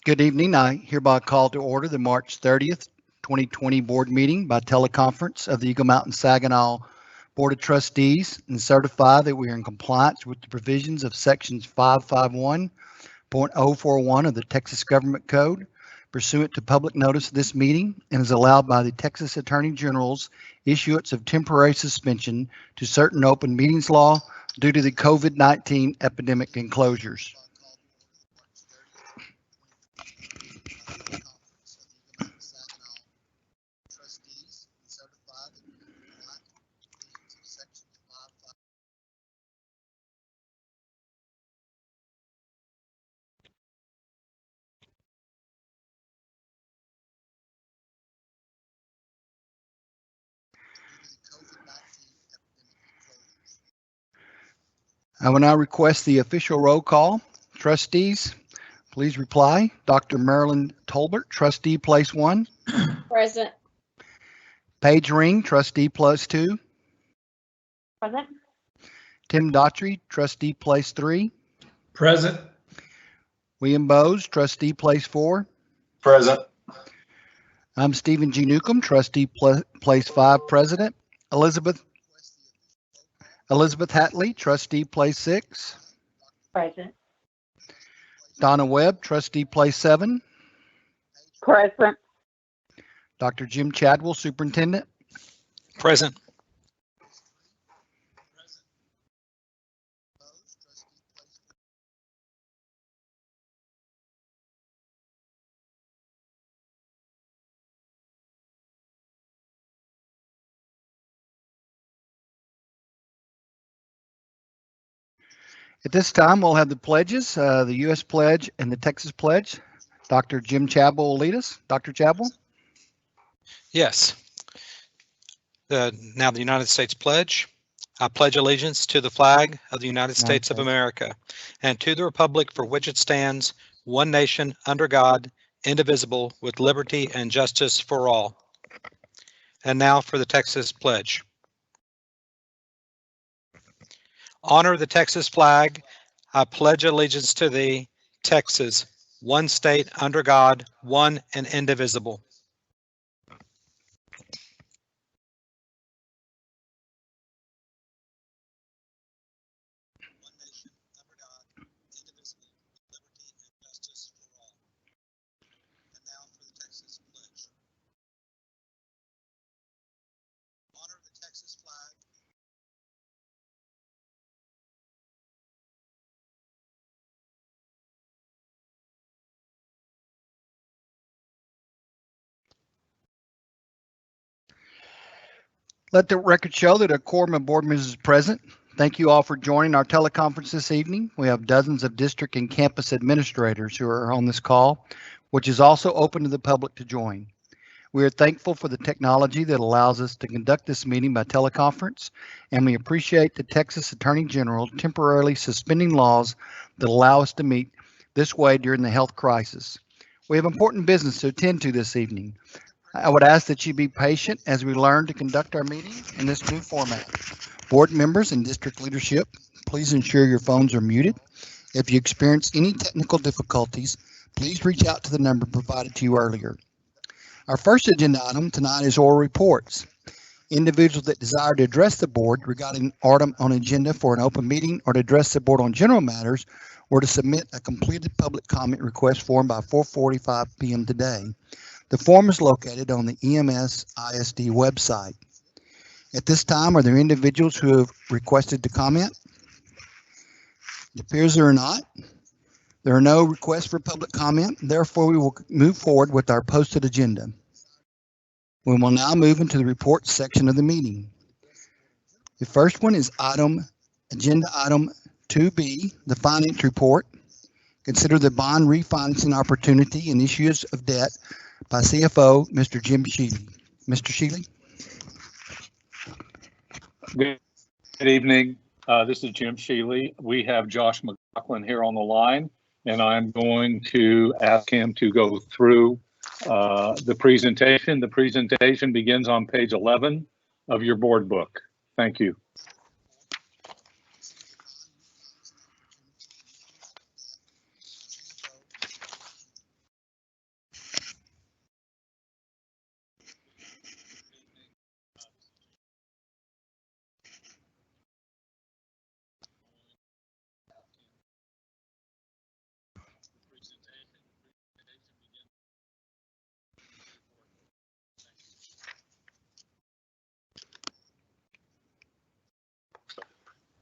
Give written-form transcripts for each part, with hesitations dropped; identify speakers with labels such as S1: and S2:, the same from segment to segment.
S1: Good evening. I hereby call to order the March 30th, 2020 board meeting by teleconference of the Eagle Mountain Saginaw Board of Trustees and certify that we are in compliance with the provisions of sections 551.041 of the Texas Government Code pursuant to public notice of this meeting and is allowed by the Texas Attorney General's issuance of temporary suspension to certain open meetings law due to the COVID-19 epidemic enclosures. I will now request the official roll call. Trustees, please reply. Dr. Marilyn Tolbert, trustee, place 1.
S2: Present.
S1: Paige Ring, trustee, plus 2.
S2: Present.
S1: Tim Daughtry, trustee, place 3.
S3: Present.
S1: William Bowes, trustee, place 4.
S4: Present.
S1: I'm Stephen G. Newcomb, trustee, place 5, president. Elizabeth Hatley, trustee, place 6.
S2: Present.
S1: Donna Webb, trustee, place 7.
S2: Present.
S1: Dr. Jim Chadwell, superintendent.
S3: Present.
S1: At this time, we'll have the pledges, the U.S. pledge and the Texas pledge. Dr. Jim Chadwell will lead us. Dr. Chadwell.
S3: Yes. Now the United States pledge. I pledge allegiance to the flag of the United States of America and to the republic for which it stands, one nation, under God, indivisible, with liberty and justice for all. And now for the Texas pledge. Honor the Texas flag. I pledge allegiance to thee, Texas, one state under God, one and indivisible.
S1: Let the record show that a quorum of board members is present. Thank you all for joining our teleconference this evening. We have dozens of district and campus administrators who are on this call, which is also open to the public to join. We are thankful for the technology that allows us to conduct this meeting by teleconference, and we appreciate the Texas Attorney General temporarily suspending laws that allow us to meet this way during the health crisis. We have important business to attend to this evening. I would ask that you be patient as we learn to conduct our meeting in this new format. Board members and district leadership, please ensure your phones are muted. If you experience any technical difficulties, please reach out to the number provided to you earlier. Our first agenda item tonight is oral reports. Individuals that desire to address the board regarding an item on agenda for an open meeting or to address the board on general matters were to submit a completed public comment request form by 4:45 p.m. today. The form is located on the EMS ISD website. At this time, are there individuals who have requested to comment? It appears there are not. There are no requests for public comment. Therefore, we will move forward with our posted agenda. We will now move into the reports section of the meeting. The first one is agenda item 2B, the finance report. Consider the bond refinancing opportunity and issues of debt by CFO, Mr. Jim Sheely. Mr. Sheely.
S4: Good evening. This is Jim Sheely. We have Josh McLaughlin here on the line, and I'm going to ask him to go through the presentation. The presentation begins on page 11 of your board book. Thank you.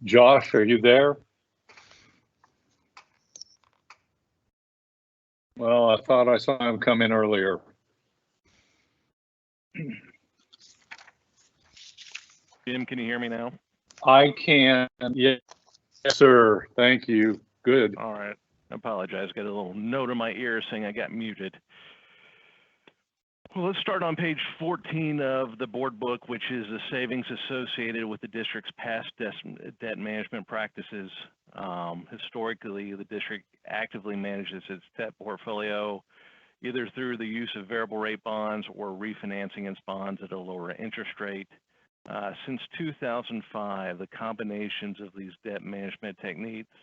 S4: Josh, are you there? Well, I thought I saw him come in earlier.
S5: Jim, can you hear me now?
S4: I can. Yes, sir. Thank you. Good.
S5: All right. I apologize. Got a little note in my ear saying I got muted. Well, let's start on page 14 of the board book, which is the savings associated with the district's past debt management practices. Historically, the district actively manages its debt portfolio either through the use of variable rate bonds or refinancing its bonds at a lower interest rate. Since 2005, the combinations of these debt management techniques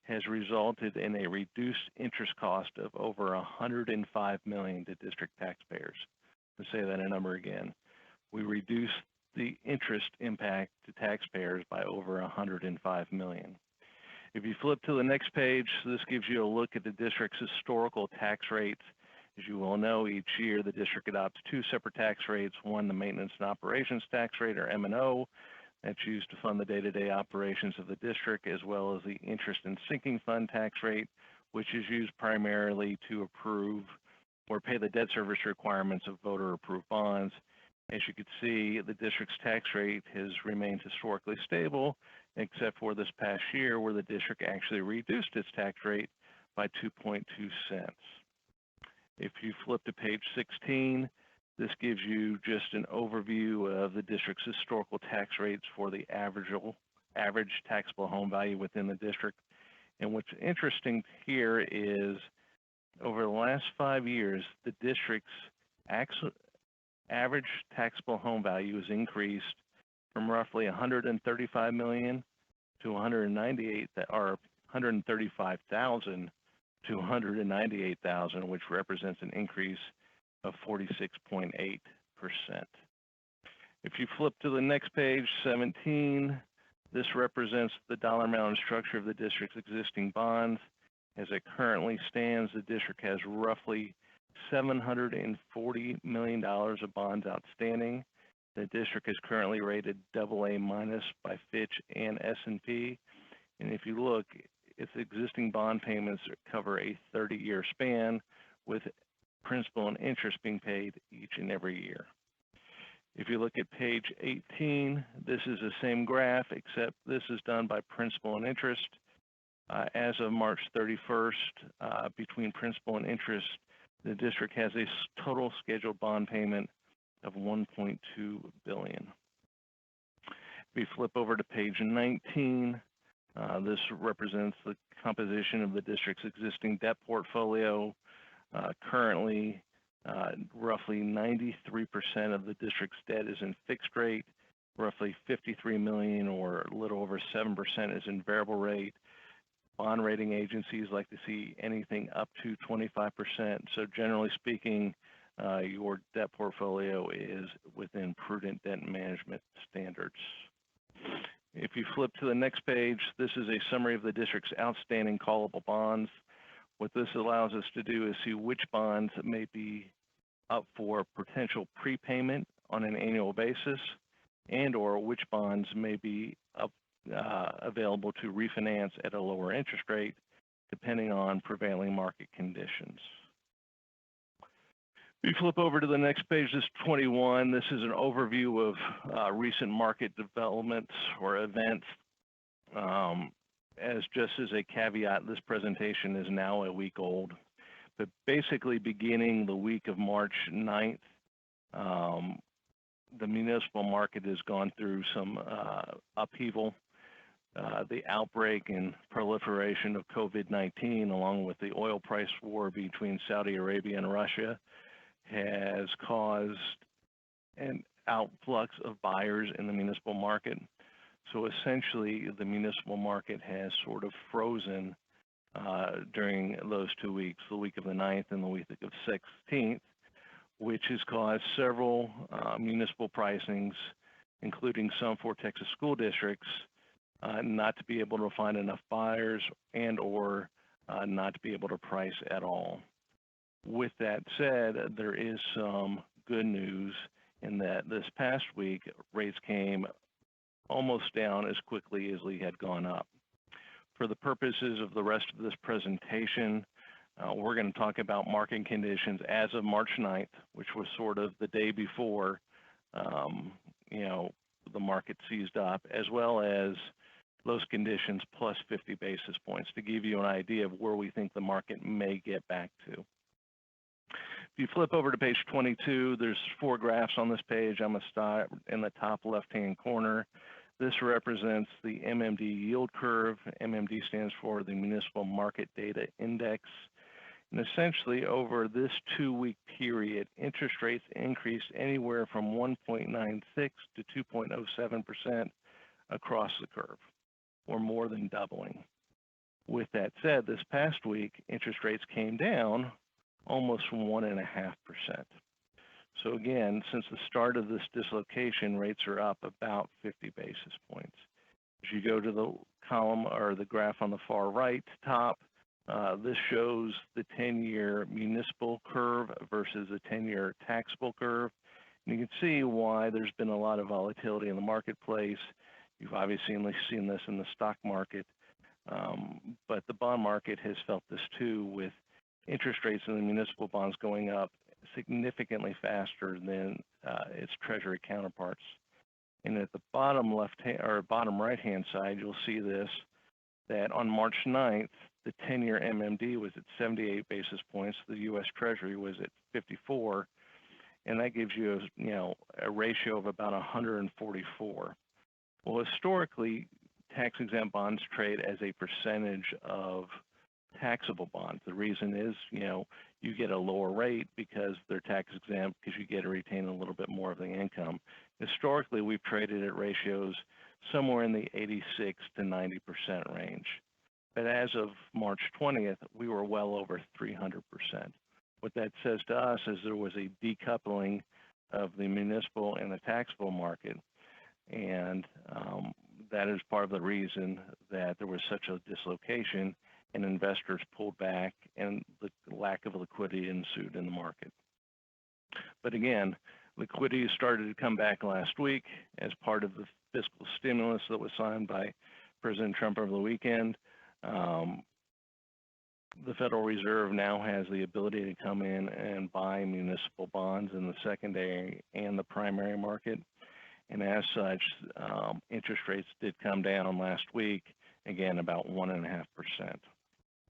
S5: has resulted in a reduced interest cost of over $105 million to district taxpayers. To say that a number again, we reduced the interest impact to taxpayers by over $105 million. If you flip to the next page, this gives you a look at the district's historical tax rates. As you will know, each year the district adopts two separate tax rates, one the maintenance and operations tax rate, or M&O, that's used to fund the day-to-day operations of the district, as well as the interest and sinking fund tax rate, which is used primarily to approve or pay the debt service requirements of voter-approved bonds. As you can see, the district's tax rate has remained historically stable, except for this past year where the district actually reduced its tax rate by 2.2 cents. If you flip to page 16, this gives you just an overview of the district's historical tax rates for the average taxable home value within the district. And what's interesting here is over the last 5 years, the district's average taxable home value has increased from roughly $135 million to $135,000 to $198,000, which represents an increase of 46.8%. If you flip to the next page, 17, this represents the dollar amount and structure of the district's existing bonds. As it currently stands, the district has roughly $740 million of bonds outstanding. The district is currently rated AA- by Fitch and S&P. And if you look, its existing bond payments cover a 30-year span with principal and interest being paid each and every year. If you look at page 18, this is the same graph, except this is done by principal and interest. As of March 31st, between principal and interest, the district has a total scheduled bond payment of $1.2 billion. If we flip over to page 19, this represents the composition of the district's existing debt portfolio. Currently, roughly 93% of the district's debt is in fixed rate, roughly $53 million or a little over 7% is in variable rate. Bond rating agencies like to see anything up to 25%. So generally speaking, your debt portfolio is within prudent debt management standards. If you flip to the next page, this is a summary of the district's outstanding callable bonds. What this allows us to do is see which bonds may be up for potential prepayment on an annual basis, and or which bonds may be up, available to refinance at a lower interest rate, depending on prevailing market conditions. We flip over to the next page, this 21. This is an overview of recent market developments or events. As just as a caveat, this presentation is now a week old, but basically beginning the week of March 9th, the municipal market has gone through some upheaval. The outbreak and proliferation of COVID-19, along with the oil price war between Saudi Arabia and Russia, has caused an outflux of buyers in the municipal market. So essentially, the municipal market has sort of frozen during those 2 weeks, the week of the 9th and the week of 16th, which has caused several municipal pricings, including some for Texas school districts, not to be able to find enough buyers and or not to be able to price at all. With that said, there is some good news in that this past week, rates came almost down as quickly as they had gone up. For the purposes of the rest of this presentation, we're going to talk about market conditions as of March 9th, which was sort of the day before, the market seized up, as well as those conditions plus 50 basis points to give you an idea of where we think the market may get back to. If you flip over to page 22, there's 4 graphs on this page. I'm going to start in the top left-hand corner. This represents the Mmd Yield Curve. Mmd stands for the Municipal Market Data Index. And essentially, over this 2-week period, interest rates increased anywhere from 1.96 to 2.07% across the curve, or more than doubling. With that said, this past week, interest rates came down almost from 1.5%. So again, since the start of this dislocation, rates are up about 50 basis points. As you go to the column or the graph on the far right top, this shows the 10-year municipal curve versus the 10-year taxable curve. And you can see why there's been a lot of volatility in the marketplace. You've obviously seen this in the stock market, but the bond market has felt this too, with interest rates in the municipal bonds going up significantly faster than its treasury counterparts. And at the bottom bottom right-hand side, you'll see this, that on March 9th, the 10-year MMD was at 78 basis points. The U.S. Treasury was at 54, and that gives you a ratio of about 144. Well, historically, tax-exempt bonds trade as a percentage of taxable bonds. The reason is, you get a lower rate because they're tax-exempt because you get to retain a little bit more of the income. Historically, we've traded at ratios somewhere in the 86 to 90% range. But as of March 20th, we were well over 300%. What that says to us is there was a decoupling of the municipal and the taxable market. And that is part of the reason that there was such a dislocation and investors pulled back and the lack of liquidity ensued in the market. But again, liquidity started to come back last week as part of the fiscal stimulus that was signed by President Trump over the weekend. The Federal Reserve now has the ability to come in and buy municipal bonds in the secondary and the primary market. And as such, interest rates did come down last week, again, about 1.5%.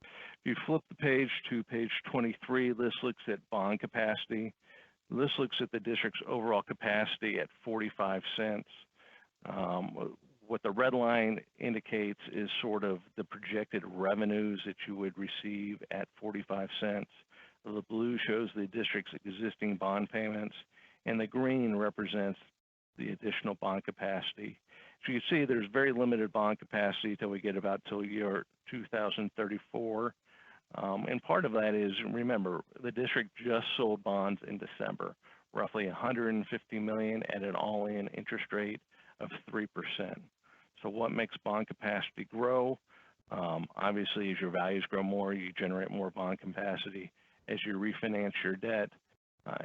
S5: If you flip the page to page 23, this looks at bond capacity. This looks at the district's overall capacity at 45 cents. What the red line indicates is sort of the projected revenues that you would receive at 45 cents. The blue shows the district's existing bond payments, and the green represents the additional bond capacity. So you see there's very limited bond capacity till we get about till year 2034. And part of that is, remember, the district just sold bonds in December, roughly $150 million at an all-in interest rate of 3%. So what makes bond capacity grow? Obviously, as your values grow more, you generate more bond capacity. As you refinance your debt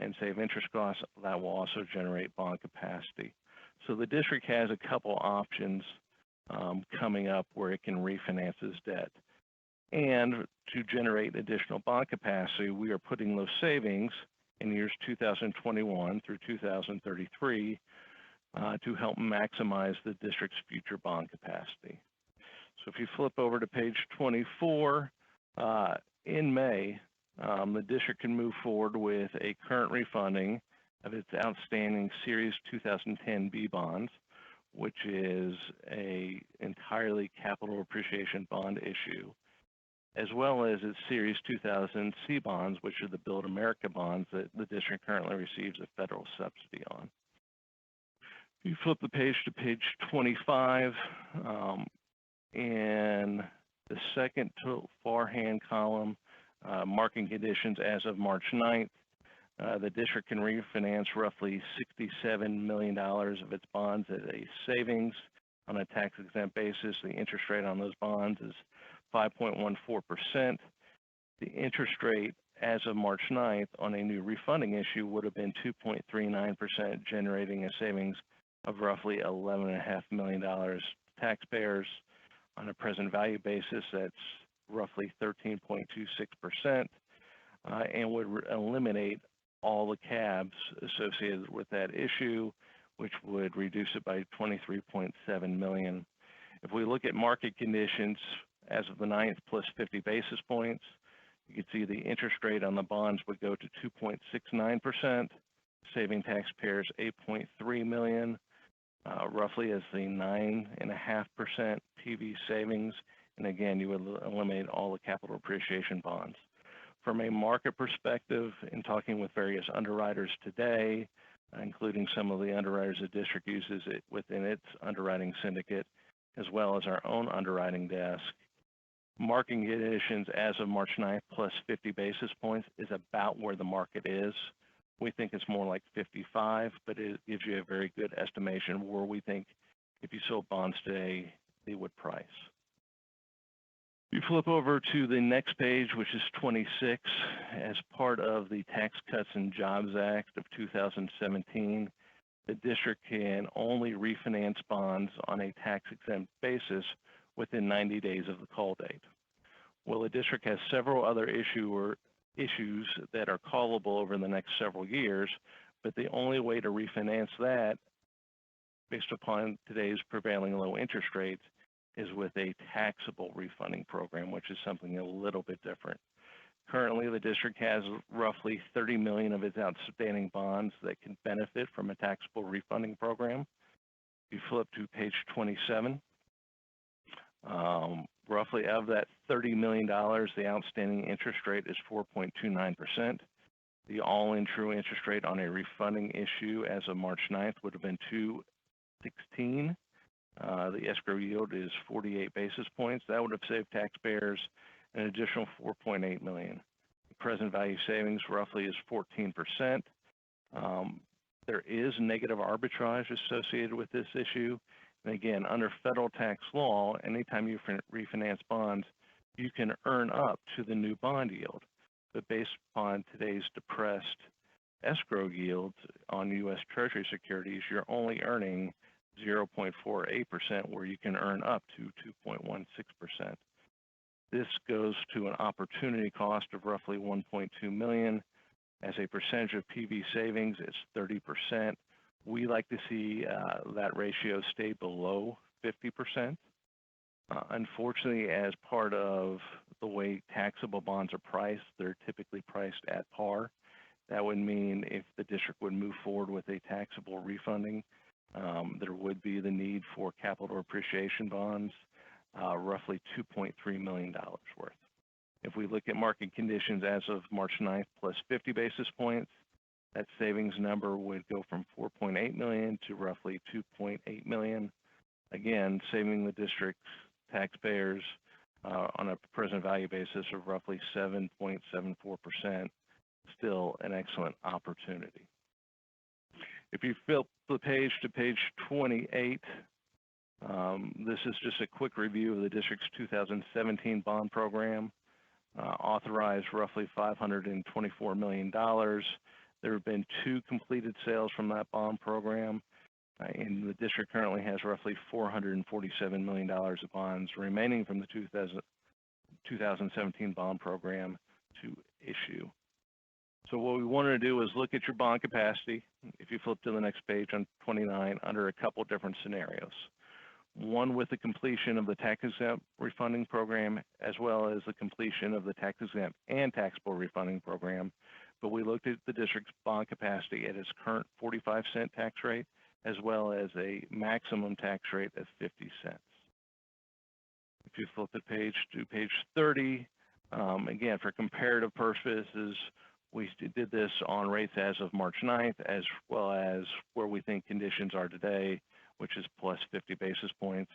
S5: and save interest costs, that will also generate bond capacity. So the district has a couple options coming up where it can refinance its debt. And to generate additional bond capacity, we are putting those savings in years 2021 through 2033 to help maximize the district's future bond capacity. So if you flip over to page 24, in May, the district can move forward with a current refunding of its outstanding Series 2010 B bonds, which is a entirely capital appreciation bond issue, as well as its Series 2000 C bonds, which are the Build America bonds that the district currently receives a federal subsidy on. If you flip the page to page 25, in the second to far-hand column, market conditions as of March 9th, the district can refinance roughly $67 million of its bonds at a savings on a tax-exempt basis. The interest rate on those bonds is 5.14%. The interest rate as of March 9th on a new refunding issue would have been 2.39%, generating a savings of roughly $11.5 million to taxpayers. On a present value basis, that's roughly 13.26%, and would eliminate all the cabs associated with that issue, which would reduce it by $23.7 million. If we look at market conditions as of the 9th plus 50 basis points, you can see the interest rate on the bonds would go to 2.69%, saving taxpayers $8.3 million, roughly as the 9.5% PV savings. And again, you would eliminate all the capital appreciation bonds. From a market perspective, in talking with various underwriters today, including some of the underwriters the district uses within its underwriting syndicate, as well as our own underwriting desk, market conditions as of March 9th plus 50 basis points is about where the market is. We think it's more like 55, but it gives you a very good estimation where we think if you sold bonds today, they would price. You flip over to the next page, which is 26. As part of the Tax Cuts and Jobs Act of 2017, the district can only refinance bonds on a tax-exempt basis within 90 days of the call date. Well, the district has several other issues that are callable over the next several years, but the only way to refinance that, based upon today's prevailing low interest rates, is with a taxable refunding program, which is something a little bit different. Currently, the district has roughly $30 million of its outstanding bonds that can benefit from a taxable refunding program. If you flip to page 27, roughly of that $30 million, the outstanding interest rate is 4.29%. The all-in true interest rate on a refunding issue as of March 9th would have been 2.16. The escrow yield is 48 basis points. That would have saved taxpayers an additional $4.8 million. The present value savings roughly is 14%. There is negative arbitrage associated with this issue. And again, under federal tax law, anytime you refinance bonds, you can earn up to the new bond yield. But based upon today's depressed escrow yields on U.S. Treasury securities, you're only earning 0.48%, where you can earn up to 2.16%. This goes to an opportunity cost of roughly $1.2 million. As a percentage of PV savings, it's 30%. We like to see that ratio stay below 50%. Unfortunately, as part of the way taxable bonds are priced, they're typically priced at par. That would mean if the district would move forward with a taxable refunding, there would be the need for capital appreciation bonds, roughly $2.3 million worth. If we look at market conditions as of March 9th plus 50 basis points, that savings number would go from 4.8 million to roughly 2.8 million. Again, saving the district's taxpayers on a present value basis of roughly 7.74%, still an excellent opportunity. If you flip the page to page 28, this is just a quick review of the district's 2017 bond program, authorized roughly $524 million. There have been 2 completed sales from that bond program, and the district currently has roughly $447 million of bonds remaining from the 2017 bond program to issue. So what we wanted to do is look at your bond capacity, if you flip to the next page on 29, under a couple different scenarios. One with the completion of the tax-exempt refunding program, as well as the completion of the tax-exempt and taxable refunding program. But we looked at the district's bond capacity at its current 45-cent tax rate, as well as a maximum tax rate of 50 cents. If you flip the page to page 30, again, for comparative purposes, we did this on rates as of March 9th, as well as where we think conditions are today, which is plus 50 basis points.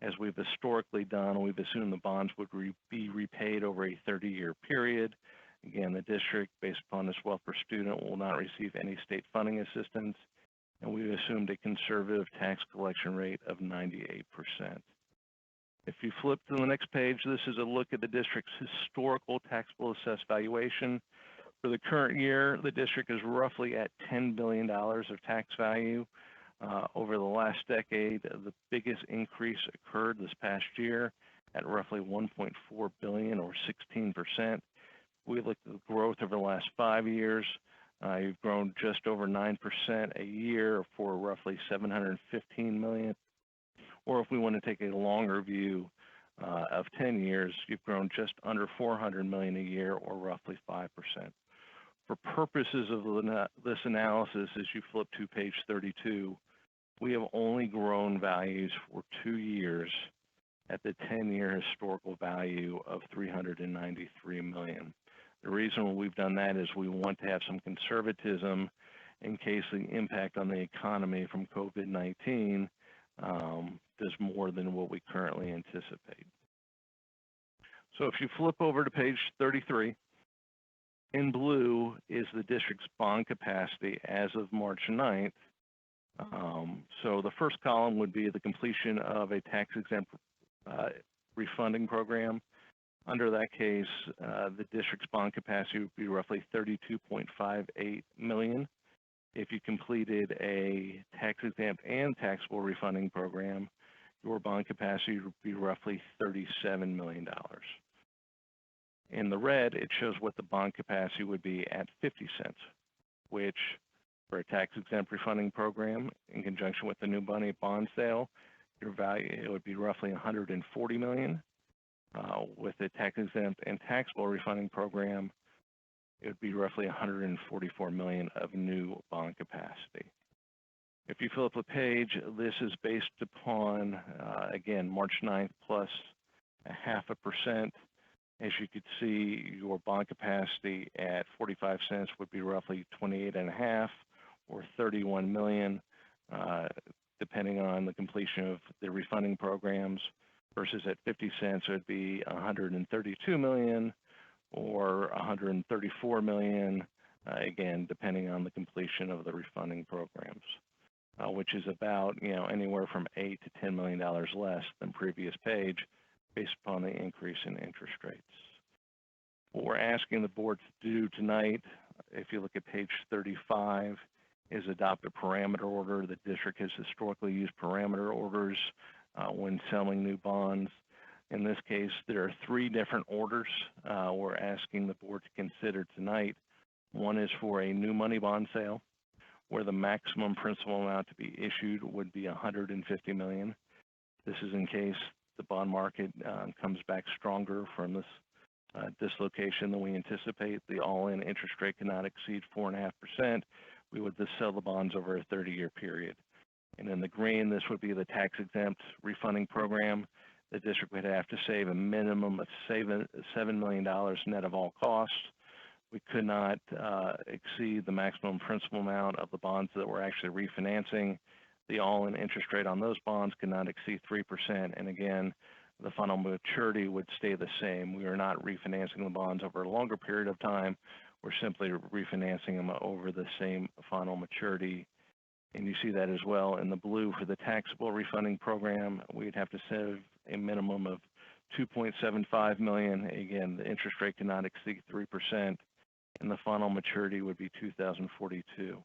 S5: As we've historically done, we've assumed the bonds would be repaid over a 30-year period. Again, the district, based upon this wealth per student, will not receive any state funding assistance, and we've assumed a conservative tax collection rate of 98%. If you flip to the next page, this is a look at the district's historical taxable assessed valuation. For the current year, the district is roughly at $10 billion of tax value. Over the last decade, the biggest increase occurred this past year at roughly $1.4 billion or 16%. We looked at the growth over the last 5 years. You've grown just over 9% a year for roughly $715 million. Or if we want to take a longer view of 10 years, you've grown just under $400 million a year or roughly 5%. For purposes of this analysis, as you flip to page 32, we have only grown values for 2 years at the 10-year historical value of $393 million. The reason we've done that is we want to have some conservatism in case the impact on the economy from COVID-19 does more than what we currently anticipate. So if you flip over to page 33, in blue is the district's bond capacity as of March 9th. So the first column would be the completion of a tax-exempt refunding program. Under that case, the district's bond capacity would be roughly $32.58 million. If you completed a tax-exempt and taxable refunding program, your bond capacity would be roughly $37 million. In the red, it shows what the bond capacity would be at 50 cents, which for a tax-exempt refunding program in conjunction with the new money bond sale, your value, it would be roughly $140 million. With a tax-exempt and taxable refunding program, it would be roughly $144 million of new bond capacity. If you flip the page, this is based upon, again, March 9th plus 0.5%. As you could see, your bond capacity at 45 cents would be roughly 28.5 or 31 million, depending on the completion of the refunding programs, versus at 50 cents, it would be 132 million or 134 million, again, depending on the completion of the refunding programs, which is about, anywhere from $8 to $10 million less than previous page, based upon the increase in interest rates. What we're asking the board to do tonight, if you look at page 35, is adopt a parameter order. The district has historically used parameter orders when selling new bonds. In this case, there are 3 different orders we're asking the board to consider tonight. One is for a new money bond sale, where the maximum principal amount to be issued would be $150 million. This is in case the bond market comes back stronger from this dislocation than we anticipate. The all-in interest rate cannot exceed 4.5%. We would just sell the bonds over a 30-year period. And in the green, this would be the tax-exempt refunding program. The district would have to save a minimum of $7 million net of all costs. We could not exceed the maximum principal amount of the bonds that we're actually refinancing. The all-in interest rate on those bonds could not exceed 3%. And again, the final maturity would stay the same. We are not refinancing the bonds over a longer period of time. We're simply refinancing them over the same final maturity. And you see that as well in the blue for the taxable refunding program. We'd have to save a minimum of $2.75 million. Again, the interest rate cannot exceed 3%, and the final maturity would be 2042.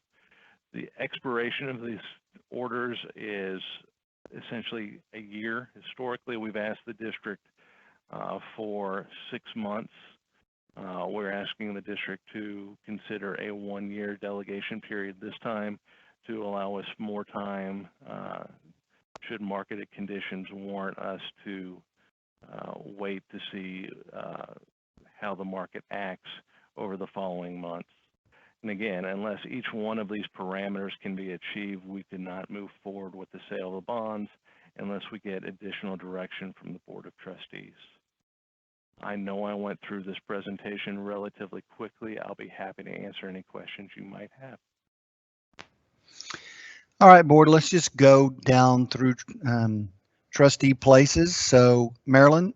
S5: The expiration of these orders is essentially a year. Historically, we've asked the district for 6 months. We're asking the district to consider a 1-year delegation period this time to allow us more time should market conditions warrant us to wait to see how the market acts over the following months. And again, unless each one of these parameters can be achieved, we cannot move forward with the sale of the bonds unless we get additional direction from the Board of Trustees. I know I went through this presentation relatively quickly. I'll be happy to answer any questions you might have.
S1: All right, board, let's just go down through trustee places. So Marilyn,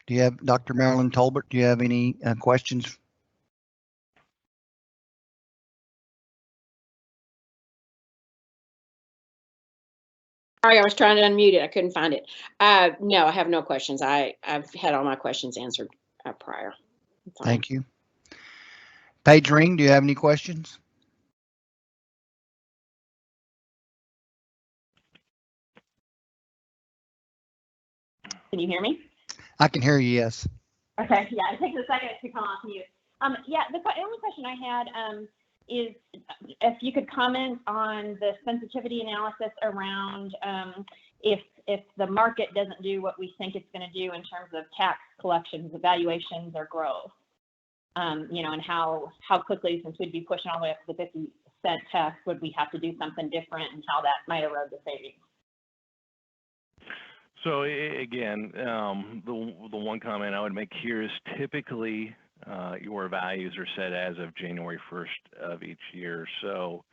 S1: do you have, Dr. Marilyn Tolbert, do you have any questions?
S2: Sorry, I was trying to unmute it. I couldn't find it. No, I have no questions. I've had all my questions answered prior.
S1: Thank you. Paige Ring, do you have any questions?
S6: Can you hear me?
S1: I can hear you, yes.
S6: Okay, yeah, it takes a second to come off mute. Yeah, the only question I had is if you could comment on the sensitivity analysis around if the market doesn't do what we think it's going to do in terms of tax collections, evaluations, or growth, you know, and how quickly, since we'd be pushing all the way up to the 50-cent tax, would we have to do something different, and how that might erode the savings?
S5: So again, the one comment I would make here is typically your values are set as of January 1st of each year. So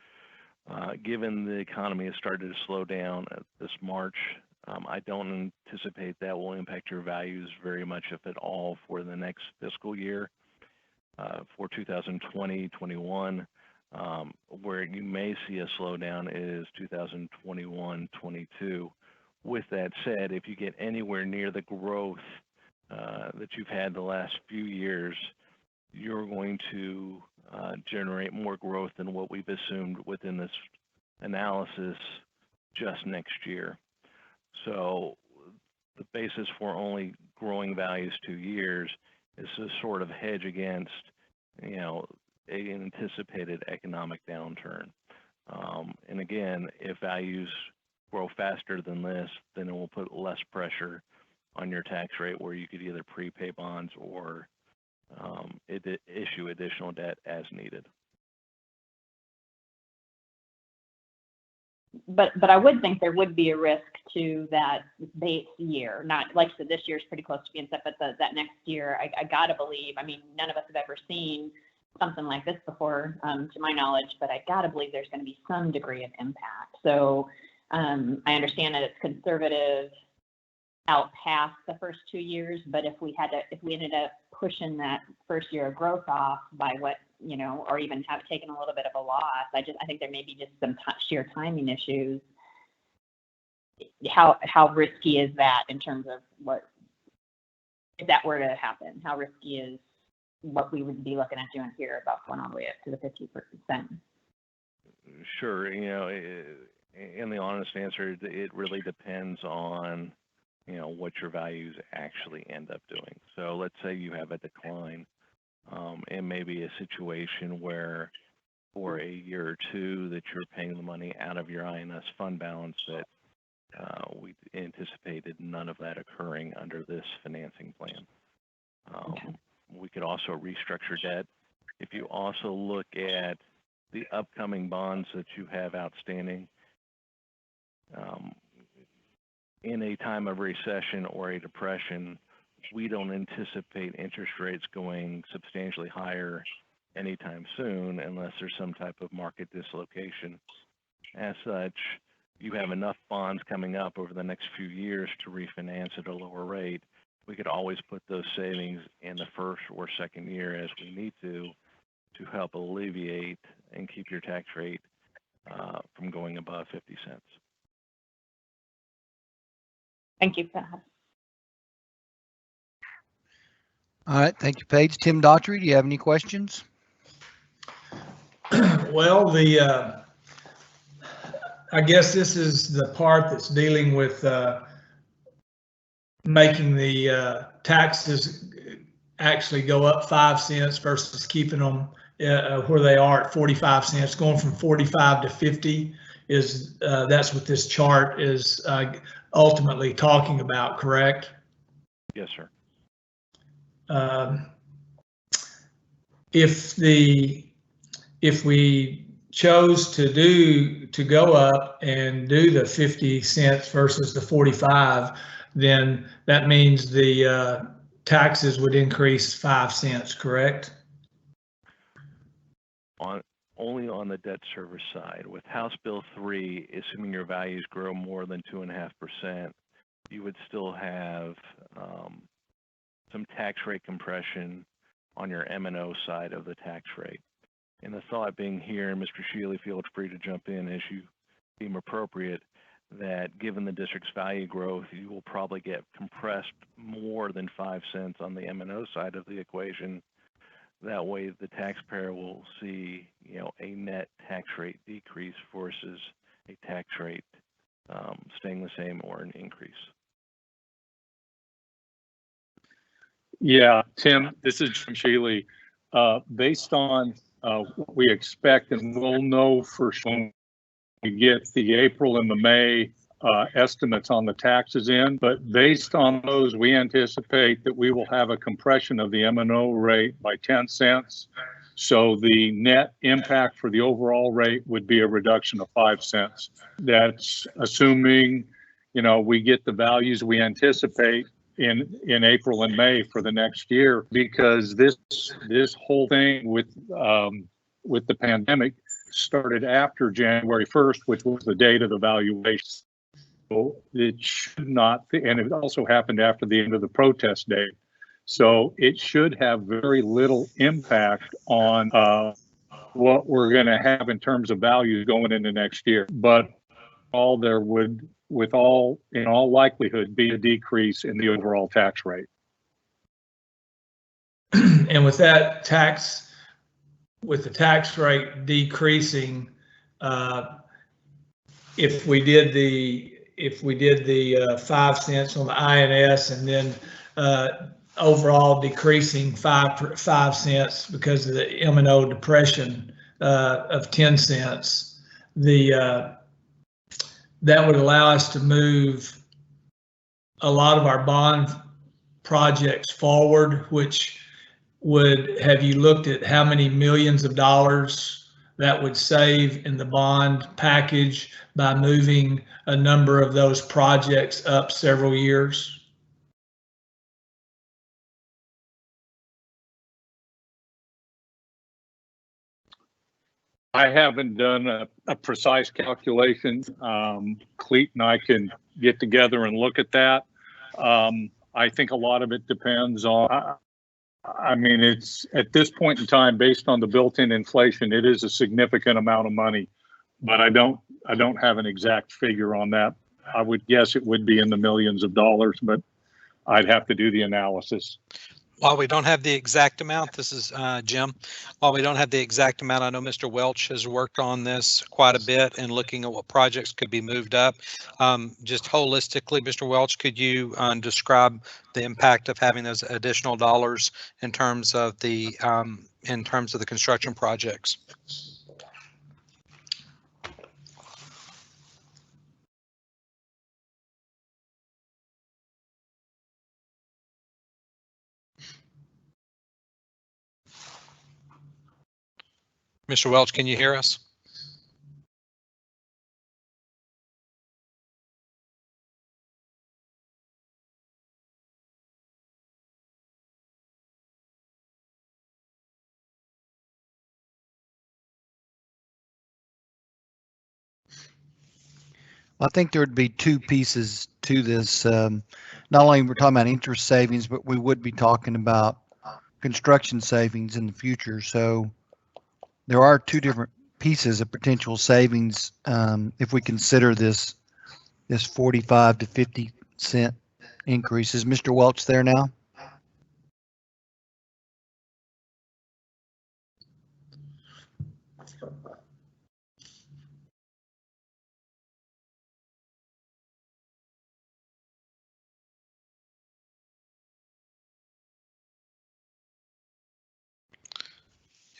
S5: given the economy has started to slow down this March, I don't anticipate that will impact your values very much, if at all, for the next fiscal year. For 2020-21, where you may see a slowdown is 2021-22. With that said, if you get anywhere near the growth that you've had the last few years, you're going to generate more growth than what we've assumed within this analysis just next year. So the basis for only growing values 2 years is to sort of hedge against, you know, an anticipated economic downturn. And again, if values grow faster than this, then it will put less pressure on your tax rate, where you could either prepay bonds or issue additional debt as needed.
S6: But I would think there would be a risk to that base year. Not like I said, this year is pretty close to being set, but that next year, I gotta believe. I mean, none of us have ever seen something like this before, to my knowledge, but I gotta believe there's going to be some degree of impact. So I understand that it's conservative out past the first 2 years, but if we ended up pushing that first year of growth off by what, you know, or even have taken a little bit of a loss, I think there may be just some sheer timing issues. How risky is that in terms of what, if that were to happen, how risky is what we would be looking at doing here about going all the way up to the 50%?
S5: Sure, you know, and the honest answer, it really depends on, you know, what your values actually end up doing. So let's say you have a decline, and maybe a situation where for a year or two that you're paying the money out of your INS fund balance, that we anticipated none of that occurring under this financing plan.
S6: Okay.
S5: We could also restructure debt. If you also look at the upcoming bonds that you have outstanding, in a time of recession or a depression, we don't anticipate interest rates going substantially higher anytime soon unless there's some type of market dislocation. As such, you have enough bonds coming up over the next few years to refinance at a lower rate. We could always put those savings in the first or second year as we need to help alleviate and keep your tax rate from going above 50 cents.
S6: Thank you.
S1: All right, thank you, Paige. Tim Daughtry, do you have any questions?
S7: Well, I guess this is the part that's dealing with making the taxes actually go up 5 cents versus keeping them where they are at 45 cents, going from 45 to 50 is that's what this chart is ultimately talking about, correct?
S5: Yes, sir.
S7: If we chose to go up and do the 50 cents versus the 45, then that means the taxes would increase 5 cents, correct?
S5: Only on the debt service side. With House Bill 3, assuming your values grow more than 2.5%, you would still have some tax rate compression on your M&O side of the tax rate. And the thought being here, and Mr. Shealy, feel free to jump in as you deem appropriate, that given the district's value growth, you will probably get compressed more than 5 cents on the M&O side of the equation. That way, the taxpayer will see, you know, a net tax rate decrease versus a tax rate staying the same or an increase.
S4: Yeah, Tim, this is Jim Shealy. Based on what we expect, and we'll know for sure when we get the April and the May estimates on the taxes in, but based on those, we anticipate that we will have a compression of the M&O rate by 10 cents. So the net impact for the overall rate would be a reduction of 5 cents. That's assuming, we get the values we anticipate in April and May for the next year, because this whole thing with the pandemic started after January 1st, which was the date of the valuation. So it should not, and it also happened after the end of the protest date. So it should have very little impact on what we're going to have in terms of values going into next year. But there would, in all likelihood, be a decrease in the overall tax rate.
S7: And with that with the tax rate decreasing, if we did the 5 cents on the INS, and then overall decreasing 5 cents because of the M&O depression of 10 cents, that would allow us to move a lot of our bond projects forward, which would have you looked at how many millions of dollars that would save in the bond package by moving a number of those projects up several years?
S4: I haven't done a precise calculation. Cleet and I can get together and look at that. I think a lot of it depends on, it's at this point in time, based on the built-in inflation, it is a significant amount of money, but I don't have an exact figure on that. I would guess it would be in the millions of dollars, but I'd have to do the analysis.
S3: While we don't have the exact amount, this is Jim. While we don't have the exact amount, I know Mr. Welch has worked on this quite a bit and looking at what projects could be moved up. Just holistically, Mr. Welch, could you describe the impact of having those additional dollars in terms of the construction projects? Mr. Welch, can you hear us?
S1: I think there would be two pieces to this. Not only we're talking about interest savings, but we would be talking about construction savings in the future. So there are two different pieces of potential savings if we consider this 45 to 50 cent increase. Is Mr. Welch there now?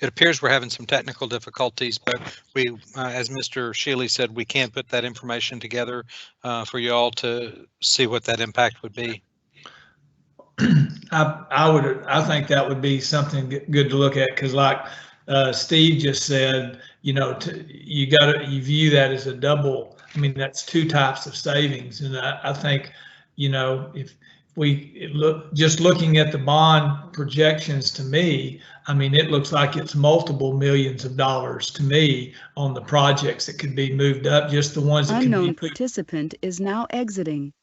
S3: It appears we're having some technical difficulties, but we, as Mr. Shealy said, we can't put that information together for you all to see what that impact would be.
S7: I think that would be something good to look at, because like Steve just said, you view that as a double. I mean, that's two types of savings, and I think, if we looking at the bond projections, to me, I mean, it looks like it's multiple millions of dollars to me on the projects that could be moved up. Just the ones that
S8: unknown participant is now exiting.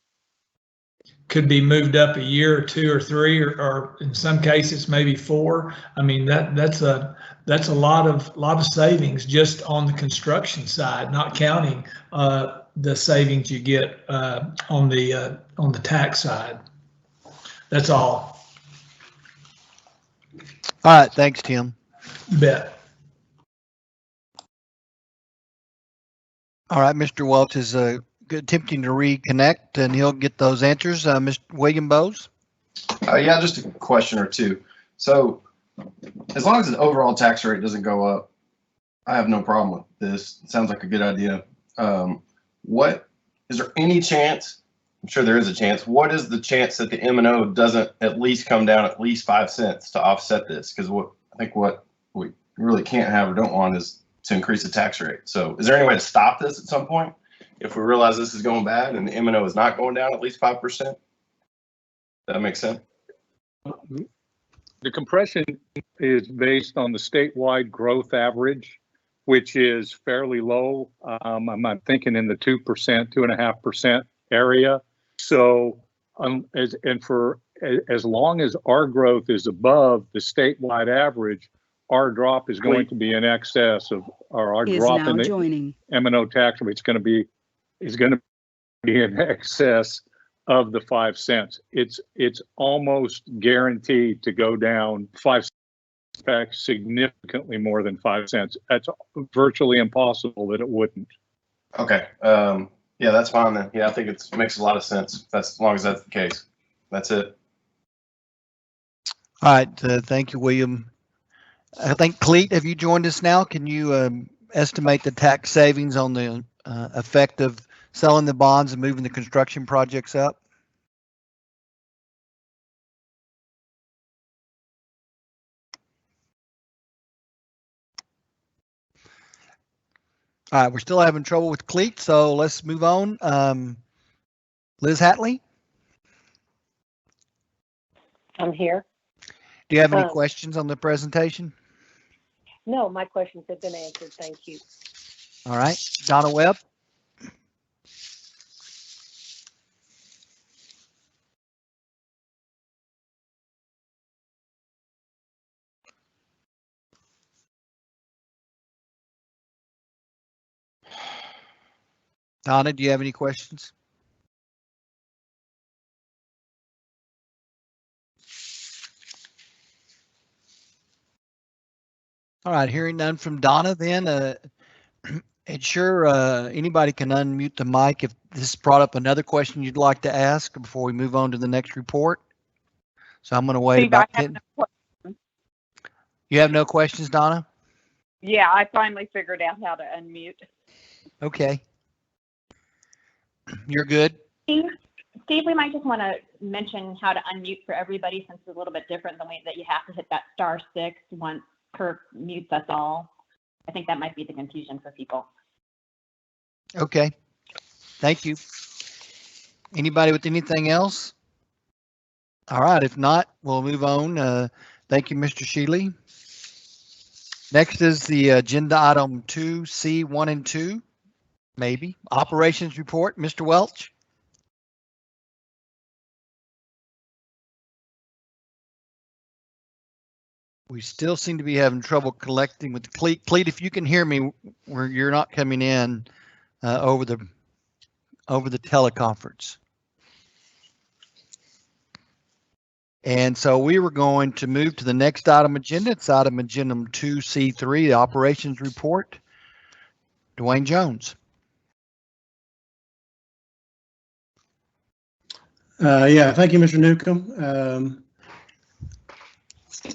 S7: Could be moved up a year or 2 or 3, or in some cases maybe 4. I mean, that's a lot of savings just on the construction side, not counting the savings you get on the tax side. That's all.
S1: All right, thanks, Tim.
S7: You bet.
S1: All right, Mr. Welch is attempting to reconnect, and he'll get those answers. Mr. William Bowes.
S9: Yeah, just a question or two. So as long as the overall tax rate doesn't go up, I have no problem with this. It sounds like a good idea. What is there any chance? I'm sure there is a chance. What is the chance that the M&O doesn't at least come down at least 5 cents to offset this? Because what we really can't have or don't want is to increase the tax rate. So is there any way to stop this at some point if we realize this is going bad and the M&O is not going down at least 5%? That makes sense.
S4: The compression is based on the statewide growth average, which is fairly low. I'm thinking in the 2%, 2.5% area. So, as long as our growth is above the statewide average, our drop is going to be in excess of, or our drop in the M&O tax rate is going to be in excess of the 5 cents. It's almost guaranteed to go down 5 cents, in fact, significantly more than 5 cents. That's virtually impossible that it wouldn't.
S9: Okay. Yeah, that's fine then. Yeah, I think it makes a lot of sense. That's as long as that's the case. That's it.
S1: All right. Thank you, William. I think Cleet, have you joined us now? Can you estimate the tax savings on the effect of selling the bonds and moving the construction projects up? All right, we're still having trouble with Cleet, so let's move on. Liz Hatley?
S10: I'm here.
S1: Do you have any questions on the presentation?
S10: No, my questions have been answered. Thank you.
S1: All right, Donna Webb? Donna, do you have any questions? All right, hearing none from Donna, then sure anybody can unmute the mic if this brought up another question you'd like to ask before we move on to the next report. So I'm going to wait
S11: Steve,
S1: about
S11: I have
S1: 10.
S11: no
S1: You have no questions, Donna?
S11: Yeah, I finally figured out how to unmute.
S1: Okay. You're good?
S6: Steve, we might just want to mention how to unmute for everybody since it's a little bit different than that you have to hit that *6 once Kirk mutes us all. I think that might be the confusion for people.
S1: Okay. Thank you. Anybody with anything else? All right. If not, we'll move on. Thank you, Mr. Shealy. Next is the agenda item 2C1 and 2, maybe. Operations report, Mr. Welch. We still seem to be having trouble collecting with Cleet. Cleet, if you can hear me, where you're not coming in over the teleconference. And so we were going to move to the next item agenda. It's item agenda 2C3, the operations report. Dwayne Jones.
S12: Yeah, thank you, Mr. Newcomb.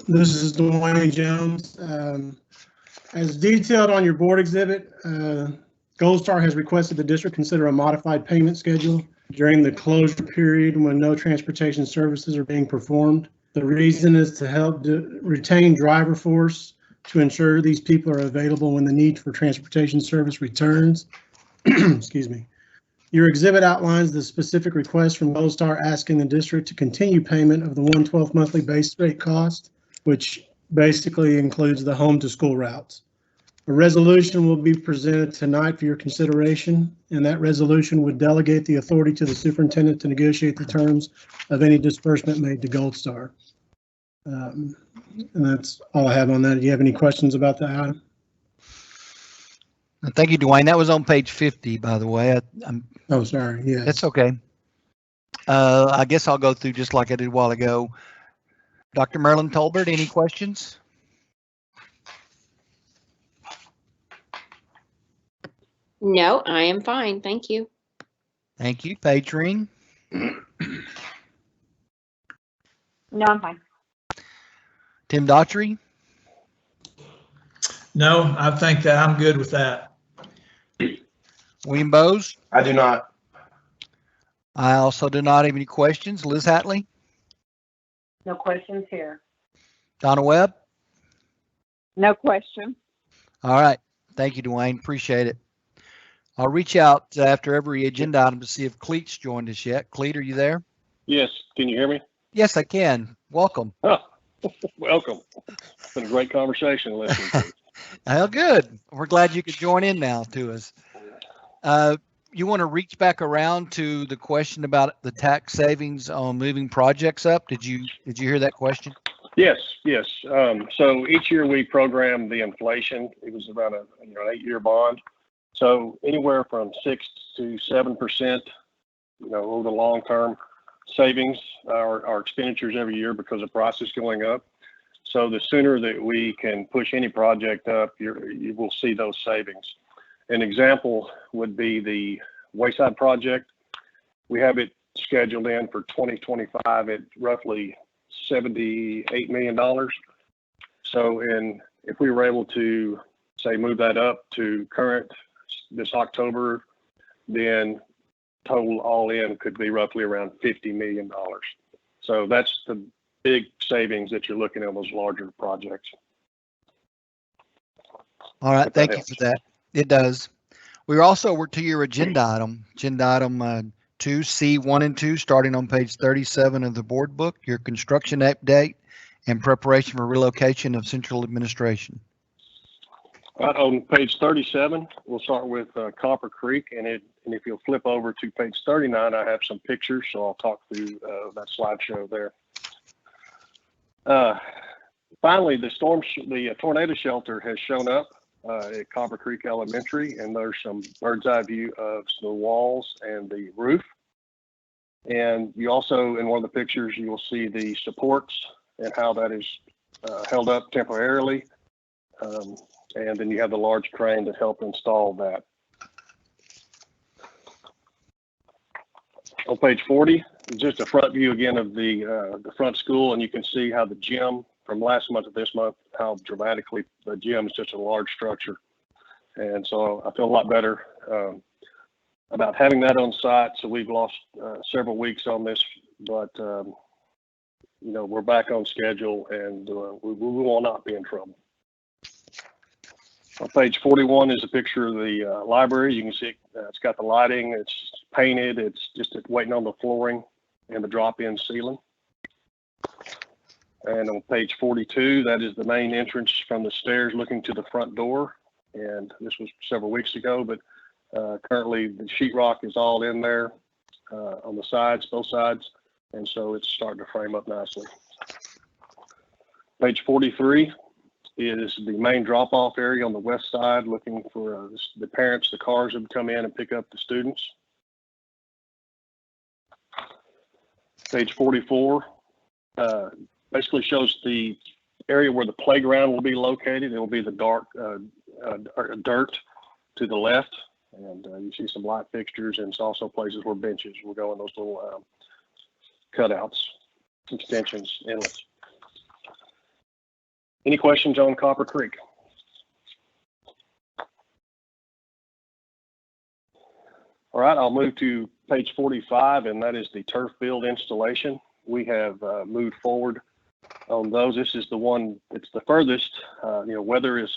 S12: This is Dwayne Jones. As detailed on your board exhibit, Gold Star has requested the district consider a modified payment schedule during the closure period when no transportation services are being performed. The reason is to help retain driver force to ensure these people are available when the need for transportation service returns. Excuse me. Your exhibit outlines the specific request from Gold Star asking the district to continue payment of the 1/12 monthly base rate cost, which basically includes the home to school routes. A resolution will be presented tonight for your consideration, and that resolution would delegate the authority to the superintendent to negotiate the terms of any disbursement made to Gold Star. And that's all I have on that. Do you have any questions about that item?
S1: Thank you, Dwayne. That was on page 50, by the way.
S12: Oh, sorry. Yeah.
S1: That's okay. I guess I'll go through just like I did a while ago. Dr. Merlin Tolbert, any questions?
S2: No, I am fine. Thank you.
S1: Thank you. Page Ring.
S6: No, I'm fine.
S1: Tim Daughtry?
S7: No, I think that I'm good with that.
S1: William Bowes?
S9: I do not.
S1: I also do not have any questions. Liz Hatley?
S10: No questions here.
S1: Donna Webb?
S11: No question.
S1: All right. Thank you, Dwayne. Appreciate it. I'll reach out after every agenda item to see if Cleet's joined us yet. Cleet, are you there?
S13: Yes, can you hear me?
S1: Yes, I can. Welcome.
S13: Oh, welcome. It's been a great conversation listening to.
S1: Well, good. We're glad you could join in now to us. You want to reach back around to the question about the tax savings on moving projects up? Did you hear that question?
S13: Yes. So each year we program the inflation. It was about an 8-year bond. So anywhere from 6 to 7%, over the long term savings, our expenditures every year because the price is going up. So the sooner that we can push any project up, you will see those savings. An example would be the Wayside project. We have it scheduled in for 2025 at roughly $78 million. So if we were able to say move that up to current this October, then total all in could be roughly around $50 million. So that's the big savings that you're looking at those larger projects.
S1: All right. Thank you for that. It does. We're to your agenda item 2C1 and 2, starting on page 37 of the board book, your construction update and preparation for relocation of central administration.
S13: Right, on page 37, we'll start with Copper Creek, and if you'll flip over to page 39, I have some pictures, so I'll talk through that slideshow there. Finally, the tornado shelter has shown up at Copper Creek Elementary, and there's some bird's eye view of the walls and the roof. And you also, in one of the pictures, you will see the supports and how that is held up temporarily. And then you have the large crane to help install that. On page 40, just a front view again of the front school, and you can see how the gym from last month to this month, how dramatically the gym is just a large structure. And so I feel a lot better about having that on site. So we've lost several weeks on this, but we're back on schedule, and we will not be in trouble. On page 41 is a picture of the library. You can see it's got the lighting, it's painted, it's just waiting on the flooring and the drop-in ceiling. And on page 42, that is the main entrance from the stairs looking to the front door. And this was several weeks ago, but currently the sheetrock is all in there on the sides, both sides. And so it's starting to frame up nicely. Page 43 is the main drop-off area on the west side, looking for the parents, the cars that would come in and pick up the students. Page 44 basically shows the area where the playground will be located. It will be the dark dirt to the left, and you see some light fixtures, and it's also places where benches will go in those little cutouts, extensions, inlets. Any questions on Copper Creek? All right, I'll move to page 45, and that is the turf field installation. We have moved forward on those. This is the one that's the furthest. Weather is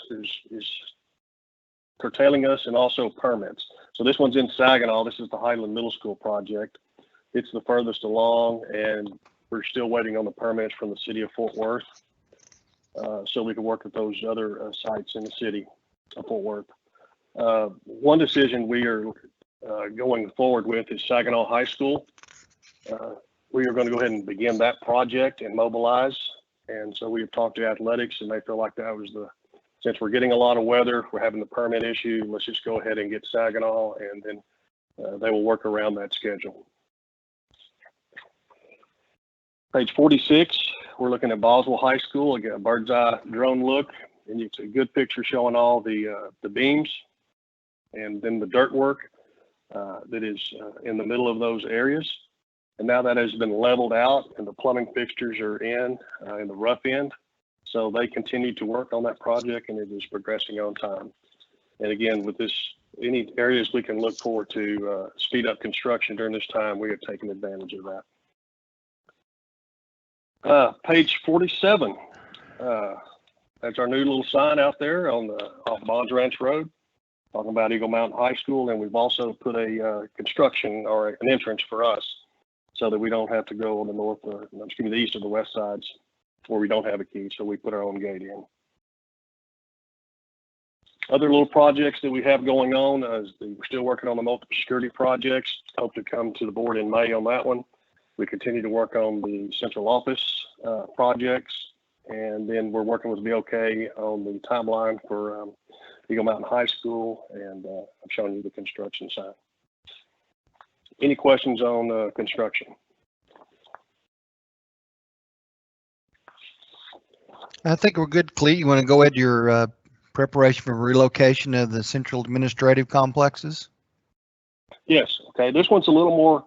S13: curtailing us, and also permits. So this one's in Saginaw. This is the Highland Middle School project. It's the furthest along, and we're still waiting on the permits from the city of Fort Worth. So we can work with those other sites in the city of Fort Worth. One decision we are going forward with is Saginaw High School. We are going to go ahead and begin that project and mobilize. And so we have talked to athletics, and they feel like that was since we're getting a lot of weather, we're having the permit issue, let's just go ahead and get Saginaw, and then they will work around that schedule. Page 46, we're looking at Basel High School. Again, a bird's eye drone look, and it's a good picture showing all the beams and then the dirt work that is in the middle of those areas. And now that has been leveled out and the plumbing fixtures are in the rough end. So they continue to work on that project and it is progressing on time. And again, with this, any areas we can look forward to speed up construction during this time, we are taking advantage of that. Page 47. That's our new little sign out there on the off Bonds Ranch Road, talking about Eagle Mountain High School. And we've also put a construction or an entrance for us so that we don't have to go on the north, the east or the west sides where we don't have a key. So we put our own gate in. Other little projects that we have going on is we're still working on the multiple security projects. Hope to come to the board in May on that one. We continue to work on the central office projects, and then we're working with BOK on the timeline for Eagle Mountain High School, and I'm showing you the construction side. Any questions on construction?
S1: I think we're good, Clete. You want to go ahead to your preparation for relocation of the central administrative complexes?
S13: Yes. Okay. This one's a little more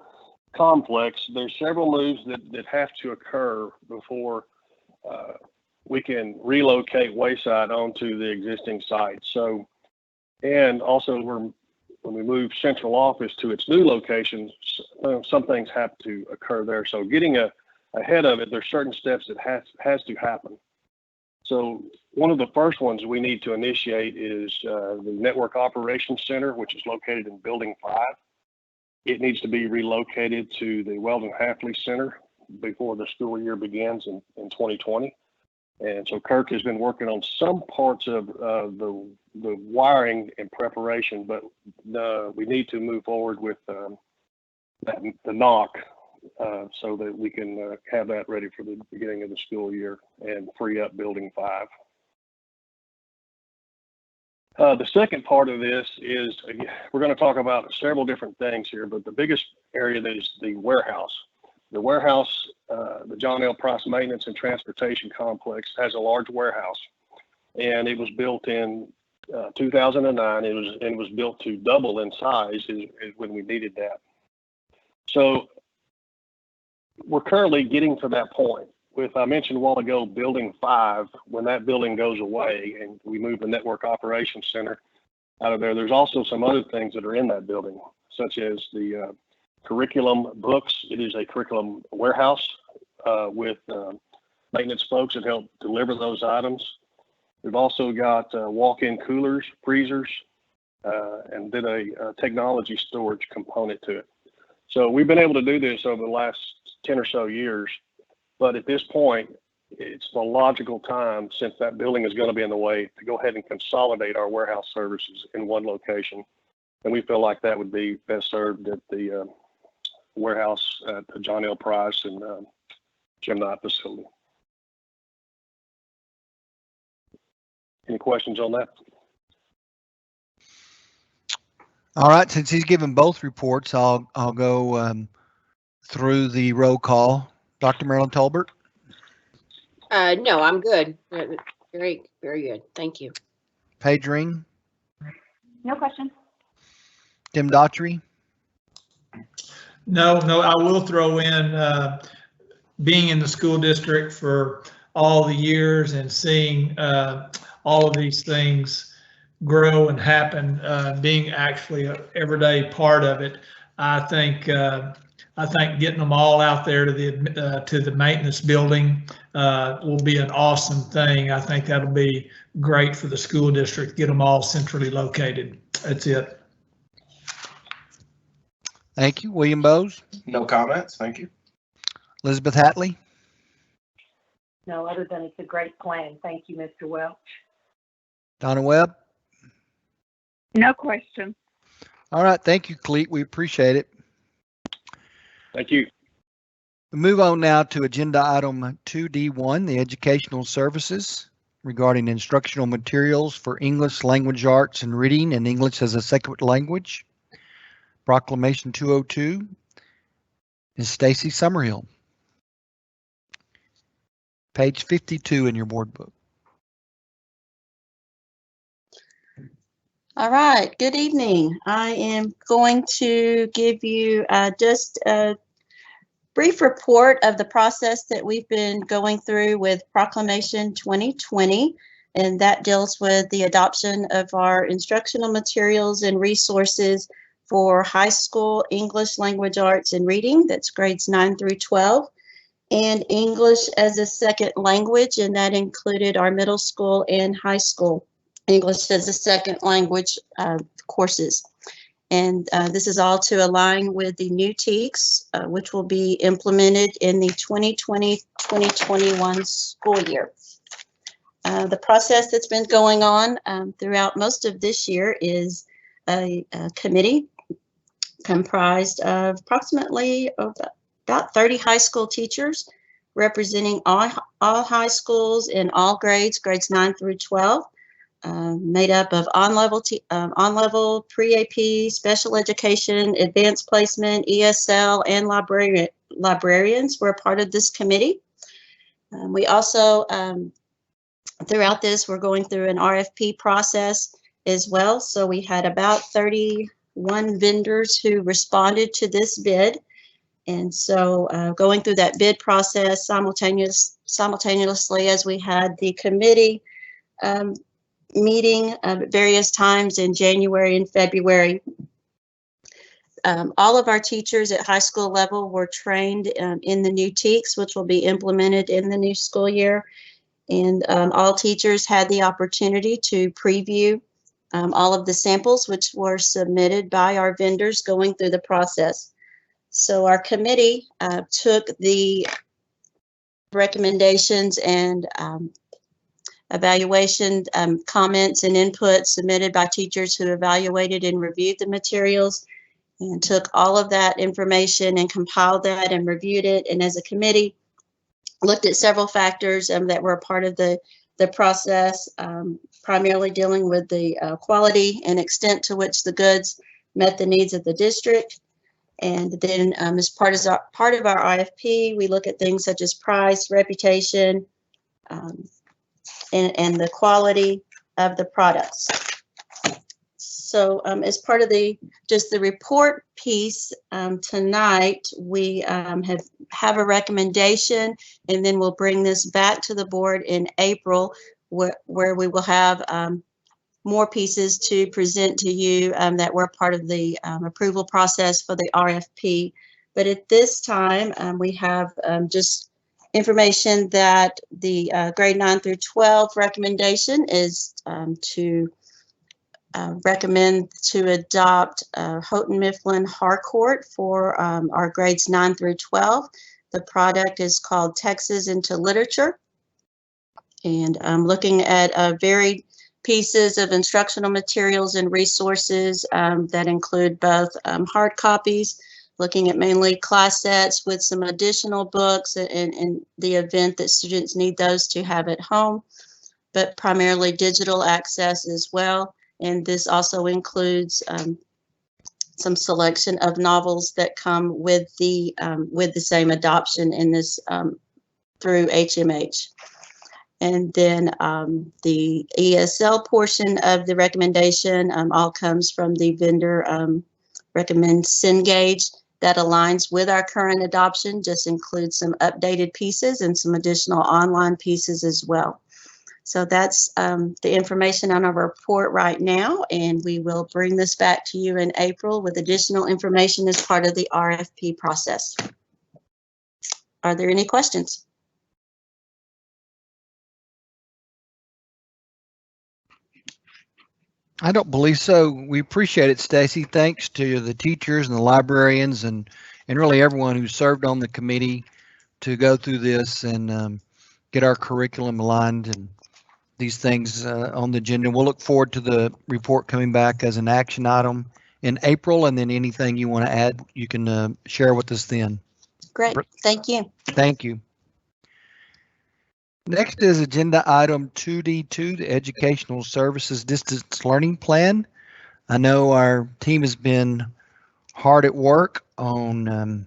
S13: complex. There's several moves that have to occur before we can relocate Wayside onto the existing site. So, and also when we move central office to its new locations, some things have to occur there. So getting ahead of it, there's certain steps that has to happen. So one of the first ones we need to initiate is the Network Operations Center, which is located in Building 5. It needs to be relocated to the Weldon Hafley Center before the school year begins in 2020. And so Kirk has been working on some parts of the wiring in preparation, but we need to move forward with the knock so that we can have that ready for the beginning of the school year and free up Building 5. The second part of this is, we're going to talk about several different things here, but the biggest area is the warehouse. The warehouse, the John L. Price Maintenance and Transportation Complex has a large warehouse, and it was built in 2009. It was built to double in size is when we needed that. So we're currently getting to that point. With, I mentioned a while ago, Building 5, when that building goes away and we move the Network Operations Center out of there, there's also some other things that are in that building, such as the curriculum books. It is a curriculum warehouse with maintenance folks that help deliver those items. We've also got walk-in coolers, freezers, and then a technology storage component to it. So we've been able to do this over the last 10 or so years, but at this point, it's the logical time, since that building is going to be in the way, to go ahead and consolidate our warehouse services in one location. And we feel like that would be best served at the warehouse at the John L. Price and Jim Knight facility. Any questions on that?
S1: All right, since he's given both reports, I'll go through the roll call. Dr. Marilyn Tolbert?
S2: No, I'm good. Very, very good. Thank you.
S1: Paige Ring?
S6: No questions.
S1: Tim Daughtry?
S7: No, I will throw in being in the school district for all the years and seeing all of these things grow and happen, being actually an everyday part of it. I think getting them all out there to the maintenance building will be an awesome thing. I think that'll be great for the school district. Get them all centrally located. That's it.
S1: Thank you. William Bowes?
S9: No comments. Thank you.
S1: Elizabeth Hatley?
S10: No, other than it's a great plan. Thank you, Mr. Welch.
S1: Donna Webb?
S11: No question.
S1: All right. Thank you, Clete. We appreciate it.
S13: Thank you.
S1: We move on now to agenda item 2D1, the educational services regarding instructional materials for English language arts and reading and English as a second language. Proclamation 202 is Stacy Summerhill. Page 52 in your board book.
S14: All right, good evening. I am going to give you just a brief report of the process that we've been going through with Proclamation 2020, and that deals with the adoption of our instructional materials and resources for high school English language arts and reading, that's grades 9 through 12, and English as a second language, and that included our middle school and high school English as a second language courses. And this is all to align with the new TEKS, which will be implemented in the 2020-2021 school year. The process that's been going on throughout most of this year is a committee comprised of approximately about 30 high school teachers representing all high schools in all grades 9 through 12. Made up of on-level, pre-AP, special education, advanced placement, ESL, and librarians were part of this committee. We also, throughout this, we're going through an RFP process as well. So we had about 31 vendors who responded to this bid. And so going through that bid process simultaneously as we had the committee meeting at various times in January and February. All of our teachers at high school level were trained in the new TEKS, which will be implemented in the new school year. And all teachers had the opportunity to preview all of the samples which were submitted by our vendors going through the process. So our committee took the recommendations and evaluation comments and input submitted by teachers who evaluated and reviewed the materials, and took all of that information and compiled that and reviewed it, and as a committee looked at several factors that were a part of the process, primarily dealing with the quality and extent to which the goods met the needs of the district. And then as part of our IFP, we look at things such as price, reputation, and the quality of the products. So as part of just the report piece tonight, we have a recommendation, and then we'll bring this back to the board in April, where we will have more pieces to present to you that were part of the approval process for the RFP. But at this time, we have just information that the grade 9 through 12 recommendation is to recommend to adopt Houghton Mifflin Harcourt for our grades 9 through 12. The product is called Texas into Literature. And looking at varied pieces of instructional materials and resources that include both hard copies, looking at mainly class sets with some additional books in the event that students need those to have at home, but primarily digital access as well. And this also includes some selection of novels that come with the same adoption in this through HMH. And then the ESL portion of the recommendation all comes from the vendor recommend Cengage. That aligns with our current adoption, just includes some updated pieces and some additional online pieces as well. So that's the information on our report right now, and we will bring this back to you in April with additional information as part of the RFP process. Are there any questions?
S1: I don't believe so. We appreciate it, Stacy. Thanks to the teachers and the librarians and really everyone who served on the committee to go through this and get our curriculum aligned and these things on the agenda. We'll look forward to the report coming back as an action item in April, and then anything you want to add, you can share with us then.
S14: Great. Thank you.
S1: Thank you. Next is agenda item 2D2, the Educational Services Distance Learning Plan. I know our team has been hard at work on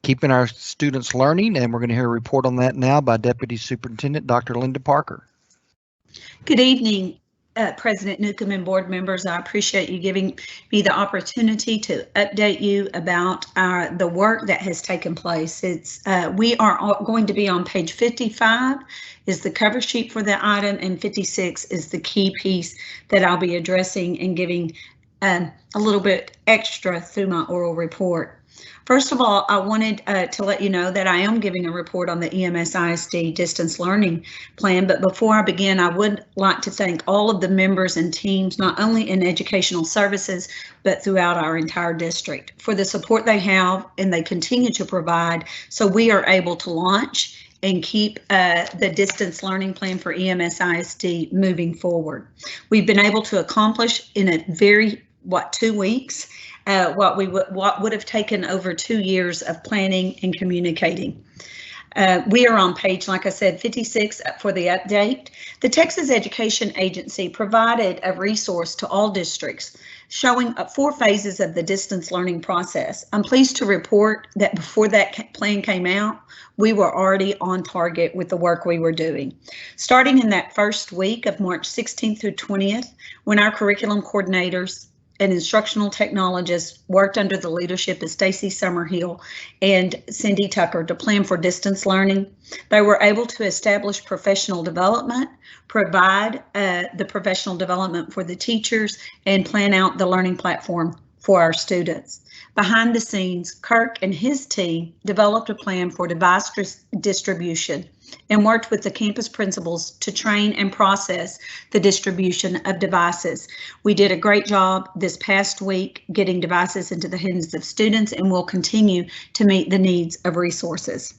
S1: keeping our students learning, and we're going to hear a report on that now by Deputy Superintendent Dr. Linda Parker.
S15: Good evening. President Newcomb and board members, I appreciate you giving me the opportunity to update you about the work that has taken place. We are going to be on page 55 is the cover sheet for the item, and 56 is the key piece that I'll be addressing and giving a little bit extra through my oral report. First of all, I wanted to let you know that I am giving a report on the EMS ISD Distance Learning Plan, but before I begin, I would like to thank all of the members and teams, not only in educational services, but throughout our entire district, for the support they have and they continue to provide, so we are able to launch and keep the distance learning plan for EMS ISD moving forward. We've been able to accomplish in a very, 2 weeks, what would have taken over 2 years of planning and communicating. We are on page, like I said, 56 for the update. The Texas Education Agency provided a resource to all districts showing 4 phases of the distance learning process. I'm pleased to report that before that plan came out, we were already on target with the work we were doing. Starting in that first week of March 16th through 20th, when our curriculum coordinators and instructional technologists worked under the leadership of Stacy Summerhill and Cindy Tucker to plan for distance learning. They were able to establish professional development, provide the professional development for the teachers, and plan out the learning platform for our students. Behind the scenes, Kirk and his team developed a plan for device distribution and worked with the campus principals to train and process the distribution of devices. We did a great job this past week getting devices into the hands of students, and will continue to meet the needs of resources.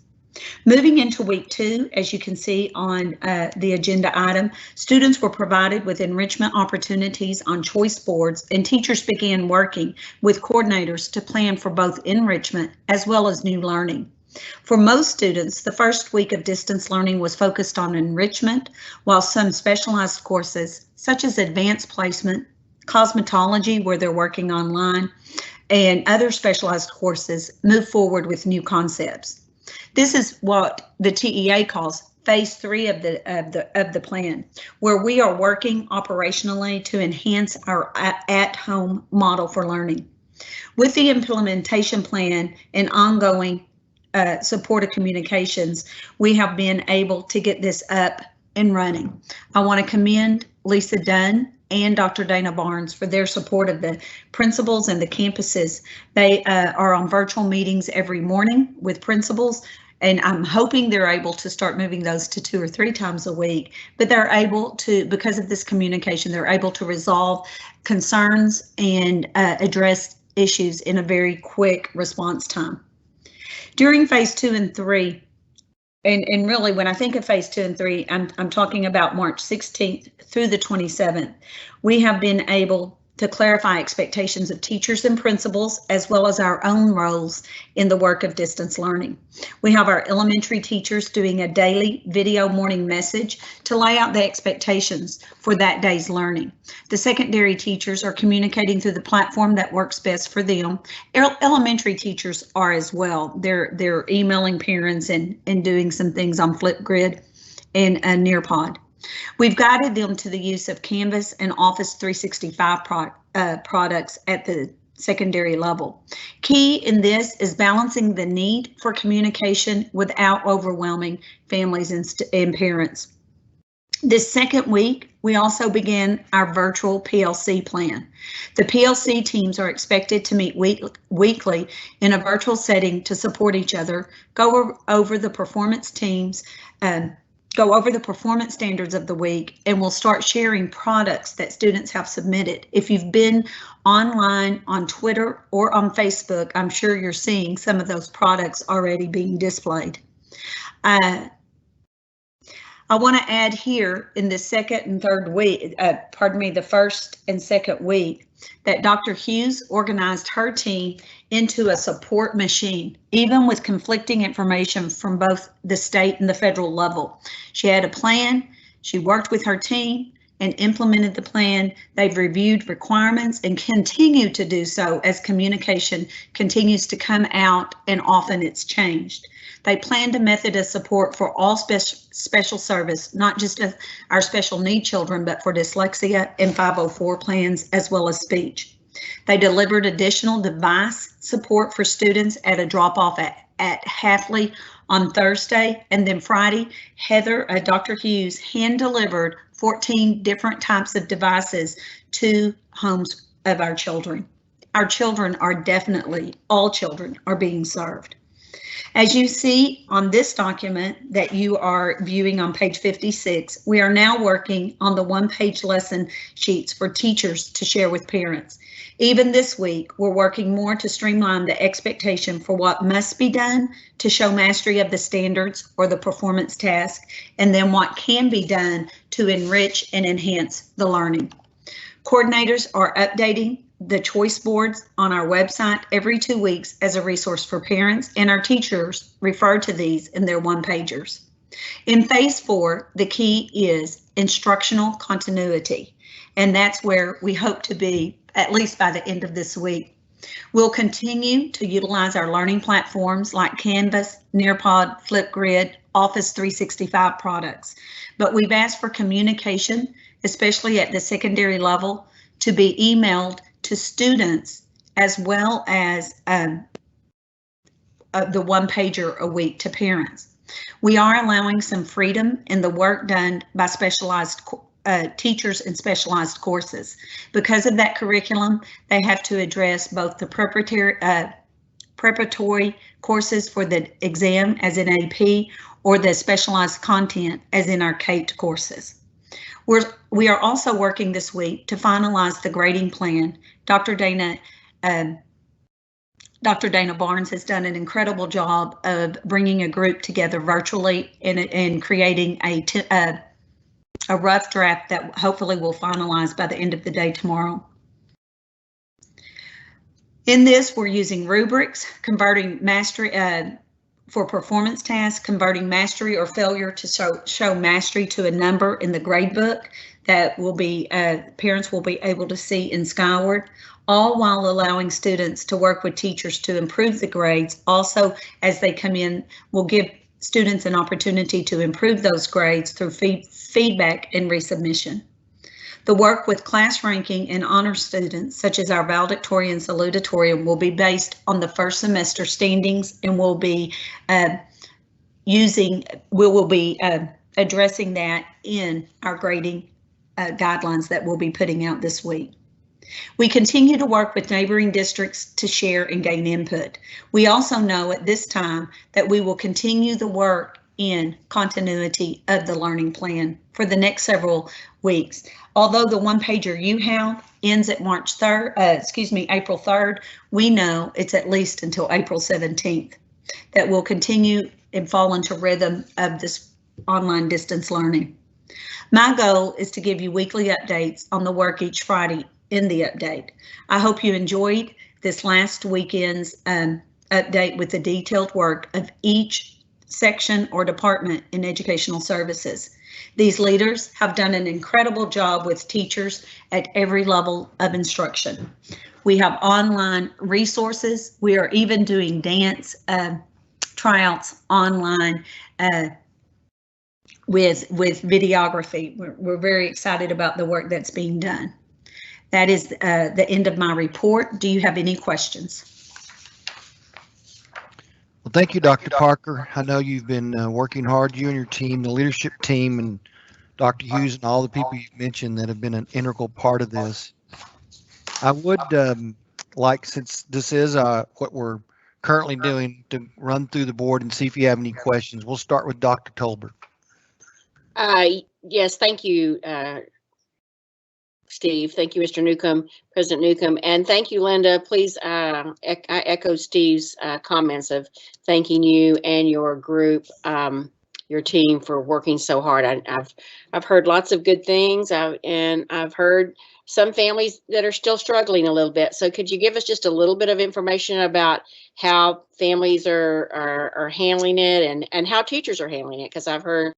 S15: Moving into week 2, as you can see on the agenda item, students were provided with enrichment opportunities on choice boards, and teachers began working with coordinators to plan for both enrichment as well as new learning. For most students, the first week of distance learning was focused on enrichment, while some specialized courses, such as advanced placement, cosmetology, where they're working online, and other specialized courses, moved forward with new concepts. This is what the TEA calls phase 3 of the plan, where we are working operationally to enhance our at-home model for learning. With the implementation plan and ongoing supportive communications, we have been able to get this up and running. I want to commend Lisa Dunn and Dr. Dana Barnes for their support of the principals and the campuses. They are on virtual meetings every morning with principals, and I'm hoping they're able to start moving those to 2 or 3 times a week, but they're able to, because of this communication, they're able to resolve concerns and address issues in a very quick response time. During phase 2 and 3, and really when I think of phase 2 and 3, I'm talking about March 16th through the 27th, we have been able to clarify expectations of teachers and principals, as well as our own roles in the work of distance learning. We have our elementary teachers doing a daily video morning message to lay out the expectations for that day's learning. The secondary teachers are communicating through the platform that works best for them. Elementary teachers are as well. They're emailing parents and doing some things on Flipgrid and Nearpod. We've guided them to the use of Canvas and Office 365 products at the secondary level. Key in this is balancing the need for communication without overwhelming families and parents. This second week, we also began our virtual PLC plan. The PLC teams are expected to meet weekly in a virtual setting to support each other, go over the performance standards of the week, and we'll start sharing products that students have submitted. If you've been online on Twitter or on Facebook, I'm sure you're seeing some of those products already being displayed. I want to add here in the second and third week, the first and second week, that Dr. Hughes organized her team into a support machine, even with conflicting information from both the state and the federal level. She had a plan, she worked with her team and implemented the plan. They've reviewed requirements and continue to do so as communication continues to come out and often it's changed. They planned a method of support for all special service, not just our special need children, but for dyslexia and 504 plans as well as speech. They delivered additional device support for students at a drop-off at Halfley on Thursday, and then Friday, Dr. Hughes hand-delivered 14 different types of devices to homes of our children. Our children are definitely, all children are being served. As you see on this document that you are viewing on page 56, we are now working on the one-page lesson sheets for teachers to share with parents. Even this week, we're working more to streamline the expectation for what must be done to show mastery of the standards or the performance task, and then what can be done to enrich and enhance the learning. Coordinators are updating the choice boards on our website every 2 weeks as a resource for parents, and our teachers refer to these in their one-pagers. In phase 4, the key is instructional continuity, and that's where we hope to be at least by the end of this week. We'll continue to utilize our learning platforms like Canvas, Nearpod, Flipgrid, Office 365 products, but we've asked for communication, especially at the secondary level, to be emailed to students as well as the one-pager a week to parents. We are allowing some freedom in the work done by specialized teachers in specialized courses. Because of that curriculum, they have to address both the preparatory courses for the exam as in AP or the specialized content as in our CATE courses. We are also working this week to finalize the grading plan. Dr. Dana Barnes has done an incredible job of bringing a group together virtually and creating a rough draft that hopefully will finalize by the end of the day tomorrow. In this, we're using rubrics, converting mastery for performance tasks, converting mastery or failure to show mastery to a number in the grade book that will be parents will be able to see in Skyward, all while allowing students to work with teachers to improve the grades. Also, as they come in, we'll give students an opportunity to improve those grades through feedback and resubmission. The work with class ranking and honor students, such as our valedictorian salutatorian, will be based on the first semester standings, and we'll be addressing that in our grading guidelines that we'll be putting out this week. We continue to work with neighboring districts to share and gain input. We also know at this time that we will continue the work in continuity of the learning plan for the next several weeks. Although the one-pager you have ends at April 3rd, we know it's at least until April 17th that will continue and fall into rhythm of this online distance learning. My goal is to give you weekly updates on the work each Friday in the update. I hope you enjoyed this last weekend's update with the detailed work of each section or department in educational services. These leaders have done an incredible job with teachers at every level of instruction. We have online resources. We are even doing dance tryouts online with videography. We're very excited about the work that's being done. That is the end of my report. Do you have any questions?
S1: Well, thank you, Dr. Parker. I know you've been working hard, you and your team, the leadership team, and Dr. Hughes and all the people you've mentioned that have been an integral part of this. I would like, since this is what we're currently doing, to run through the board and see if you have any questions. We'll start with Dr. Tolbert.
S2: Yes, thank you, Steve. Thank you, Mr. Newcomb, President Newcomb, and thank you, Linda. Please, I echo Steve's comments of thanking you and your group, your team, for working so hard. I've heard lots of good things, and I've heard some families that are still struggling a little bit. So could you give us just a little bit of information about how families are handling it and how teachers are handling it? Because I've heard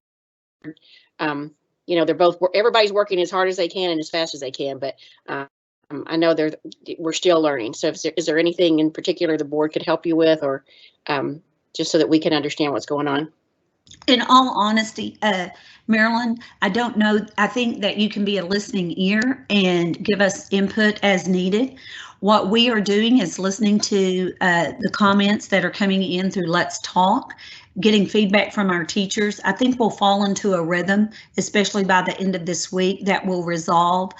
S2: you know, everybody's working as hard as they can and as fast as they can, but I know we're still learning. So is there anything in particular the board could help you with, or just so that we can understand what's going on?
S15: In all honesty, Marilyn, I don't know. I think that you can be a listening ear and give us input as needed. What we are doing is listening to the comments that are coming in through Let's Talk, getting feedback from our teachers. I think we'll fall into a rhythm, especially by the end of this week, that will resolve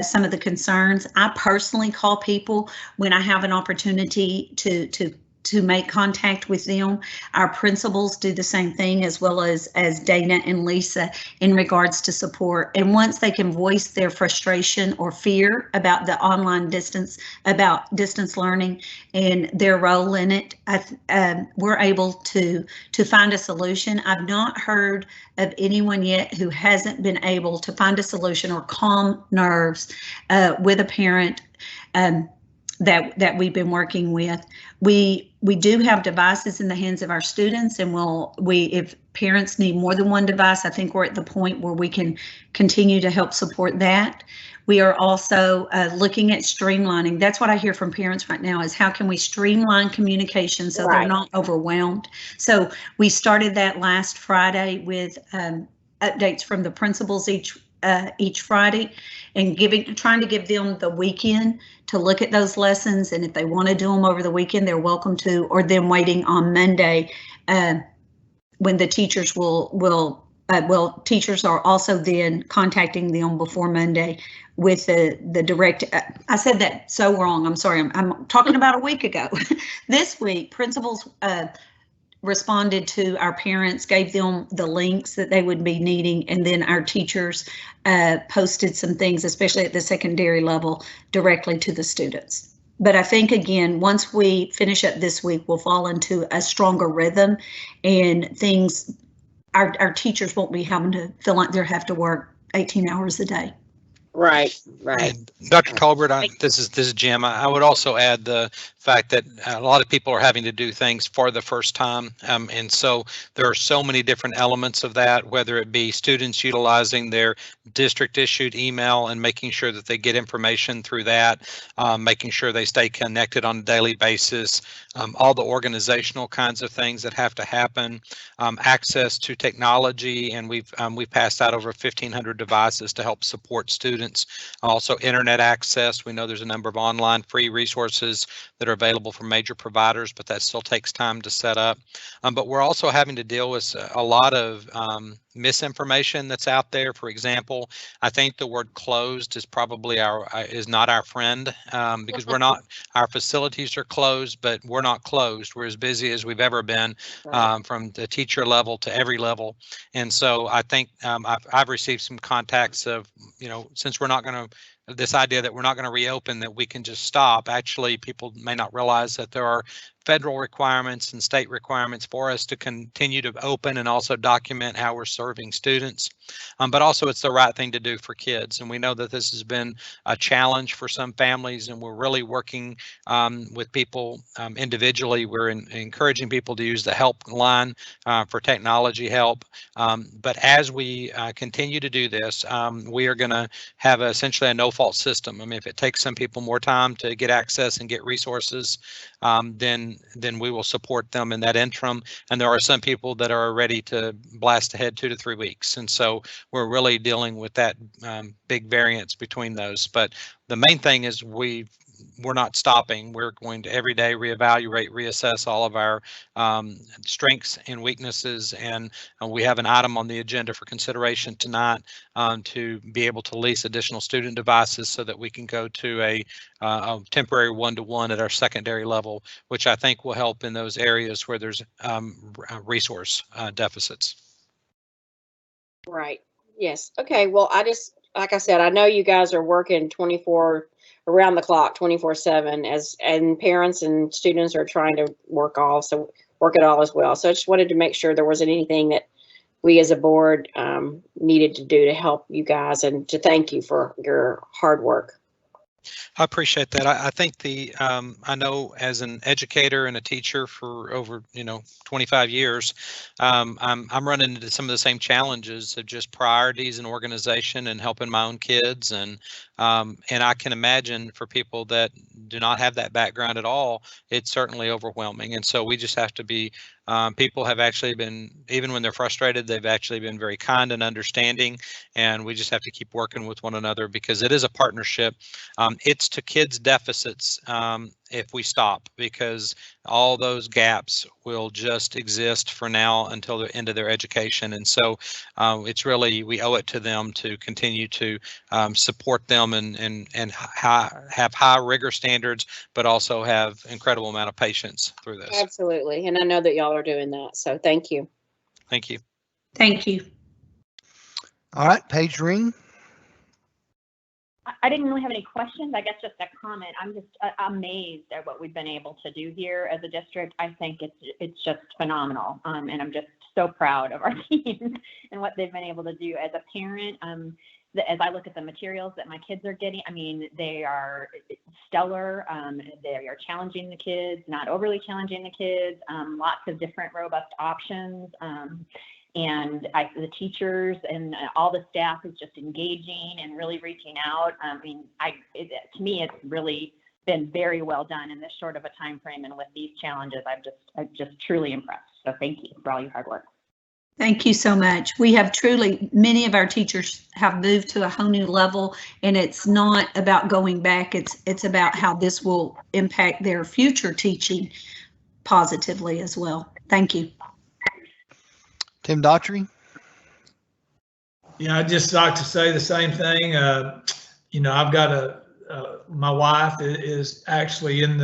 S15: some of the concerns. I personally call people when I have an opportunity to make contact with them. Our principals do the same thing, as well as Dana and Lisa, in regards to support. And once they can voice their frustration or fear about the online distance learning and their role in it, we're able to find a solution. I've not heard of anyone yet who hasn't been able to find a solution or calm nerves with a parent that we've been working with. We do have devices in the hands of our students, and if parents need more than one device, I think we're at the point where we can continue to help support that. We are also looking at streamlining. That's what I hear from parents right now, is how can we streamline communication so they're not overwhelmed. So we started that last Friday with updates from the principals each Friday, and trying to give them the weekend to look at those lessons, and if they want to do them over the weekend, they're welcome to, or then waiting on Monday when the teachers teachers are also then contacting them before Monday with the direct. I said that so wrong. I'm sorry. I'm talking about a week ago. This week, principals responded to our parents, gave them the links that they would be needing, and then our teachers posted some things, especially at the secondary level, directly to the students. But I think, again, once we finish up this week, we'll fall into a stronger rhythm, and things, our teachers won't be having to feel like they have to work 18 hours a day.
S2: Right.
S3: And Dr. Tolbert, this is Jim. I would also add the fact that a lot of people are having to do things for the first time. And so there are so many different elements of that, whether it be students utilizing their district issued email and making sure that they get information through that, making sure they stay connected on a daily basis, all the organizational kinds of things that have to happen, access to technology, and we've passed out over 1,500 devices to help support students. Also internet access. We know there's a number of online free resources that are available from major providers, but that still takes time to set up. But we're also having to deal with a lot of misinformation that's out there. For example, I think the word closed is probably is not our friend, because our facilities are closed, but we're not closed. We're as busy as we've ever been, from the teacher level to every level. And so I think I've received some contacts of, since we're not going to, this idea that we're not going to reopen, that we can just stop. Actually, people may not realize that there are federal requirements and state requirements for us to continue to open and also document how we're serving students. But also it's the right thing to do for kids. And we know that this has been a challenge for some families, and we're really working with people individually. We're encouraging people to use the helpline for technology help. But as we continue to do this, we are going to have essentially a no-fault system. I mean, if it takes some people more time to get access and get resources, then we will support them in that interim. And there are some people that are ready to blast ahead 2 to 3 weeks. And so we're really dealing with that big variance between those. But the main thing is we're not stopping. We're going to every day reevaluate, reassess all of our strengths and weaknesses. And we have an item on the agenda for consideration tonight to be able to lease additional student devices so that we can go to a temporary one-to-one at our secondary level, which I think will help in those areas where there's resource deficits.
S2: Right. Yes. Okay. Well, like I said, I know you guys are working around the clock, 24/7, and parents and students are trying to work it all as well. So I just wanted to make sure there wasn't anything that we as a board needed to do to help you guys, and to thank you for your hard work.
S3: I appreciate that. I think I know as an educator and a teacher for over 25 years, I'm running into some of the same challenges of just priorities and organization and helping my own kids, and I can imagine for people that do not have that background at all, it's certainly overwhelming. And so we just have to be. People have actually been, even when they're frustrated, they've actually been very kind and understanding, and we just have to keep working with one another because it is a partnership. It's to kids' deficits if we stop, because all those gaps will just exist for now until the end of their education. And so it's really, we owe it to them to continue to support them and have high rigor standards, but also have incredible amount of patience through this.
S2: Absolutely. And I know that y'all are doing that. So thank you.
S3: Thank you.
S15: Thank you.
S1: All right, Paige Ring.
S6: I didn't really have any questions. I guess just a comment. I'm just amazed at what we've been able to do here as a district. I think it's just phenomenal. And I'm just so proud of our teams and what they've been able to do. As a parent, as I look at the materials that my kids are getting, I mean, they are stellar. They are challenging the kids, not overly challenging the kids, lots of different robust options. And the teachers and all the staff is just engaging and really reaching out. I mean, to me, it's really been very well done in this short of a time frame. And with these challenges, I'm just truly impressed. So thank you for all your hard work.
S15: Thank you so much. We have truly, many of our teachers have moved to a whole new level, and it's not about going back. It's about how this will impact their future teaching positively as well. Thank you.
S1: Tim Daughtry.
S7: Yeah, I'd just like to say the same thing. I've got my wife is actually in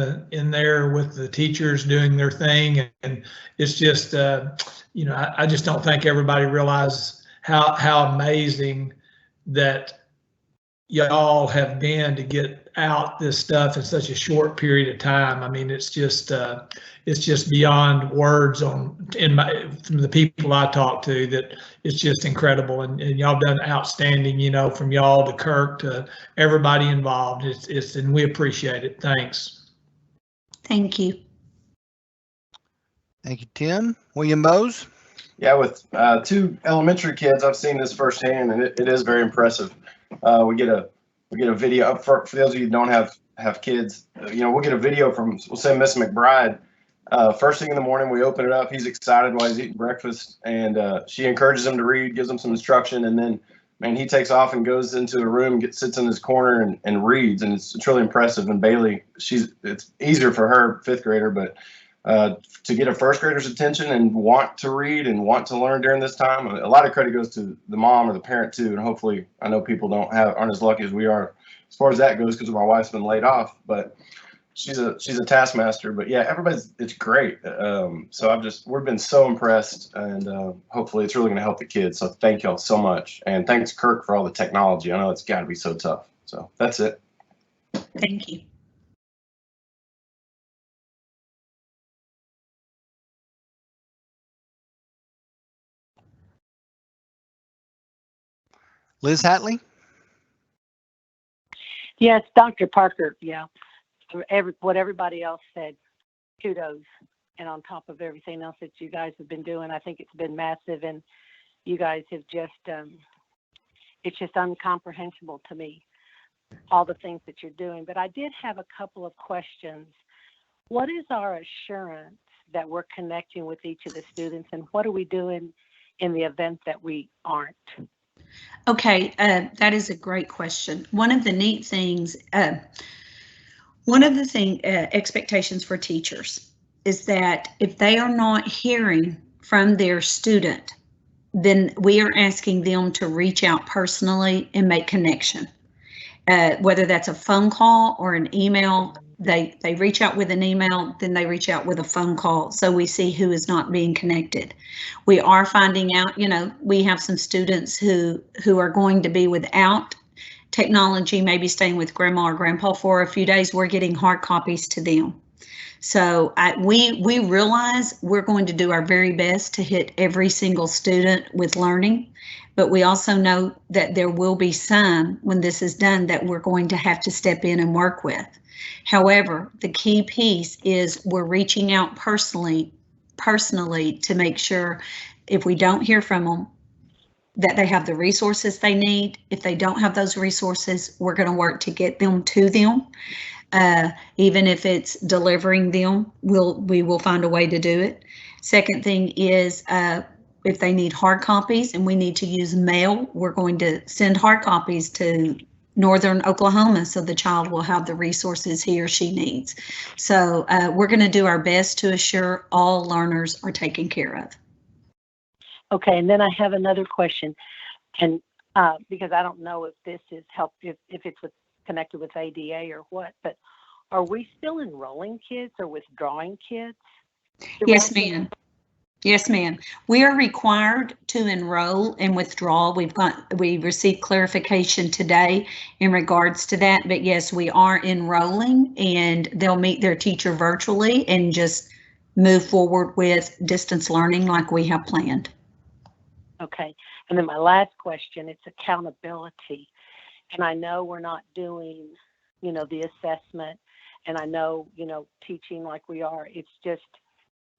S7: there with the teachers doing their thing, and it's just I just don't think everybody realizes how amazing that y'all have been to get out this stuff in such a short period of time. I mean, it's just beyond words from the people I talk to, that it's just incredible. And y'all done outstanding, from y'all to Kirk to everybody involved. And we appreciate it. Thanks.
S15: Thank you.
S1: Thank you, Tim. William Bowes.
S9: Yeah, with 2 elementary kids, I've seen this firsthand, and it is very impressive. We get a video for those of you who don't have kids. We'll get a video we'll send Miss McBride. First thing in the morning, we open it up. He's excited while he's eating breakfast, and she encourages him to read, gives him some instruction, and then, man, he takes off and goes into a room, sits in his corner and reads, and it's really impressive. And Bailey, it's easier for her, 5th grader, but to get a 1st grader's attention and want to read and want to learn during this time, a lot of credit goes to the mom or the parent too. And hopefully, I know people aren't as lucky as we are as far as that goes, because my wife's been laid off, but she's a taskmaster. But yeah, it's great. So we've been so impressed, and hopefully it's really going to help the kids. So thank y'all so much, and thanks Kirk for all the technology. I know it's got to be so tough. So that's it.
S15: Thank you.
S1: Liz Hatley.
S10: Yes, Dr. Parker. Yeah, what everybody else said, kudos. And on top of everything else that you guys have been doing, I think it's been massive, and you guys have just, it's just incomprehensible to me, all the things that you're doing. But I did have a couple of questions. What is our assurance that we're connecting with each of the students, and what are we doing in the event that we aren't?
S15: Okay, that is a great question. One of the neat things, expectations for teachers is that if they are not hearing from their student, then we are asking them to reach out personally and make connection. Whether that's a phone call or an email, they reach out with an email, then they reach out with a phone call. So we see who is not being connected. We are finding out, we have some students who are going to be without technology, maybe staying with grandma or grandpa for a few days. We're getting hard copies to them. So we realize we're going to do our very best to hit every single student with learning, but we also know that there will be some, when this is done, that we're going to have to step in and work with. However, the key piece is we're reaching out personally to make sure if we don't hear from them, that they have the resources they need. If they don't have those resources, we're going to work to get them to them. Even if it's delivering them, we will find a way to do it. Second thing is if they need hard copies and we need to use mail, we're going to send hard copies to Northern Oklahoma so the child will have the resources he or she needs. So we're going to do our best to assure all learners are taken care of.
S10: Okay, and then I have another question, and because I don't know if this is if it's connected with ADA or what, but are we still enrolling kids or withdrawing kids?
S15: Yes, ma'am. Yes, ma'am. We are required to enroll and withdraw. We received clarification today in regards to that, but yes, we are enrolling and they'll meet their teacher virtually and just move forward with distance learning like we have planned.
S10: Okay, and then my last question, it's accountability. And I know we're not doing, the assessment, and I know, teaching like we are. It's just,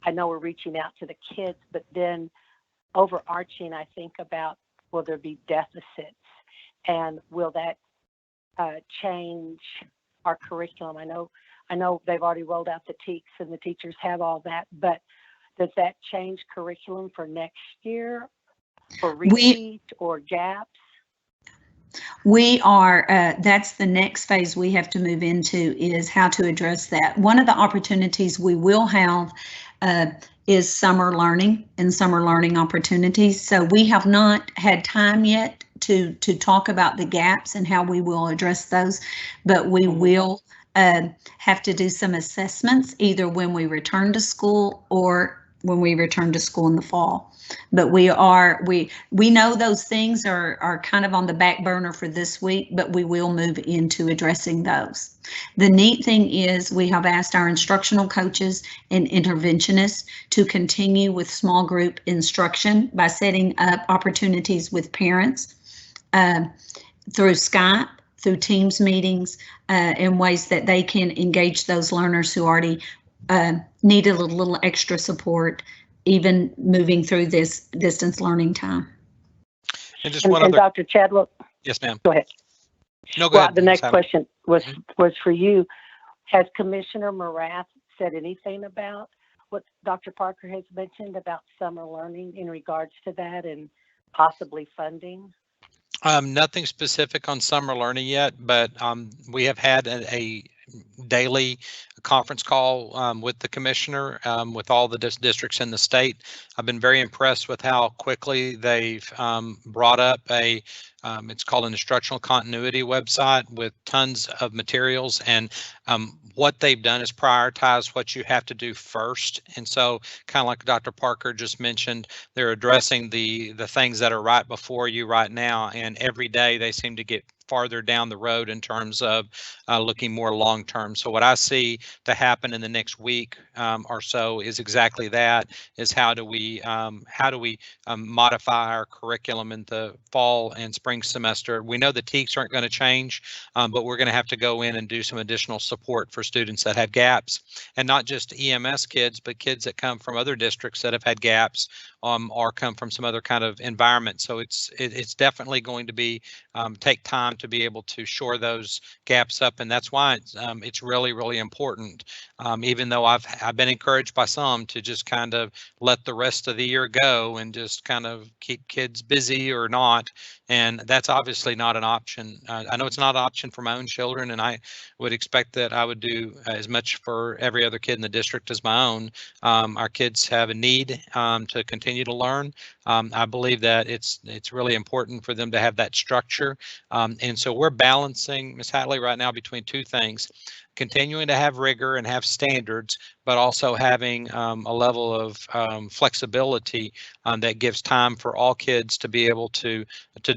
S10: I know we're reaching out to the kids, but then overarching, I think about, will there be deficits? And will that change our curriculum? I know they've already rolled out the TEKS and the teachers have all that, but does that change curriculum for next year? For repeat or gaps?
S15: We are, that's the next phase we have to move into, is how to address that. One of the opportunities we will have is summer learning and summer learning opportunities. So we have not had time yet to talk about the gaps and how we will address those, but we will have to do some assessments either when we return to school or when we return to school in the fall. But we know those things are kind of on the back burner for this week, but we will move into addressing those. The neat thing is we have asked our instructional coaches and interventionists to continue with small group instruction by setting up opportunities with parents through Skype, through Teams meetings, in ways that they can engage those learners who already needed a little extra support, even moving through this distance learning time.
S3: And just one other.
S10: Dr. Chadwick.
S3: Yes, ma'am.
S10: Go ahead.
S3: No, go ahead.
S10: The next question was for you. Has Commissioner Morath said anything about what Dr. Parker has mentioned about summer learning in regards to that and possibly funding?
S3: Nothing specific on summer learning yet, but we have had a daily conference call with the commissioner, with all the districts in the state. I've been very impressed with how quickly they've brought up it's called an Instructional Continuity website with tons of materials, and what they've done is prioritize what you have to do first. And so, kind of like Dr. Parker just mentioned, they're addressing the things that are right before you right now, and every day they seem to get farther down the road in terms of looking more long term. So what I see to happen in the next week or so is exactly that: is how do we modify our curriculum in the fall and spring semester. We know the TEKS aren't going to change, but we're going to have to go in and do some additional support for students that have gaps, and not just EMS kids, but kids that come from other districts that have had gaps or come from some other kind of environment. So it's definitely going to be take time to be able to shore those gaps up, and that's why it's really, really important. Even though I've been encouraged by some to just kind of let the rest of the year go and just kind of keep kids busy or not, and that's obviously not an option. I know it's not an option for my own children, and I would expect that I would do as much for every other kid in the district as my own. Our kids have a need to continue to learn. I believe that it's really important for them to have that structure. And so we're balancing, Ms. Hatley, right now between two things: continuing to have rigor and have standards, but also having a level of flexibility that gives time for all kids to be able to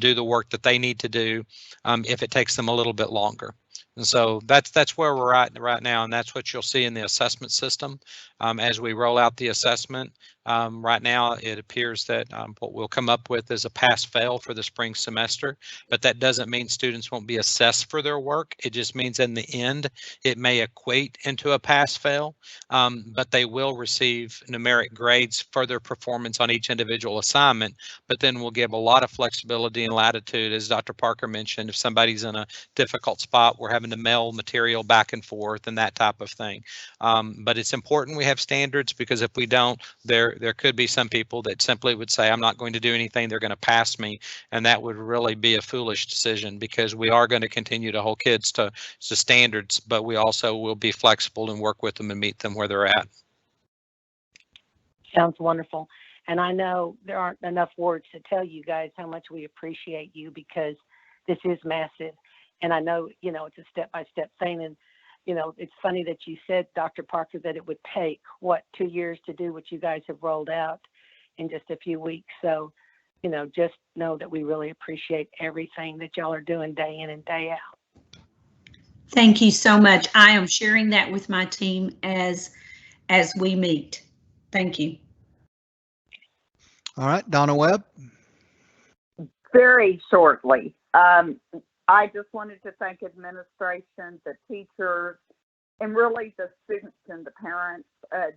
S3: do the work that they need to do if it takes them a little bit longer. And so that's where we're at right now, and that's what you'll see in the assessment system as we roll out the assessment. Right now, it appears that what we'll come up with is a pass-fail for the spring semester, but that doesn't mean students won't be assessed for their work. It just means in the end, it may equate into a pass-fail, but they will receive numeric grades for their performance on each individual assignment, but then we'll give a lot of flexibility and latitude, as Dr. Parker mentioned. If somebody's in a difficult spot, we're having to mail material back and forth and that type of thing. But it's important we have standards, because if we don't, there could be some people that simply would say, I'm not going to do anything, they're going to pass me, and that would really be a foolish decision, because we are going to continue to hold kids to standards, but we also will be flexible and work with them and meet them where they're at.
S10: Sounds wonderful. And I know there aren't enough words to tell you guys how much we appreciate you, because this is massive. And I know, you know, it's a step-by-step thing. And, you know, it's funny that you said, Dr. Parker, that it would take, 2 years to do what you guys have rolled out in just a few weeks. So, you know, just know that we really appreciate everything that y'all are doing day in and day out.
S15: Thank you so much. I am sharing that with my team as we meet. Thank you.
S1: All right, Donna Webb.
S11: Very shortly. I just wanted to thank administration, the teachers, and really the students and the parents.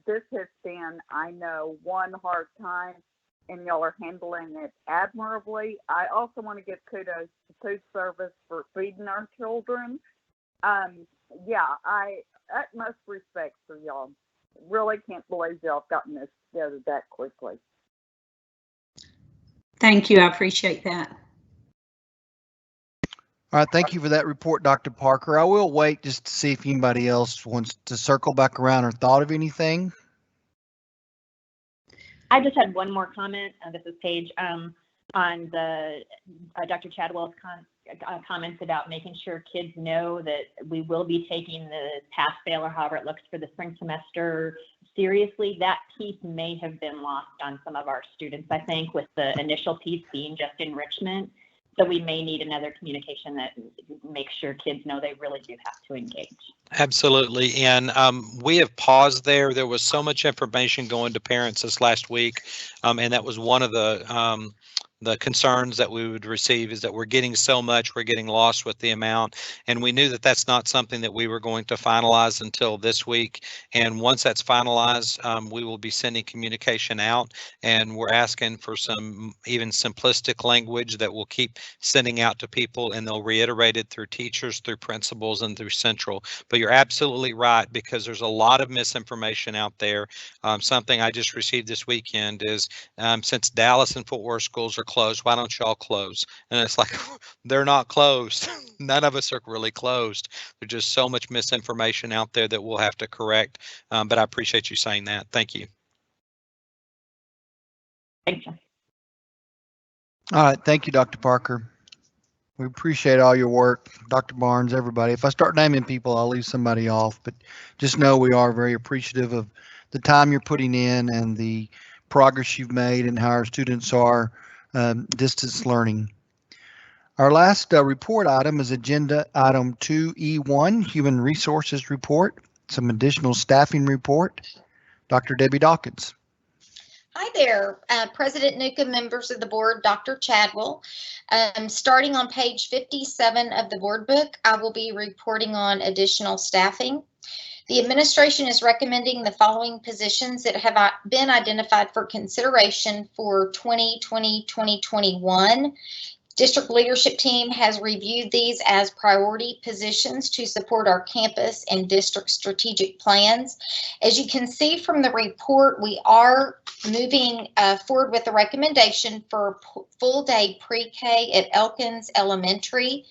S11: This has been, I know, one hard time, and y'all are handling it admirably. I also want to give kudos to food service for feeding our children. Yeah, utmost respect for y'all. Really can't believe y'all have gotten this together that quickly.
S15: Thank you. I appreciate that.
S1: All right, thank you for that report, Dr. Parker. I will wait just to see if anybody else wants to circle back around or thought of anything.
S6: I just had one more comment. This is Paige on the Dr. Chadwell's comments about making sure kids know that we will be taking the pass-fail, or however it looks, for the spring semester seriously. That piece may have been lost on some of our students, I think, with the initial piece being just enrichment. So we may need another communication that makes sure kids know they really do have to engage.
S3: Absolutely. And we have paused there. There was so much information going to parents this last week. And that was one of the concerns that we would receive, is that we're getting so much, we're getting lost with the amount. And we knew that that's not something that we were going to finalize until this week. And once that's finalized, we will be sending communication out, and we're asking for some even simplistic language that we'll keep sending out to people, and they'll reiterate it through teachers, through principals, and through central. But you're absolutely right, because there's a lot of misinformation out there. Something I just received this weekend is, since Dallas and Fort Worth schools are closed, why don't y'all close? And it's like, they're not closed. None of us are really closed. There's just so much misinformation out there that we'll have to correct. But I appreciate you saying that. Thank you.
S6: Thank you.
S1: All right, thank you, Dr. Parker. We appreciate all your work, Dr. Barnes, everybody. If I start naming people, I'll leave somebody off, but just know we are very appreciative of the time you're putting in and the progress you've made and how our students are distance learning. Our last report item is agenda item 2E1, Human Resources Report, some additional staffing report. Dr. Debbie Dawkins.
S16: Hi there, President Newcomb, members of the board, Dr. Chadwell. Starting on page 57 of the board book, I will be reporting on additional staffing. The administration is recommending the following positions that have been identified for consideration for 2020-2021. District leadership team has reviewed these as priority positions to support our campus and district strategic plans. As you can see from the report, we are moving forward with a recommendation for full day pre-K at Elkins Elementary.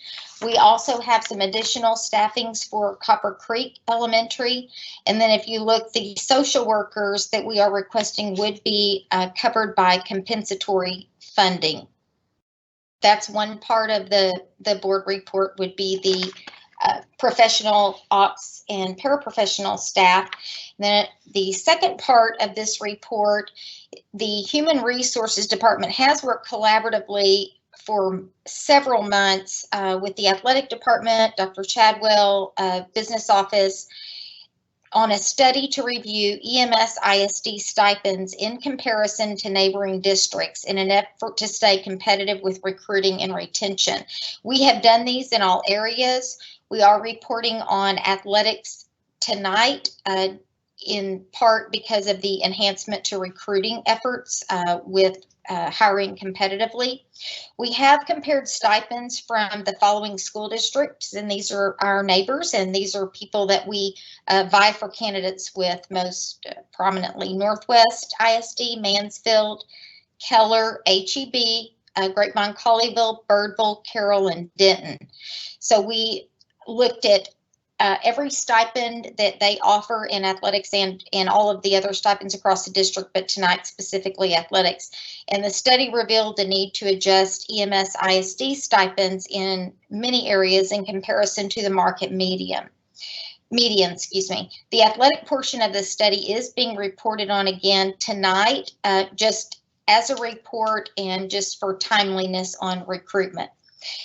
S16: We also have some additional staffings for Copper Creek Elementary. And then if you look, the social workers that we are requesting would be covered by compensatory funding. That's one part of the board report, would be the professional ops and paraprofessional staff. And then the second part of this report, the Human Resources Department has worked collaboratively for several months with the athletic department, Dr. Chadwell, business office, on a study to review EMS ISD stipends in comparison to neighboring districts in an effort to stay competitive with recruiting and retention. We have done these in all areas. We are reporting on athletics tonight, in part because of the enhancement to recruiting efforts with hiring competitively. We have compared stipends from the following school districts, and these are our neighbors, and these are people that we vie for candidates with, most prominently Northwest ISD, Mansfield, Keller, HEB, Grapevine, Colleyville, Birdville, Carroll, and Denton. So we looked at every stipend that they offer in athletics and all of the other stipends across the district, but tonight specifically athletics. And the study revealed the need to adjust EMS ISD stipends in many areas in comparison to the market median. The athletic portion of the study is being reported on again tonight, just as a report and just for timeliness on recruitment.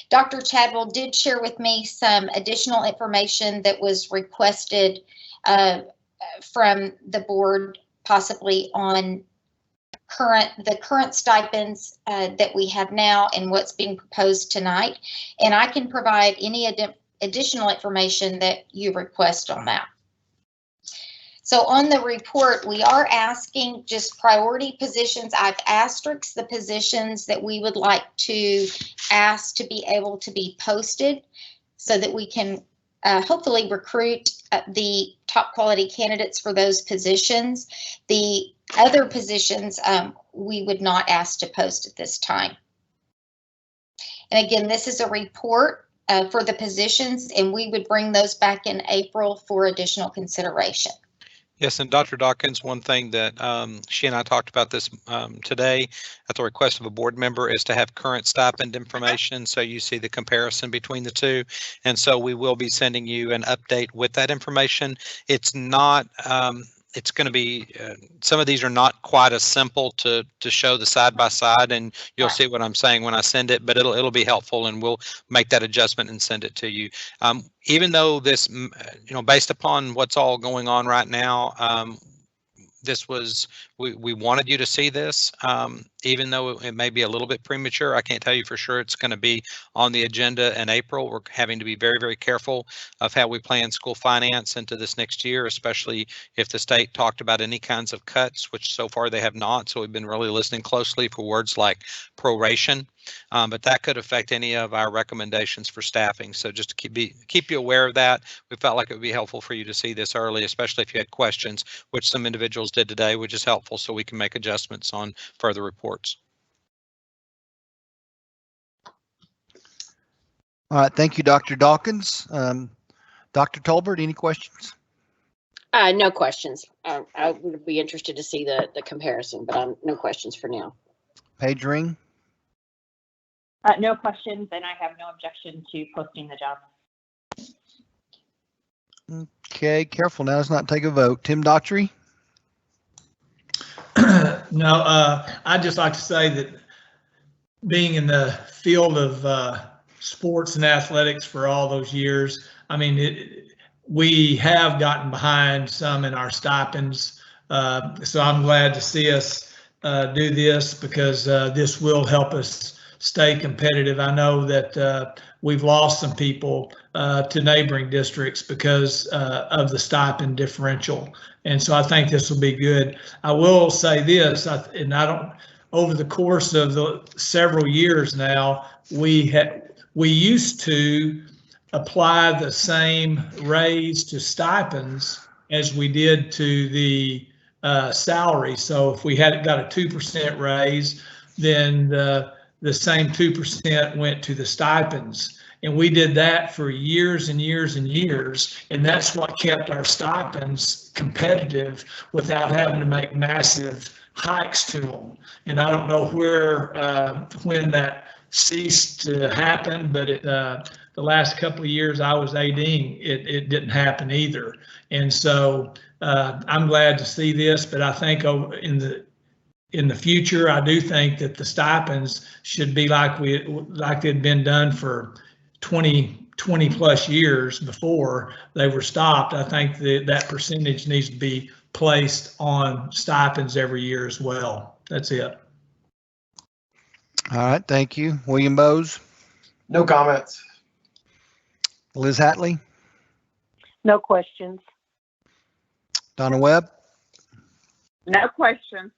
S16: Dr. Chadwell did share with me some additional information that was requested from the board, possibly on the current stipends that we have now and what's being proposed tonight. And I can provide any additional information that you request on that. So on the report, we are asking just priority positions. I've asterisked the positions that we would like to ask to be able to be posted so that we can hopefully recruit the top quality candidates for those positions. The other positions we would not ask to post at this time. And again, this is a report for the positions, and we would bring those back in April for additional consideration.
S3: Yes, and Dr. Dawkins, one thing that she and I talked about this today at the request of a board member is to have current stipend information so you see the comparison between the two. And so we will be sending you an update with that information. It's not, it's going to be, some of these are not quite as simple to show the side by side, and you'll see what I'm saying when I send it, but it'll be helpful, and we'll make that adjustment and send it to you. Even though this, based upon what's all going on right now, this was, we wanted you to see this, even though it may be a little bit premature. I can't tell you for sure it's going to be on the agenda in April. We're having to be very, very careful of how we plan school finance into this next year, especially if the state talked about any kinds of cuts, which so far they have not. So we've been really listening closely for words like proration. But that could affect any of our recommendations for staffing. So just to keep you aware of that, we felt like it would be helpful for you to see this early, especially if you had questions, which some individuals did today, which is helpful so we can make adjustments on further reports.
S1: All right, thank you, Dr. Dawkins. Dr. Tolbert, any questions?
S2: No questions. I would be interested to see the comparison, but no questions for now.
S1: Page Ring?
S6: No questions, and I have no objection to posting the job.
S1: Okay, careful now, let's not take a vote. Tim Daughtry?
S7: No, I'd just like to say that being in the field of sports and athletics for all those years, I mean, we have gotten behind some in our stipends. So I'm glad to see us do this, because this will help us stay competitive. I know that we've lost some people to neighboring districts because of the stipend differential. And so I think this will be good. I will say this, over the course of the several years now, we used to apply the same raise to stipends as we did to the salary. So if we had got a 2% raise, then the same 2% went to the stipends. And we did that for years and years and years. And that's what kept our stipends competitive without having to make massive hikes to them. And I don't know when that ceased to happen, but the last couple of years I was ADing, it didn't happen either. And so I'm glad to see this, but I think in the future, I do think that the stipends should be like they'd been done for 20 20 plus years before they were stopped. I think that percentage needs to be placed on stipends every year as well. That's it.
S1: All right, thank you. William Bowes,
S9: No comments.
S1: Liz Hatley,
S10: No questions.
S1: Donna Webb.
S11: No question.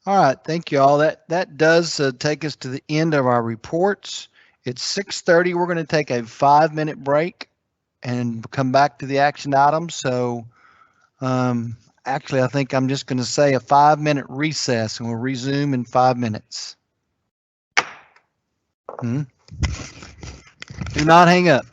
S1: All right, thank you all. That does take us to the end of our reports. It's 6:30. We're going to take a 5-minute break and come back to the action items. So actually, I think I'm just going to say a 5-minute recess and we'll resume in 5 minutes. Do not hang up.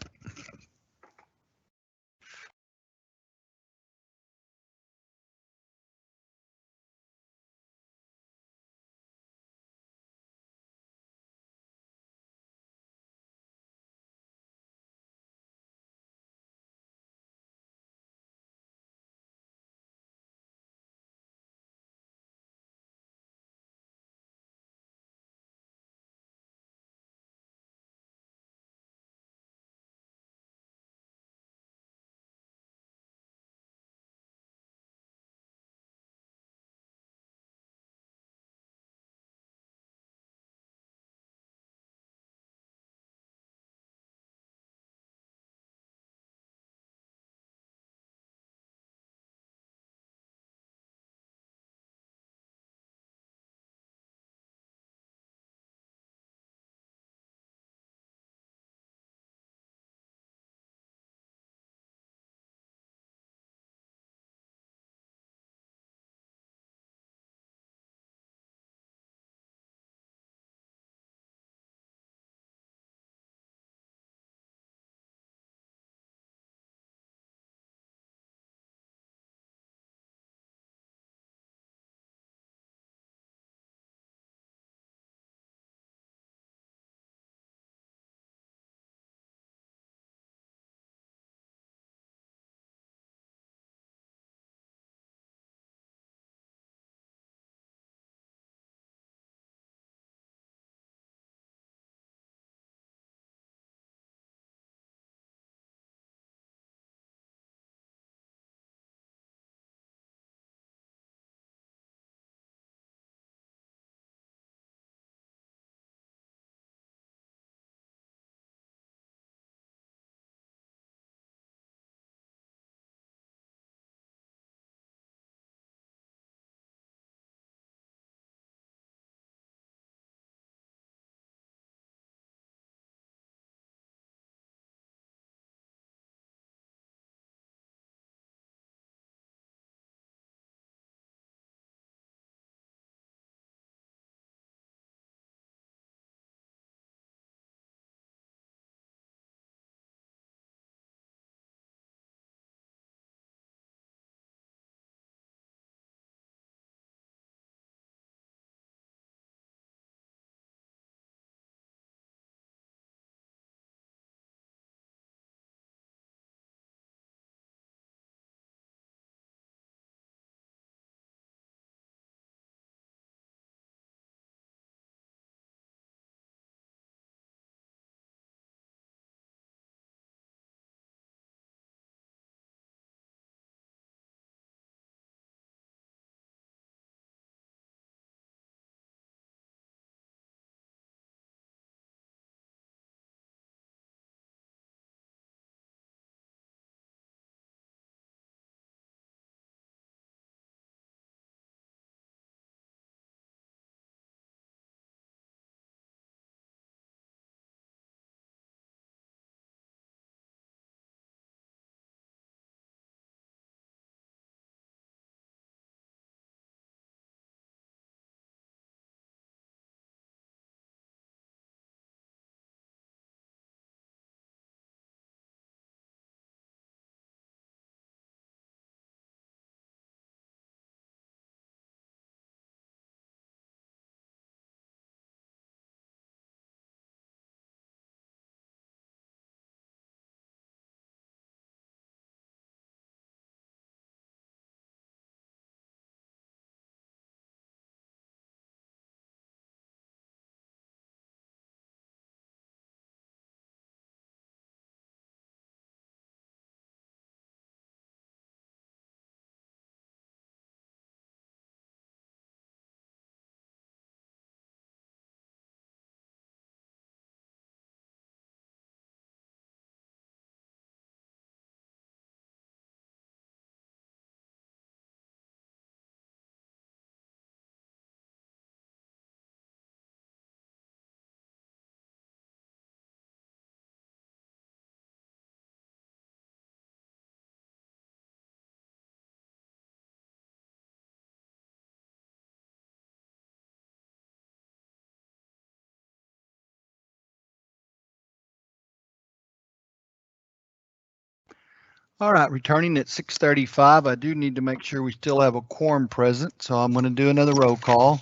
S1: All right, returning at 6:35, I do need to make sure we still have a quorum present, so I'm going to do another roll call.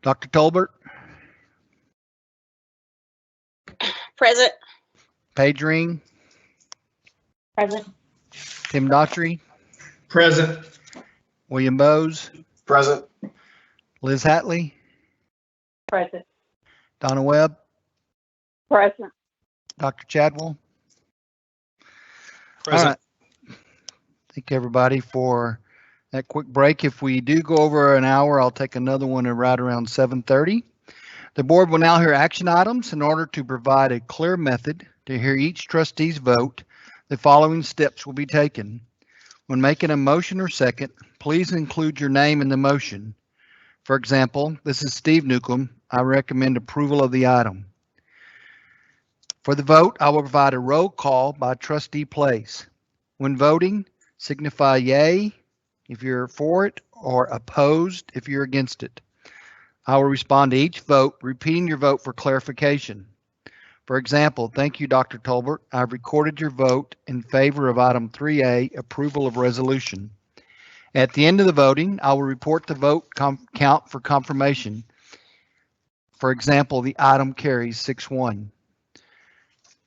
S1: Dr. Tolbert,
S2: Present.
S1: Paige Ring,
S6: Present.
S1: Tim Daughtry,
S7: Present.
S1: William Bowes,
S9: Present.
S1: Liz Hatley,
S6: Present.
S1: Donna Webb,
S11: Present.
S1: Dr. Chadwell.
S3: Present.
S1: All right. Thank you, everybody, for that quick break. If we do go over an hour, I'll take another one at right around 7:30. The board will now hear action items. In order to provide a clear method to hear each trustee's vote, the following steps will be taken. When making a motion or second, please include your name in the motion. For example, this is Steve Newcomb. I recommend approval of the item. For the vote, I will provide a roll call by trustee place. When voting, signify yay if you're for it or opposed if you're against it. I will respond to each vote, repeating your vote for clarification. For example, thank you, Dr. Tolbert. I've recorded your vote in favor of item 3A, approval of resolution. At the end of the voting, I will report the vote count for confirmation. For example, the item carries 6-1.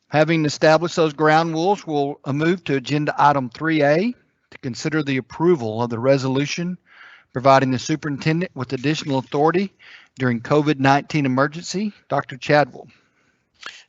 S1: Having established those ground rules, we'll move to agenda item 3A to consider the approval of the resolution providing the superintendent with additional authority during COVID-19 emergency. Dr. Chadwell.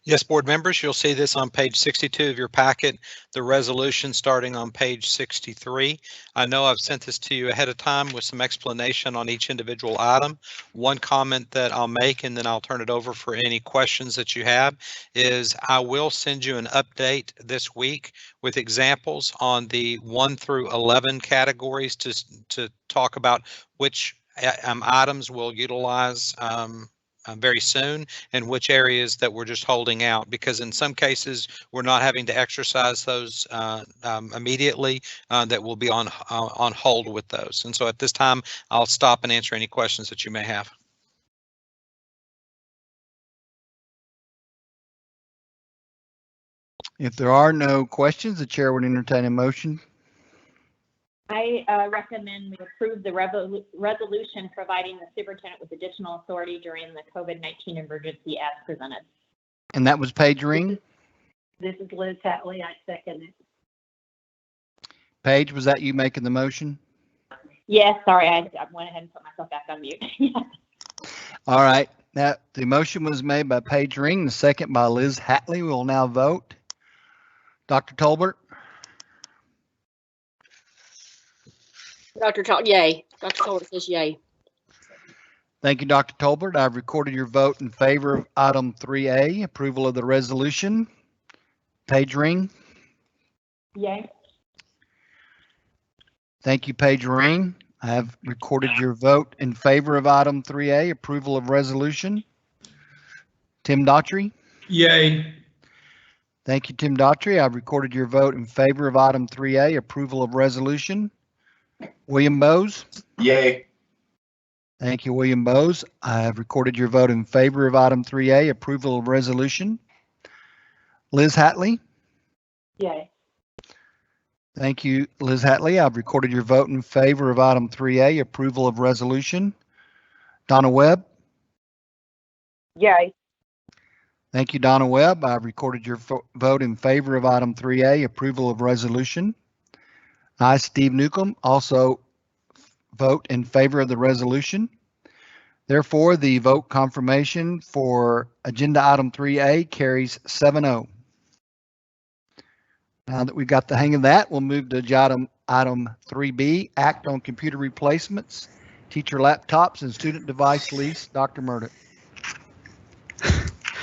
S3: Yes, board members, you'll see this on page 62 of your packet, the resolution starting on page 63. I know I've sent this to you ahead of time with some explanation on each individual item. One comment that I'll make, and then I'll turn it over for any questions that you have, is I will send you an update this week with examples on the 1 through 11 categories to talk about which items we'll utilize very soon, and which areas that we're just holding out, because in some cases we're not having to exercise those immediately, that will be on hold with those. And so at this time, I'll stop and answer any questions that you may have.
S1: If there are no questions, the chair would entertain a motion.
S6: I recommend we approve the resolution providing the superintendent with additional authority during the COVID-19 emergency as presented.
S1: And that was Paige Ring.
S10: This is Liz Hatley. I second it.
S1: Paige, was that you making the motion?
S6: Yes, sorry, I went ahead and put myself back on mute.
S1: All right. Now, the motion was made by Paige Ring, the second by Liz Hatley. We will now vote. Dr. Tolbert.
S2: Yay. Dr. Tolbert says yay.
S1: Thank you, Dr. Tolbert. I've recorded your vote in favor of item 3A, approval of the resolution. Paige Ring.
S6: Yay.
S1: Thank you, Paige Ring. I have recorded your vote in favor of item 3A, approval of resolution. Tim Daughtry.
S7: Yay.
S1: Thank you, Tim Daughtry. I've recorded your vote in favor of item 3A, approval of resolution. William Bowes.
S9: Yay.
S1: Thank you, William Bowes. I have recorded your vote in favor of item 3A, approval of resolution. Liz Hatley.
S6: Yay.
S1: Thank you, Liz Hatley. I've recorded your vote in favor of item 3A, approval of resolution. Donna Webb.
S11: Yay.
S1: Thank you, Donna Webb. I've recorded your vote in favor of item 3A, approval of resolution. I, Steve Newcomb, also vote in favor of the resolution. Therefore, the vote confirmation for agenda item 3A carries 7-0. Now that we've got the hang of that, we'll move to item 3B, Act on Computer Replacements, Teacher Laptops, and Student Device Lease. Dr. Murdoch.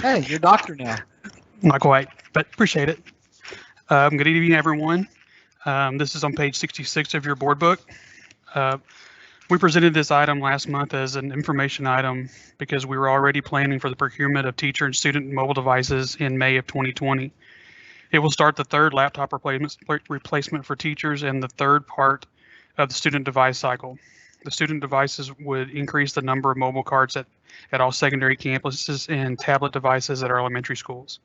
S1: Hey, you're doctor now.
S17: Not quite, but appreciate it. Good evening, everyone. This is on page 66 of your board book. We presented this item last month as an information item because we were already planning for the procurement of teacher and student mobile devices in May of 2020. It will start the third laptop replacement for teachers and the third part of the student device cycle. The student devices would increase the number of mobile cards at all secondary campuses and tablet devices at our elementary schools.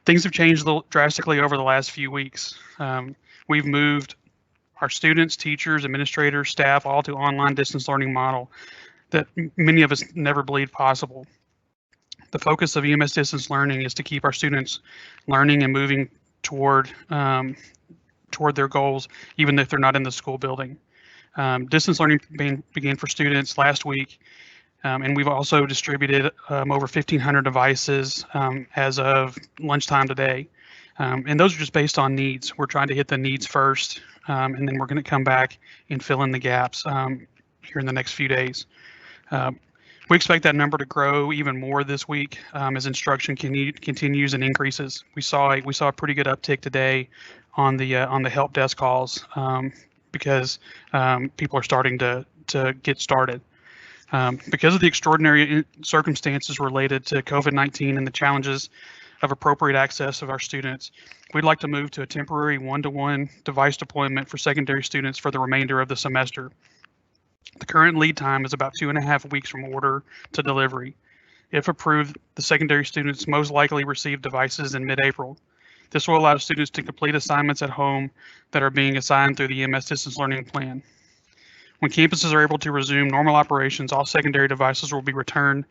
S17: Things have changed drastically over the last few weeks. we've moved our students, teachers, administrators, staff, all to online distance learning model that many of us never believed possible. The focus of EMS Distance Learning is to keep our students learning and moving toward their goals, even if they're not in the school building. Distance learning began for students last week, and we've also distributed over 1,500 devices as of lunchtime today. And those are just based on needs. We're trying to hit the needs first, and then we're going to come back and fill in the gaps here in the next few days. We expect that number to grow even more this week as instruction continues and increases. We saw a pretty good uptick today on the help desk calls because people are starting to get started. Because of the extraordinary circumstances related to COVID-19 and the challenges of appropriate access of our students, we'd like to move to a temporary one-to-one device deployment for secondary students for the remainder of the semester. The current lead time is about 2.5 weeks from order to delivery. If approved, the secondary students most likely receive devices in mid-April. This will allow students to complete assignments at home that are being assigned through the EMS Distance Learning Plan. When campuses are able to resume normal operations, all secondary devices will be returned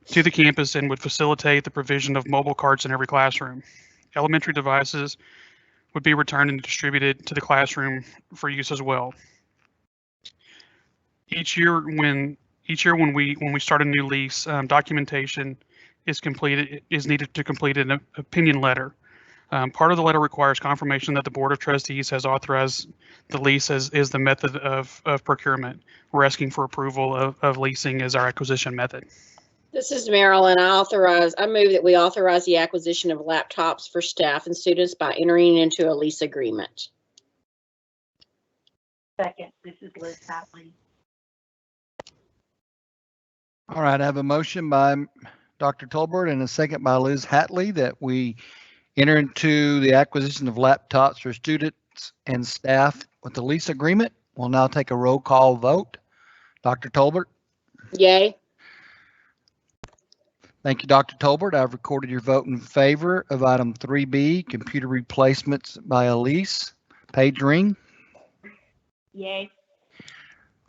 S17: to the campus and would facilitate the provision of mobile carts in every classroom. Elementary devices would be returned and distributed to the classroom for use as well. Each year when we start a new lease, documentation is needed to complete an opinion letter. Part of the letter requires confirmation that the Board of Trustees has authorized the lease as is the method of procurement. We're asking for approval of leasing as our acquisition method.
S2: This is Marilyn. I move that we authorize the acquisition of laptops for staff and students by entering into a lease agreement.
S6: Second, this is Liz Hatley.
S1: All right, I have a motion by Dr. Tolbert and a second by Liz Hatley that we enter into the acquisition of laptops for students and staff with the lease agreement. We'll now take a roll call vote. Dr. Tolbert?
S2: Yay.
S1: Thank you, Dr. Tolbert. I've recorded your vote in favor of item 3B, computer replacements by Elise. Paige Ring?
S6: Yay.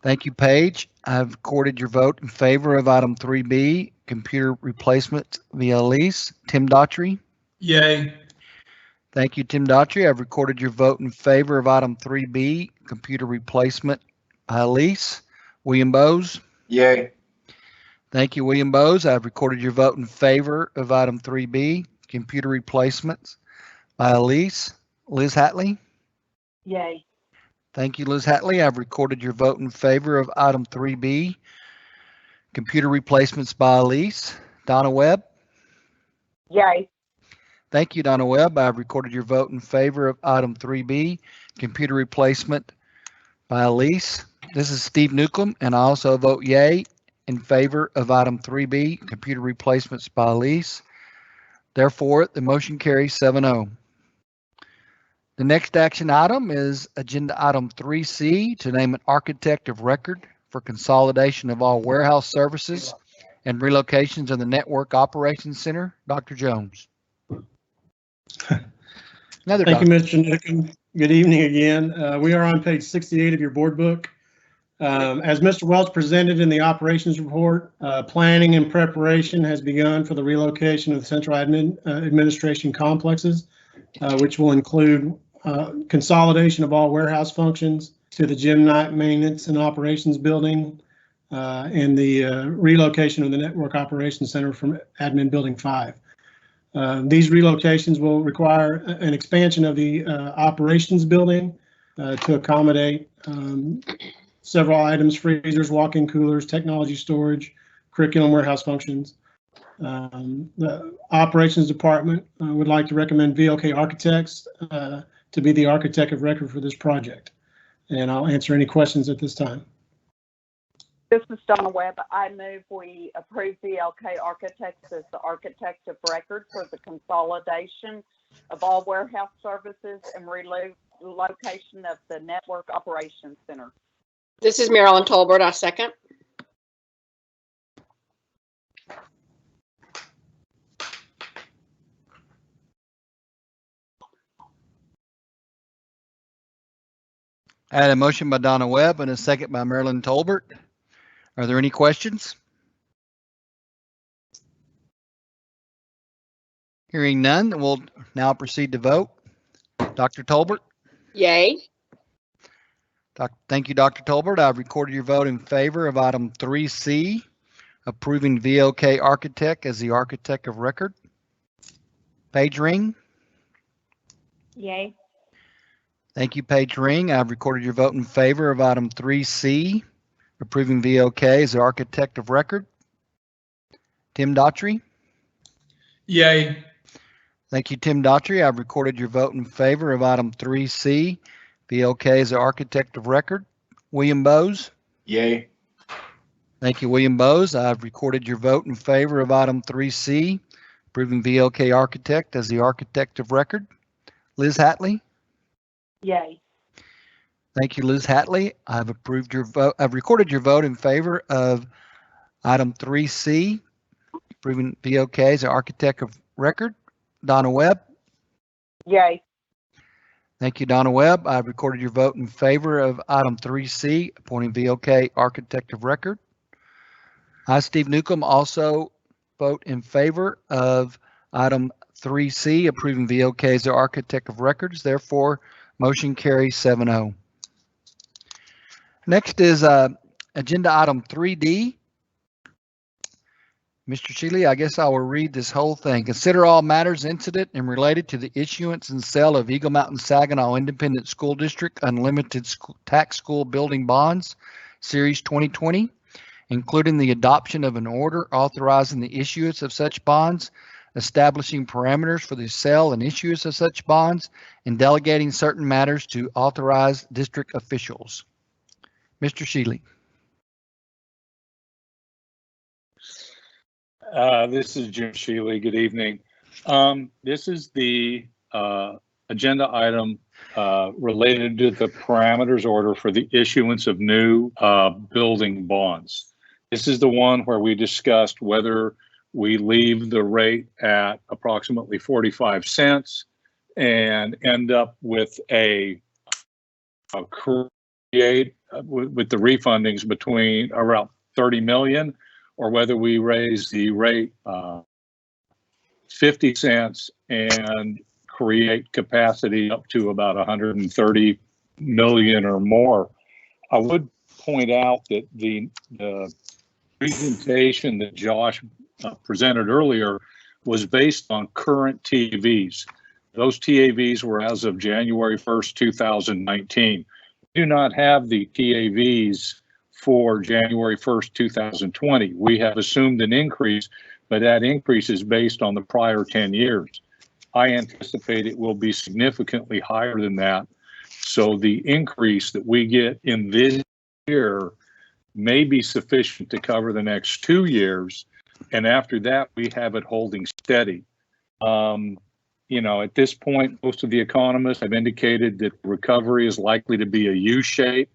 S1: Thank you, Paige. I've recorded your vote in favor of item 3B, computer replacement via lease. Tim Daughtry?
S7: Yay.
S1: Thank you, Tim Daughtry. I've recorded your vote in favor of item 3B, computer replacement by lease. William Bowes?
S9: Yay.
S1: Thank you, William Bowes. I've recorded your vote in favor of item 3B, computer replacements by lease. Liz Hatley?
S6: Yay.
S1: Thank you, Liz Hatley. I've recorded your vote in favor of item 3B, computer replacements by lease. Donna Webb?
S11: Yay.
S1: Thank you, Donna Webb. I've recorded your vote in favor of item 3B, computer replacement by lease. This is Steve Newcomb, and I also vote yay in favor of item 3B, computer replacements by lease. Therefore, the motion carries 7-0. The next action item is agenda item 3C to name an architect of record for consolidation of all warehouse services and relocations in the Network Operations Center. Dr. Jones.
S12: Thank you, Mr. Newcomb. Good evening again. We are on page 68 of your board book. As Mr. Welch presented in the operations report, planning and preparation has begun for the relocation of the central administration complexes, which will include consolidation of all warehouse functions to the gym night maintenance and operations building, and the relocation of the Network Operations Center from Admin Building 5. These relocations will require an expansion of the operations building to accommodate several items: freezers, walk-in coolers, technology storage, curriculum warehouse functions. The operations department would like to recommend VLK Architects to be the architect of record for this project. And I'll answer any questions at this time.
S11: This is Donna Webb. I move we approve VLK Architects as the architect of record for the consolidation of all warehouse services and relocation of the Network Operations Center.
S2: This is Marilyn Tolbert. I second.
S1: I had a motion by Donna Webb and a second by Marilyn Tolbert. Are there any questions? Hearing none, we'll now proceed to vote. Dr. Tolbert?
S2: Yay.
S1: Thank you, Dr. Tolbert. I've recorded your vote in favor of item 3C, approving VLK Architect as the architect of record. Paige Ring?
S6: Yay.
S1: Thank you, Paige Ring. I've recorded your vote in favor of item 3C, approving VLK as the architect of record. Tim Daughtry?
S7: Yay.
S1: Thank you, Tim Daughtry. I've recorded your vote in favor of item 3C, VLK as the architect of record. William Bowes?
S9: Yay.
S1: Thank you, William Bowes. I've recorded your vote in favor of item 3C, approving VLK architect as the architect of record. Liz Hatley?
S10: Yay.
S1: Thank you, Liz Hatley. I've approved your vote. I've recorded your vote in favor of item 3C, approving VLK as the architect of record. Donna Webb?
S10: Yay.
S1: Thank you, Donna Webb. I've recorded your vote in favor of item 3C, appointing VLK architect of record. I, Steve Newcomb, also vote in favor of item 3C, approving VLK as the architect of records. Therefore, motion carries 7-0. Next is agenda item 3D. Mr. Shealy, I guess I will read this whole thing. Consider all matters incident and related to the issuance and sale of Eagle Mountain Saginaw Independent School District Unlimited Tax School Building Bonds, Series 2020, including the adoption of an order authorizing the issuance of such bonds, establishing parameters for the sale and issuance of such bonds, and delegating certain matters to authorized district officials. Mr. Shealy.
S4: This is Jim Shealy. Good evening. This is the agenda item related to the parameters order for the issuance of new building bonds. This is the one where we discussed whether we leave the rate at approximately 45 cents and end up with create with the refundings between around 30 million, or whether we raise the rate 50 cents and create capacity up to about 130 million or more. I would point out that the presentation that Josh presented earlier was based on current TAVs. Those TAVs were as of January 1st, 2019. We do not have the TAVs for January 1st, 2020. We have assumed an increase, but that increase is based on the prior 10 years. I anticipate it will be significantly higher than that. So the increase that we get in this year may be sufficient to cover the next 2 years. And after that, we have it holding steady. You know, at this point, most of the economists have indicated that recovery is likely to be a U-shape,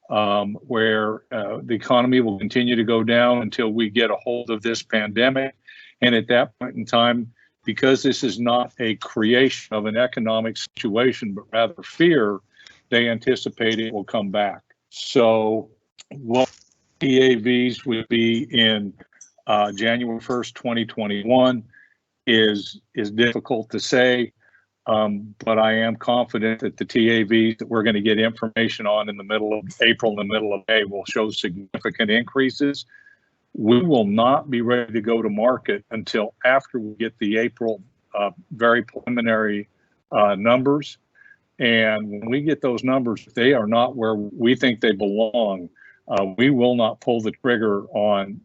S4: where the economy will continue to go down until we get a hold of this pandemic. And at that point in time, because this is not a creation of an economic situation, but rather fear, they anticipate it will come back. So what TAVs would be in January 1st, 2021 is difficult to say. But I am confident that the TAVs that we're going to get information on in the middle of April and the middle of May will show significant increases. We will not be ready to go to market until after we get the April very preliminary numbers. And when we get those numbers, if they are not where we think they belong, we will not pull the trigger on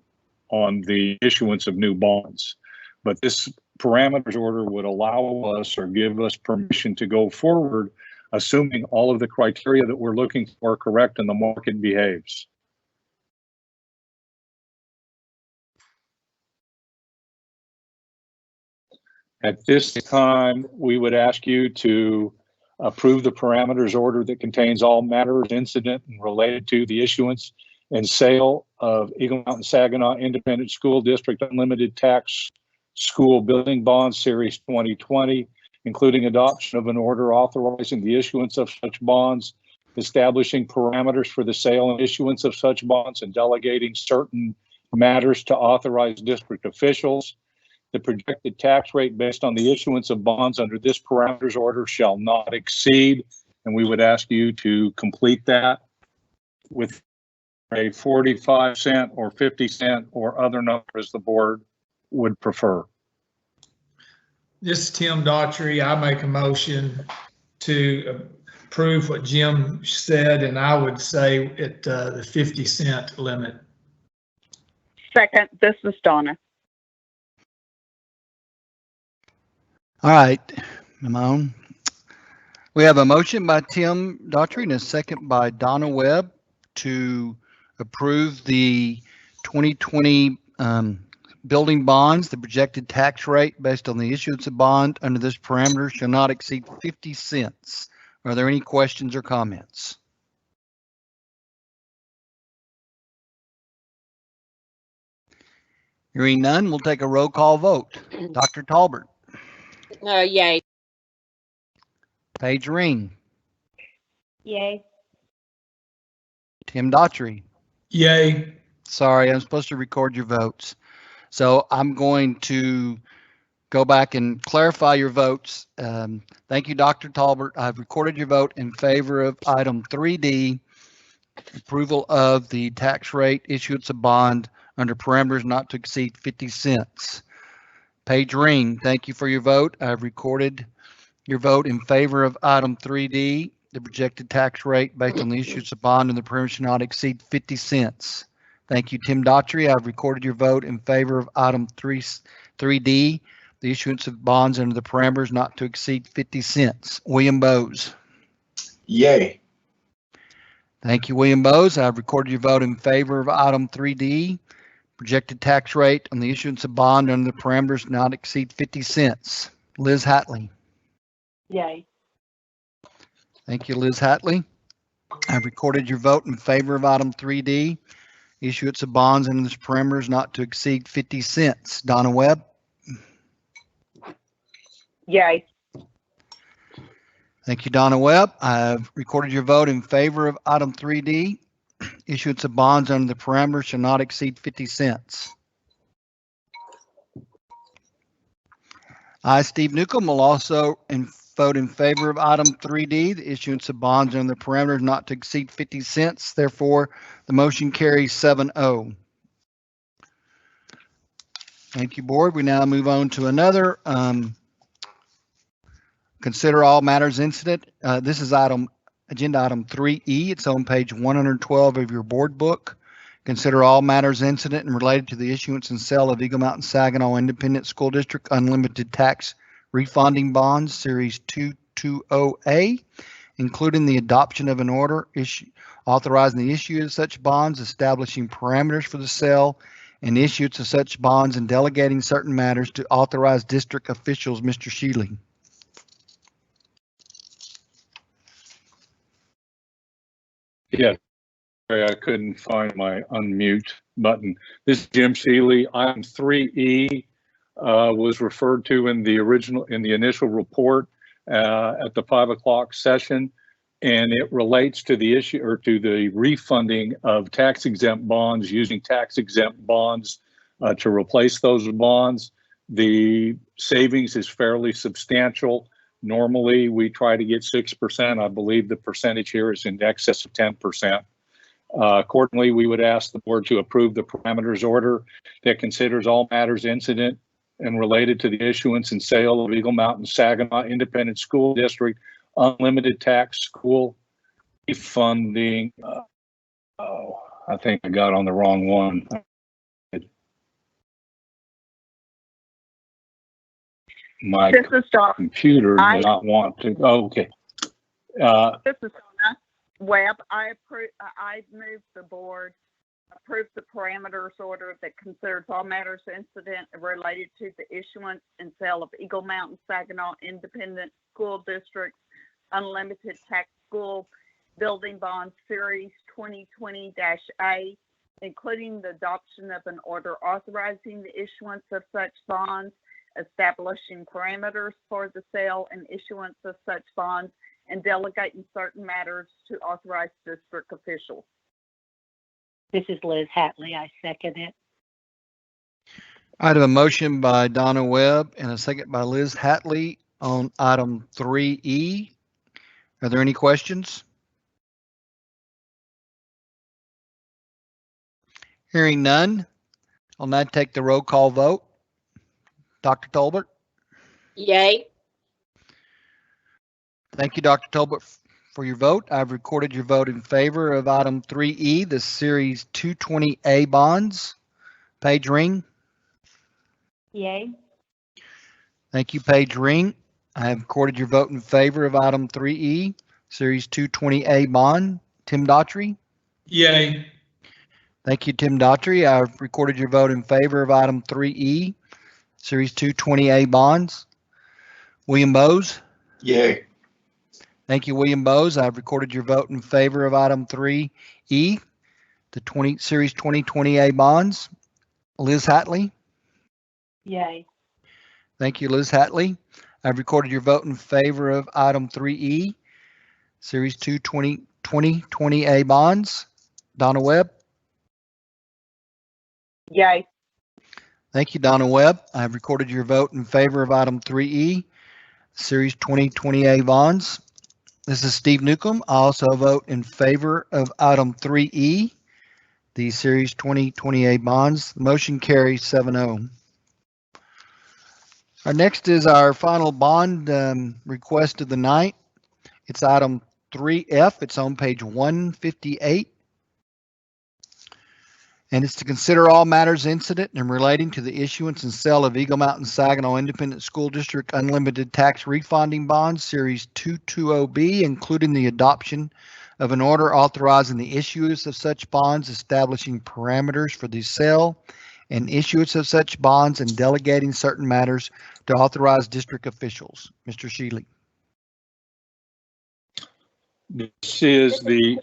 S4: the issuance of new bonds. But this parameters order would allow us or give us permission to go forward, assuming all of the criteria that we're looking for are correct and the market behaves. At this time, we would ask you to approve the parameters order that contains all matters incident and related to the issuance and sale of Eagle Mountain Saginaw Independent School District Unlimited Tax School Building Bonds Series 2020, including adoption of an order authorizing the issuance of such bonds, establishing parameters for the sale and issuance of such bonds, and delegating certain matters to authorized district officials. The projected tax rate based on the issuance of bonds under this parameters order shall not exceed, and we would ask you to complete that with a 45-cent or 50-cent or other number as the board would prefer.
S7: This is Tim Daughtry. I make a motion to approve what Jim said, and I would say at the 50-cent limit.
S11: Second, this is Donna.
S1: All right, Ramon. We have a motion by Tim Daughtry and a second by Donna Webb to approve the 2020 building bonds. The projected tax rate based on the issuance of bond under this parameter shall not exceed 50 cents. Are there any questions or comments? Hearing none, we'll take a roll call vote. Dr. Talbert.
S2: Yay.
S1: Paige Ring.
S6: Yay.
S1: Tim Daughtry.
S7: Yay.
S1: Sorry, I'm supposed to record your votes. So I'm going to go back and clarify your votes. Thank you, Dr. Talbert. I've recorded your vote in favor of item 3D, approval of the tax rate issuance of bond under parameters not to exceed 50 cents. Paige Ring, thank you for your vote. I've recorded your vote in favor of item 3D, the projected tax rate based on the issuance of bond and the parameters should not exceed 50 cents. Thank you, Tim Daughtry. I've recorded your vote in favor of item 3D, the issuance of bonds under the parameters not to exceed 50 cents. William Bowes.
S9: Yay.
S1: Thank you, William Bowes. I've recorded your vote in favor of item 3D, projected tax rate on the issuance of bond under the parameters not exceed 50 cents. Liz Hatley.
S6: Yay.
S1: Thank you, Liz Hatley. I've recorded your vote in favor of item 3D, issuance of bonds under the parameters not to exceed 50 cents. Donna Webb.
S11: Yay.
S1: Thank you, Donna Webb. I've recorded your vote in favor of item 3D, issuance of bonds under the parameters shall not exceed 50 cents. I, Steve Newcomb, will also vote in favor of item 3D, the issuance of bonds under the parameters not to exceed 50 cents. Therefore, the motion carries 7-0. Thank you, board. We now move on to another. Consider all matters incident. This is agenda item 3E. It's on page 112 of your board book. Consider all matters incident and related to the issuance and sale of Eagle Mountain Saginaw Independent School District Unlimited Tax Refunding Bonds, Series 220A, including the adoption of an order authorizing the issue of such bonds, establishing parameters for the sale and issuance of such bonds, and delegating certain matters to authorized district officials. Mr. Shealy.
S4: Yeah, sorry, I couldn't find my unmute button. This is Jim Shealy. Item 3E was referred to in the initial report at the 5 o'clock session, and it relates to the issue or to the refunding of tax exempt bonds, using tax exempt bonds to replace those bonds. The savings is fairly substantial. Normally, we try to get 6%. I believe the percentage here is in excess of 10%. Accordingly, we would ask the board to approve the parameters order that considers all matters incident and related to the issuance and sale of Eagle Mountain Saginaw Independent School District Unlimited Tax School Refunding. I think I got on the wrong one. My computer does not want to. Oh, okay.
S11: This is Donna Webb. I move the board approve the parameters order that considers all matters incident related to the issuance and sale of Eagle Mountain Saginaw Independent School District Unlimited Tax School Building Bond Series 2020-A, including the adoption of an order authorizing the issuance of such bonds, establishing parameters for the sale and issuance of such bonds, and delegating certain matters to authorized district officials.
S10: This is Liz Hatley. I second it.
S1: I have a motion by Donna Webb and a second by Liz Hatley on item 3E. Are there any questions? Hearing none, I'll now take the roll call vote. Dr. Tolbert?
S2: Yay.
S1: Thank you, Dr. Tolbert, for your vote. I've recorded your vote in favor of item 3E, the Series 220A bonds. Paige Ring?
S6: Yay.
S1: Thank you, Paige Ring. I have recorded your vote in favor of item 3E, Series 220A bond. Tim Daughtry?
S7: Yay.
S1: Thank you, Tim Daughtry. I've recorded your vote in favor of item 3E, Series 220A bonds. William Bowes?
S9: Yay.
S1: Thank you, William Bowes. I've recorded your vote in favor of item 3E, the Series 2020A bonds. Liz Hatley?
S6: Yay.
S1: Thank you, Liz Hatley. I've recorded your vote in favor of item 3E, Series 2020A bonds. Donna Webb?
S11: Yay.
S1: Thank you, Donna Webb. I've recorded your vote in favor of item 3E, Series 2020A bonds. This is Steve Newcomb. I also vote in favor of item 3E, the Series 2020A bonds. The motion carries 7-0. Our next is our final bond request of the night. It's item 3F. It's on page 158. And it's to consider all matters incident and relating to the issuance and sale of Eagle Mountain Saginaw Independent School District Unlimited Tax Refunding Bonds, Series 220B, including the adoption of an order authorizing the issuance of such bonds, establishing parameters for the sale and issuance of such bonds, and delegating certain matters to authorized district officials. Mr. Shealy.
S4: This is the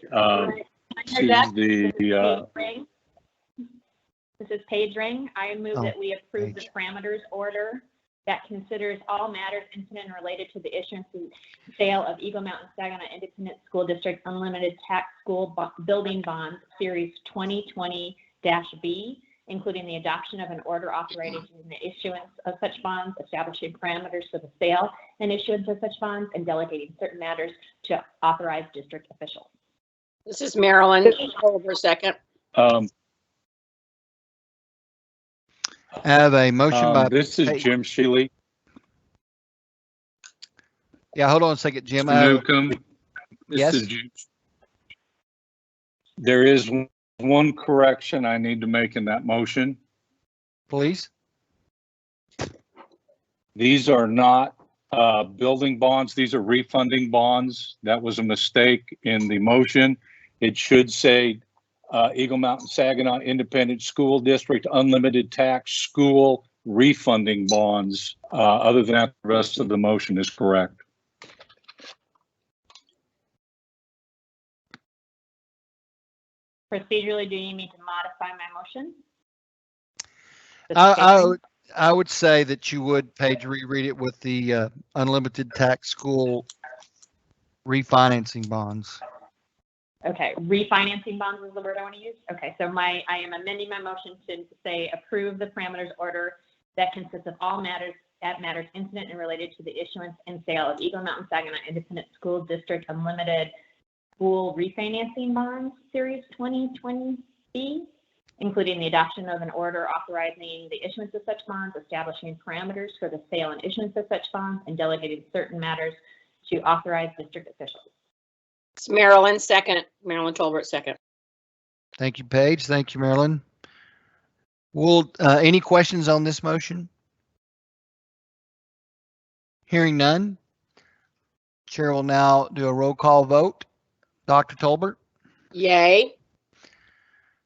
S6: This is Paige Ring. I move that we approve the parameters order that considers all matters incident and related to the issuance and sale of Eagle Mountain Saginaw Independent School District Unlimited Tax School Building Bonds, Series 2020-B, including the adoption of an order authorizing the issuance of such bonds, establishing parameters for the sale and issuance of such bonds, and delegating certain matters to authorized district officials.
S2: This is Marilyn. Hold for a second.
S1: I have a motion by.
S4: This is Jim Shealy.
S1: Yeah, hold on a second, Jim.
S4: Newcomb.
S1: Yes.
S4: This is Jim. There is one correction I need to make in that motion.
S1: Please.
S4: These are not building bonds. These are refunding bonds. That was a mistake in the motion. It should say Eagle Mountain Saginaw Independent School District Unlimited Tax School Refunding Bonds. Other than that, the rest of the motion is correct.
S6: Procedurally, do you need me to modify my motion?
S1: I would say that you would, Paige, reread it with the unlimited tax school refinancing bonds.
S6: Okay, refinancing bonds is the word I want to use. Okay, so I am amending my motion to say approve the parameters order that consists of all matters incident and related to the issuance and sale of Eagle Mountain Saginaw Independent School District Unlimited School Refinancing Bonds, Series 2020B, including the adoption of an order authorizing the issuance of such bonds, establishing parameters for the sale and issuance of such bonds, and delegating certain matters to authorized district officials.
S2: It's Marilyn, second. Marilyn Tolbert, second.
S1: Thank you, Paige. Thank you, Marilyn. Any questions on this motion? Hearing none, Chair will now do a roll call vote. Dr. Tolbert?
S2: Yay.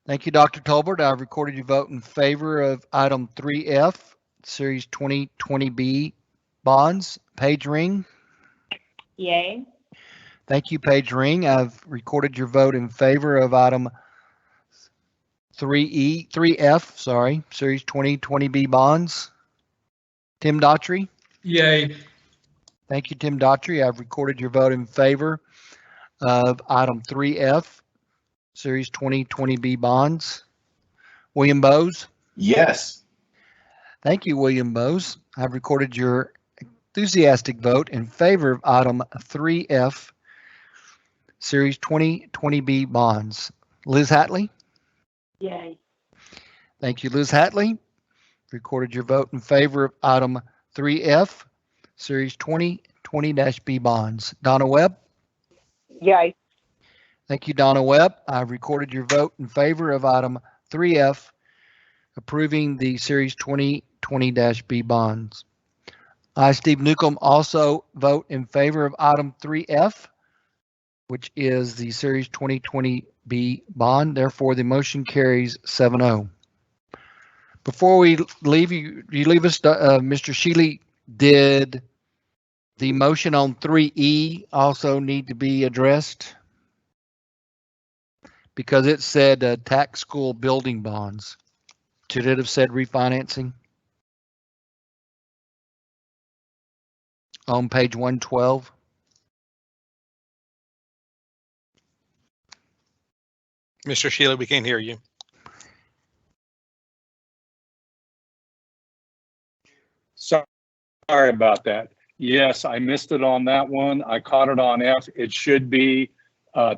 S1: Thank you, Dr. Tolbert. I've recorded your vote in favor of item 3F, Series 2020B bonds. Paige Ring?
S6: Yay.
S1: Thank you, Paige Ring. I've recorded your vote in favor of item 3F, Series 2020B bonds. Tim Daughtry?
S7: Yay.
S1: Thank you, Tim Daughtry. I've recorded your vote in favor of item 3F, Series 2020B bonds. William Bowes?
S9: Yes.
S1: Thank you, William Bowes. I've recorded your enthusiastic vote in favor of item 3F, Series 2020B bonds. Liz Hatley?
S10: Yay.
S1: Thank you, Liz Hatley. Recorded your vote in favor of item 3F, Series 2020-B bonds. Donna Webb?
S11: Yay.
S1: Thank you, Donna Webb. I've recorded your vote in favor of item 3F, approving the Series 2020-B bonds. I, Steve Newcomb, also vote in favor of item 3F, which is the Series 2020B bond. Therefore, the motion carries 7-0. Before we leave you leave us, Mr. Shealy, did the motion on 3E also need to be addressed? Because it said tax school building bonds. Should it have said refinancing? On page 112.
S3: Mr. Shealy, we can't hear you.
S4: Sorry about that. Yes, I missed it on that one. I caught it on F. It should be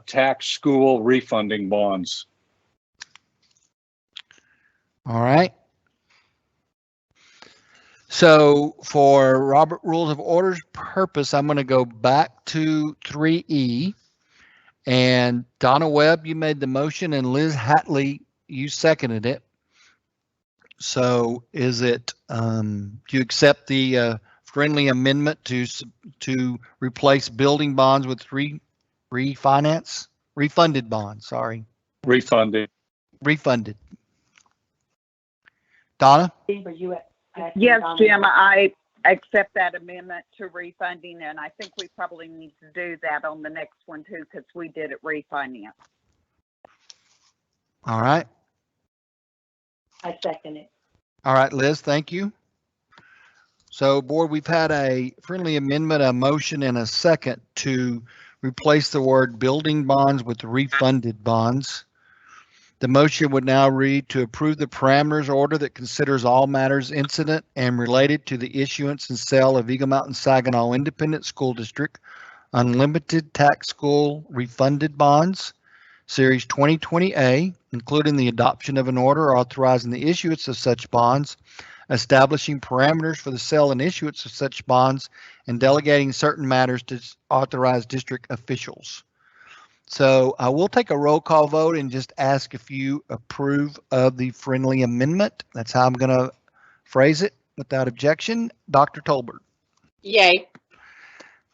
S4: tax school refunding bonds.
S1: All right. So for Robert Rules of Orders purpose, I'm going to go back to 3E. And Donna Webb, you made the motion, and Liz Hatley, you seconded it. So is it, do you accept the friendly amendment to replace building bonds with refunded bonds, sorry.
S4: Refunded.
S1: Refunded. Donna?
S11: Yes, Jim, I accept that amendment to refunding, and I think we probably need to do that on the next one too, because we did it refinance.
S1: All right.
S10: I second it.
S1: All right, Liz, thank you. So, board, we've had a friendly amendment, a motion, and a second to replace the word building bonds with refunded bonds. The motion would now read to approve the parameters order that considers all matters incident and related to the issuance and sale of Eagle Mountain Saginaw Independent School District Unlimited Tax School Refunded Bonds, Series 2020A, including the adoption of an order authorizing the issuance of such bonds, establishing parameters for the sale and issuance of such bonds, and delegating certain matters to authorized district officials. So I will take a roll call vote and just ask if you approve of the friendly amendment. That's how I'm going to phrase it without objection. Dr. Tolbert.
S2: Yay.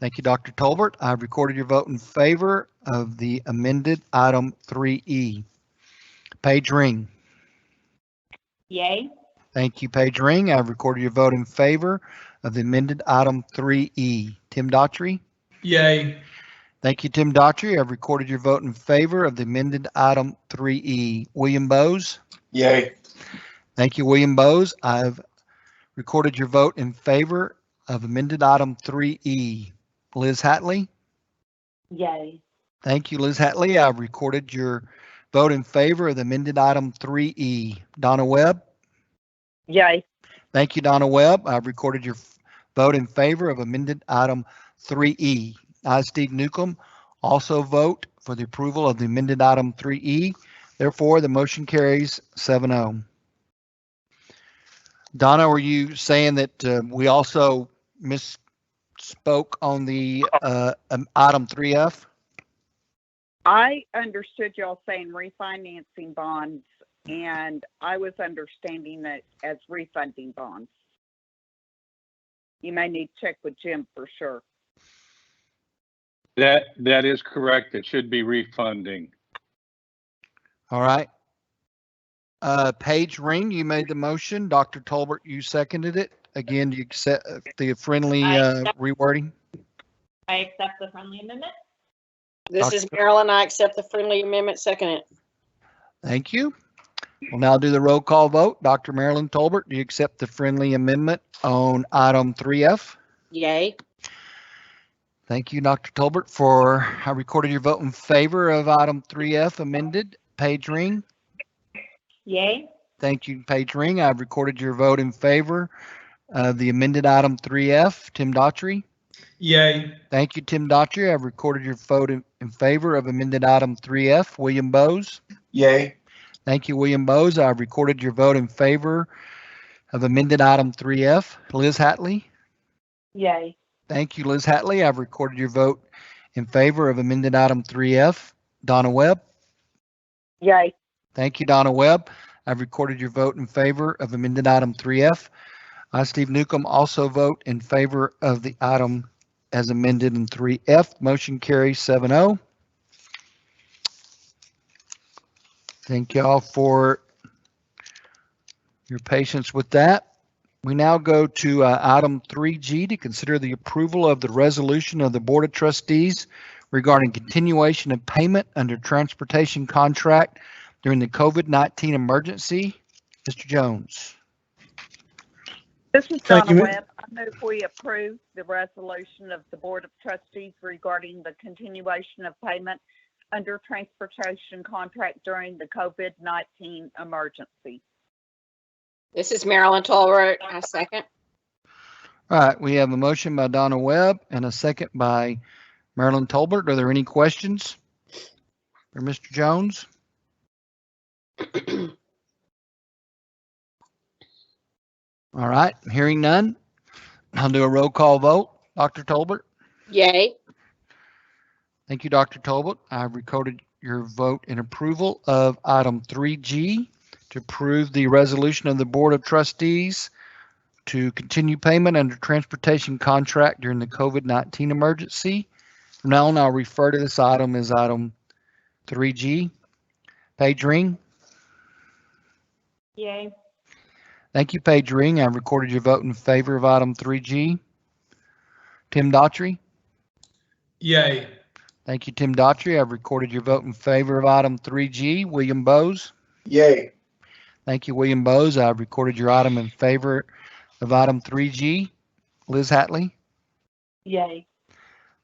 S1: Thank you, Dr. Tolbert. I've recorded your vote in favor of the amended item 3E. Paige Ring.
S6: Yay.
S1: Thank you, Paige Ring. I've recorded your vote in favor of the amended item 3E. Tim Daughtry.
S7: Yay.
S1: Thank you, Tim Daughtry. I've recorded your vote in favor of the amended item 3E. William Bowes.
S9: Yay.
S1: Thank you, William Bowes. I've recorded your vote in favor of amended item 3E. Liz Hatley.
S10: Yay.
S1: Thank you, Liz Hatley. I've recorded your vote in favor of the amended item 3E. Donna Webb.
S11: Yay.
S1: Thank you, Donna Webb. I've recorded your vote in favor of amended item 3E. I, Steve Newcomb, also vote for the approval of the amended item 3E. Therefore, the motion carries 7-0. Donna, were you saying that we also misspoke on the item 3F?
S11: I understood y'all saying refinancing bonds, and I was understanding that as refunding bonds. You may need to check with Jim for sure.
S4: That is correct. It should be refunding.
S1: All right. Paige Ring, you made the motion. Dr. Tolbert, you seconded it. Again, do you accept the friendly rewording?
S6: I accept the friendly amendment.
S2: This is Marilyn. I accept the friendly amendment. Second it.
S1: Thank you. We'll now do the roll call vote. Dr. Marilyn Tolbert, do you accept the friendly amendment on item 3F?
S2: Yay.
S1: Thank you, Dr. Tolbert, I recorded your vote in favor of item 3F amended. Paige Ring.
S6: Yay.
S1: Thank you, Paige Ring. I've recorded your vote in favor of the amended item 3F. Tim Daughtry.
S7: Yay.
S1: Thank you, Tim Daughtry. I've recorded your vote in favor of amended item 3F. William Bowes.
S9: Yay.
S1: Thank you, William Bowes. I've recorded your vote in favor of amended item 3F. Liz Hatley.
S10: Yay.
S1: Thank you, Liz Hatley. I've recorded your vote in favor of amended item 3F. Donna Webb.
S10: Yay.
S1: Thank you, Donna Webb. I've recorded your vote in favor of amended item 3F. I, Steve Newcomb, also vote in favor of the item as amended in 3F. Motion carries 7-0. Thank you all for your patience with that. We now go to item 3G to consider the approval of the resolution of the Board of Trustees regarding continuation of payment under transportation contract during the COVID-19 emergency. Mr. Jones.
S11: This is
S12: Thank
S11: Donna
S12: you.
S11: Webb. I move we approve the resolution of the Board of Trustees regarding the continuation of payment under transportation contract during the COVID-19 emergency.
S2: This is Marilyn Tolbert. I second.
S1: All right, we have a motion by Donna Webb and a second by Marilyn Tolbert. Are there any questions for Mr. Jones? All right, hearing none, I'll do a roll call vote. Dr. Tolbert?
S2: Yay.
S1: Thank you, Dr. Tolbert. I've recorded your vote in approval of item 3G to approve the resolution of the Board of Trustees to continue payment under transportation contract during the COVID-19 emergency. From now on, I'll refer to this item as item 3G. Paige Ring.
S6: Yay.
S1: Thank you, Paige Ring. I've recorded your vote in favor of item 3G. Tim Daughtry.
S7: Yay.
S1: Thank you, Tim Daughtry. I've recorded your vote in favor of item 3G. William Bowes.
S9: Yay.
S1: Thank you, William Bowes. I've recorded your item in favor of item 3G. Liz Hatley.
S10: Yay.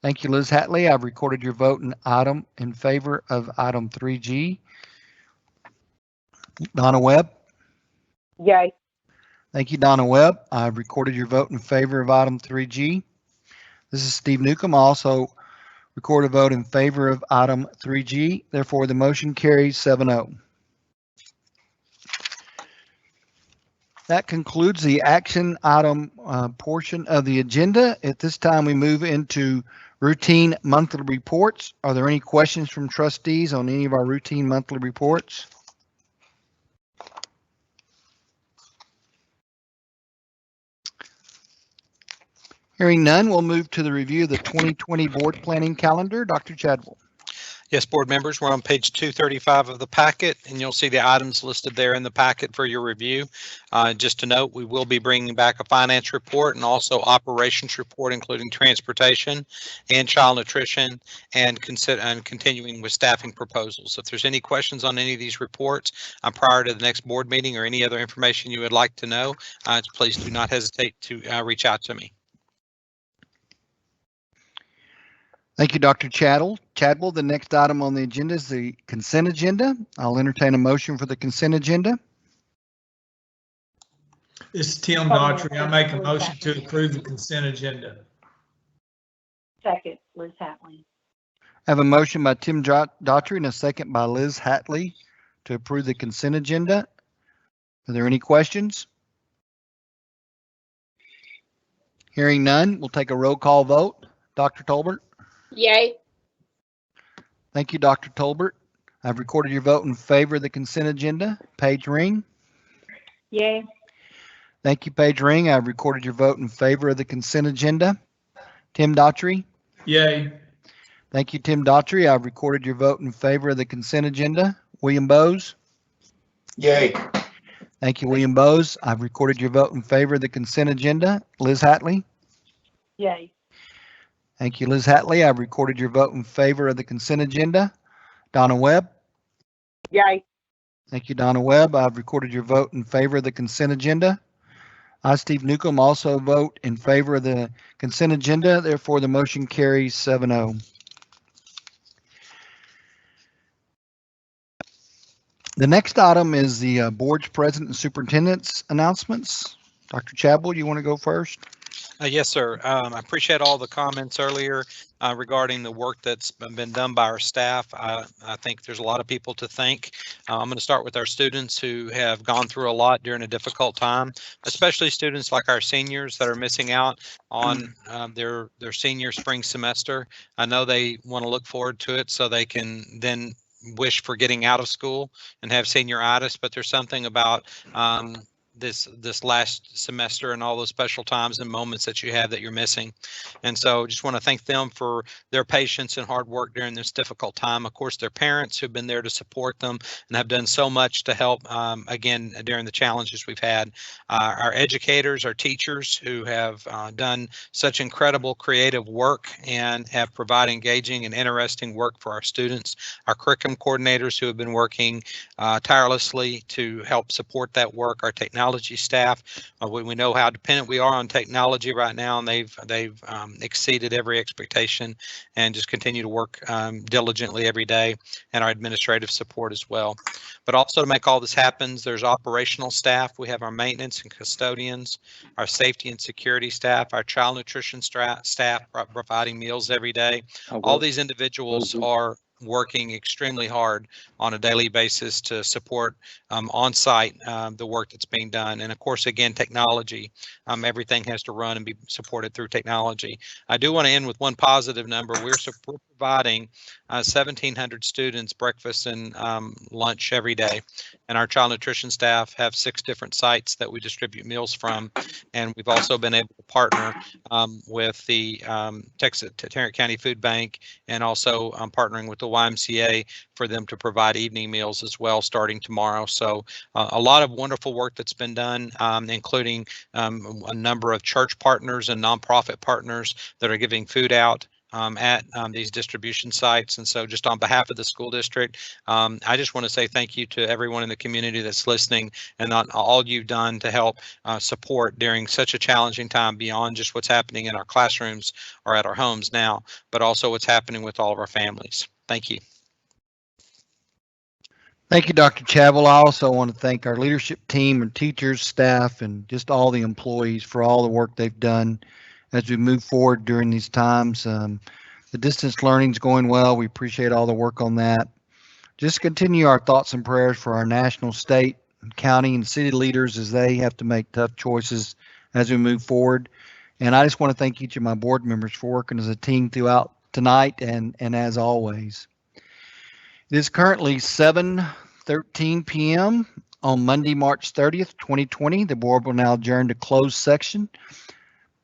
S1: Thank you, Liz Hatley. I've recorded your vote in favor of item 3G. Donna Webb.
S10: Yay.
S1: Thank you, Donna Webb. I've recorded your vote in favor of item 3G. This is Steve Newcomb. I also record a vote in favor of item 3G. Therefore, the motion carries 7-0. That concludes the action item portion of the agenda. At this time, we move into routine monthly reports. Are there any questions from trustees on any of our routine monthly reports? Hearing none, we'll move to the review of the 2020 board planning calendar. Dr. Chadwell.
S3: Yes, board members, we're on page 235 of the packet, and you'll see the items listed there in the packet for your review. Just to note, we will be bringing back a finance report and also operations report, including transportation and child nutrition, and continuing with staffing proposals. If there's any questions on any of these reports prior to the next board meeting or any other information you would like to know, please do not hesitate to reach out to me.
S1: Thank you, Dr. Chadwell. The next item on the agenda is the consent agenda. I'll entertain a motion for the consent agenda.
S7: This is Tim Daughtry. I make a motion to approve the consent agenda.
S10: Second, Liz Hatley.
S1: I have a motion by Tim Daughtry and a second by Liz Hatley to approve the consent agenda. Are there any questions? Hearing none, we'll take a roll call vote. Dr. Tolbert?
S2: Yay.
S1: Thank you, Dr. Tolbert. I've recorded your vote in favor of the consent agenda. Paige Ring.
S6: Yay.
S1: Thank you, Paige Ring. I've recorded your vote in favor of the consent agenda. Tim Daughtry.
S7: Yay.
S1: Thank you, Tim Daughtry. I've recorded your vote in favor of the consent agenda. William Bowes.
S9: Yay.
S1: Thank you, William Bowes. I've recorded your vote in favor of the consent agenda. Liz Hatley.
S10: Yay.
S1: Thank you, Liz Hatley. I've recorded your vote in favor of the consent agenda. Donna Webb.
S10: Yay.
S1: Thank you, Donna Webb. I've recorded your vote in favor of the consent agenda. I, Steve Newcomb, also vote in favor of the consent agenda. Therefore, the motion carries 7-0. The next item is the board's president and superintendent's announcements. Dr. Chabel, you want to go first?
S3: Yes, sir. I appreciate all the comments earlier regarding the work that's been done by our staff. I think there's a lot of people to thank. I'm going to start with our students who have gone through a lot during a difficult time, especially students like our seniors that are missing out on their senior spring semester. I know they want to look forward to it so they can then wish for getting out of school and have senioritis, but there's something about this last semester and all those special times and moments that you have that you're missing. And so just want to thank them for their patience and hard work during this difficult time. Of course, their parents who've been there to support them and have done so much to help, again, during the challenges we've had. Our educators, our teachers who have done such incredible creative work and have provided engaging and interesting work for our students. Our curriculum coordinators who have been working tirelessly to help support that work. Our technology staff, we know how dependent we are on technology right now, and they've exceeded every expectation and just continue to work diligently every day, and our administrative support as well. But also to make all this happen, there's operational staff. We have our maintenance and custodians, our safety and security staff, our child nutrition staff providing meals every day. All these individuals are working extremely hard on a daily basis to support on site the work that's being done. And of course, again, technology, everything has to run and be supported through technology. I do want to end with one positive number. We're providing 1,700 students breakfast and lunch every day. And our child nutrition staff have 6 different sites that we distribute meals from. And we've also been able to partner with the Tarrant County Food Bank, and also partnering with the YMCA for them to provide evening meals as well starting tomorrow. So a lot of wonderful work that's been done, including a number of church partners and nonprofit partners that are giving food out at these distribution sites. And so just on behalf of the school district, I just want to say thank you to everyone in the community that's listening and on all you've done to help support during such a challenging time, beyond just what's happening in our classrooms or at our homes now, but also what's happening with all of our families. Thank you.
S1: Thank you, Dr. Chabel. I also want to thank our leadership team and teachers, staff, and just all the employees for all the work they've done as we move forward during these times. The distance learning is going well. We appreciate all the work on that. Just continue our thoughts and prayers for our national, state, county, and city leaders as they have to make tough choices as we move forward. And I just want to thank each of my board members for working as a team throughout tonight and as always. It is currently 7:13 p.m. on Monday, March 30th, 2020. The board will now adjourn to closed section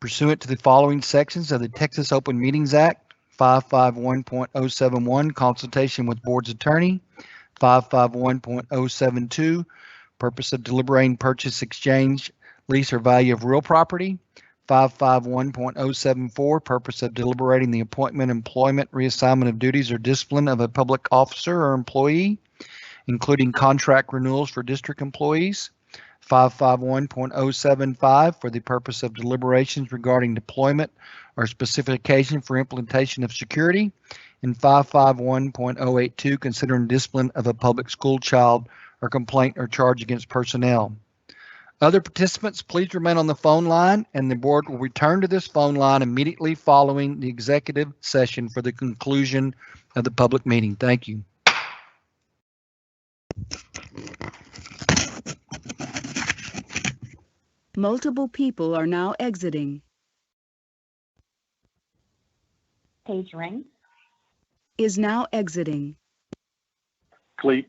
S1: pursuant to the following sections of the Texas Open Meetings Act: 551.071, consultation with board's attorney; 551.072, purpose of deliberating purchase, exchange, lease, or value of real property; 551.074, purpose of deliberating the appointment, employment, reassignment of duties, or discipline of a public officer or employee, including contract renewals for district employees; 551.075 for the purpose of deliberations regarding deployment or specification for implementation of security; and 551.082 considering discipline of a public school child or complaint or charge against personnel. Other participants, please remain on the phone line, and the board will return to this phone line immediately following the executive session for the conclusion of the public meeting. Thank you.
S8: Multiple people are now exiting.
S6: Page ring.
S8: Is now exiting.
S13: Cleat.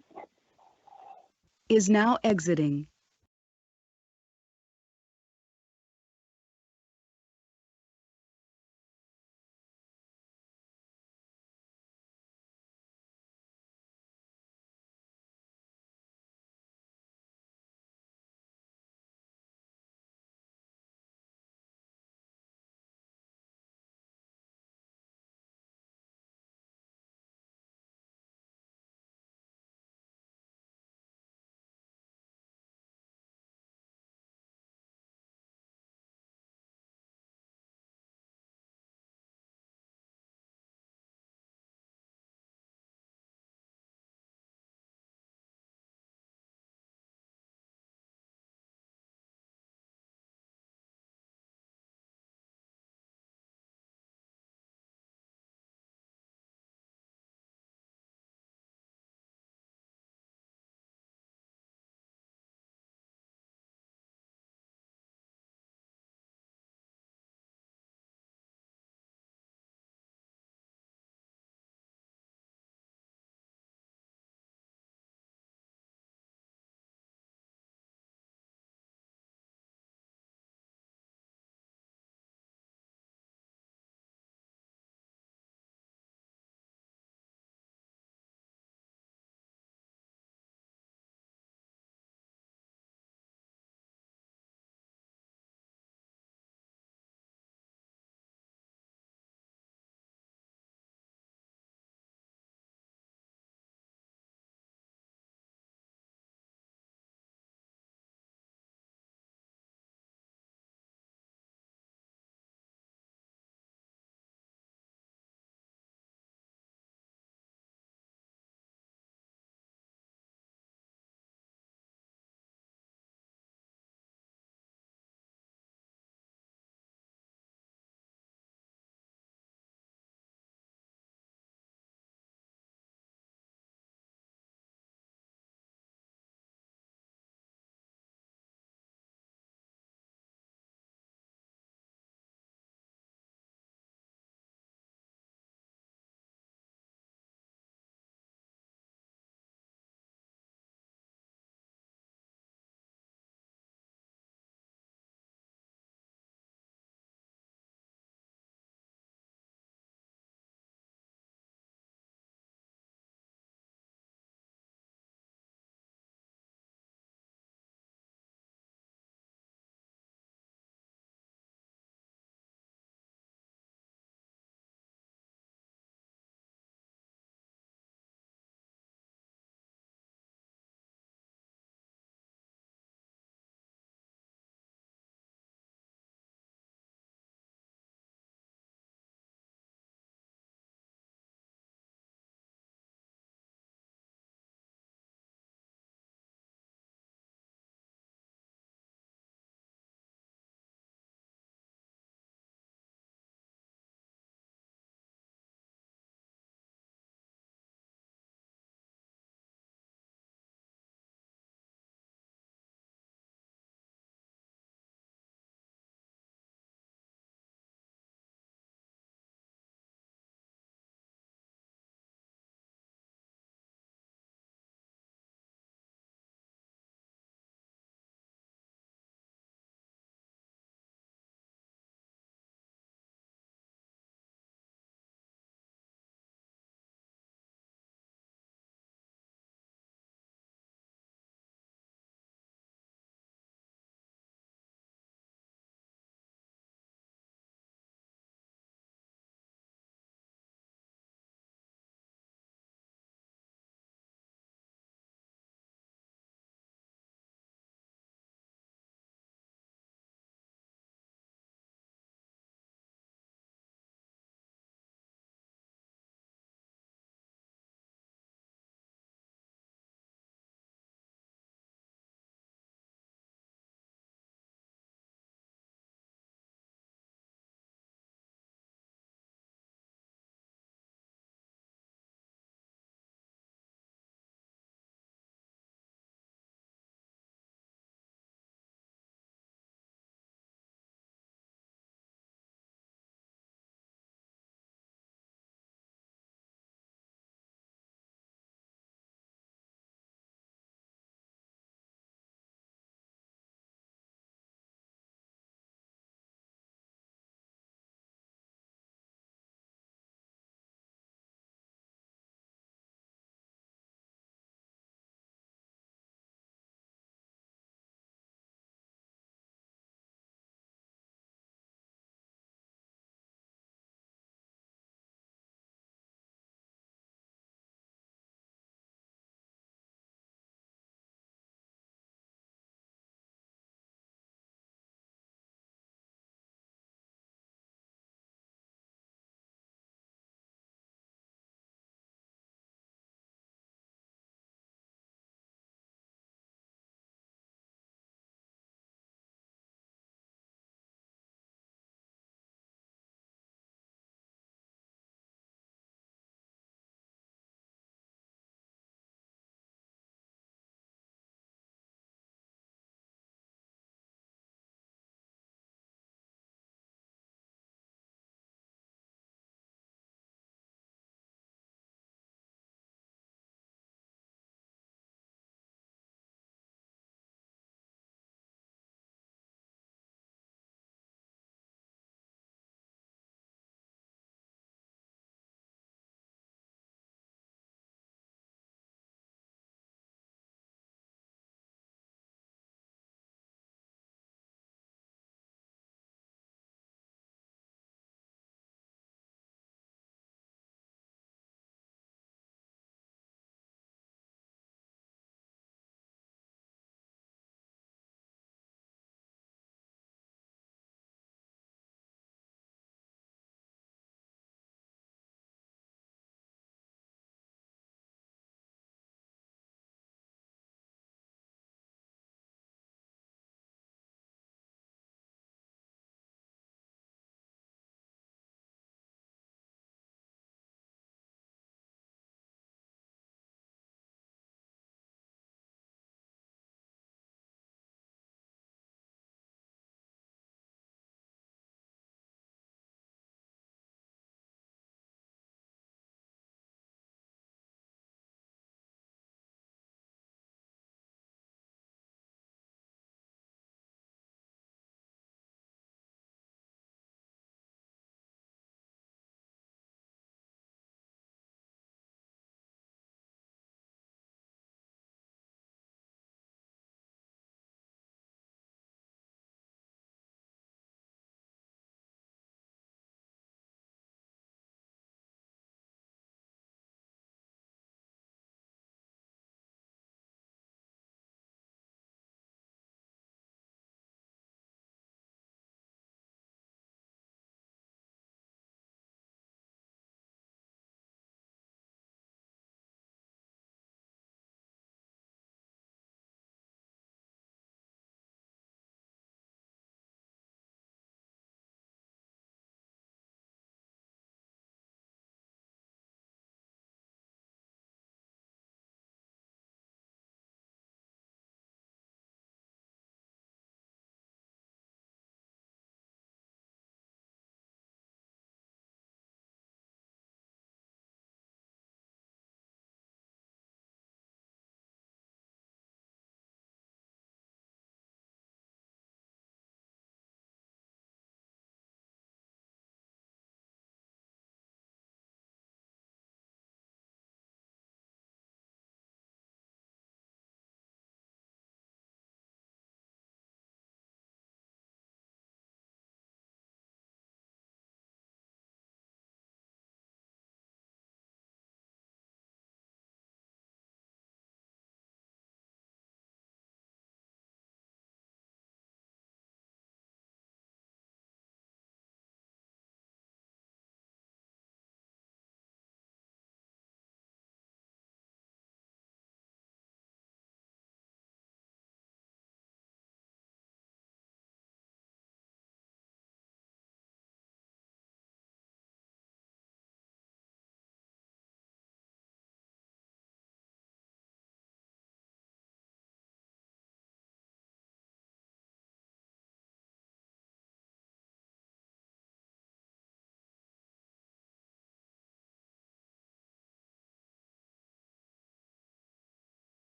S8: Is now exiting.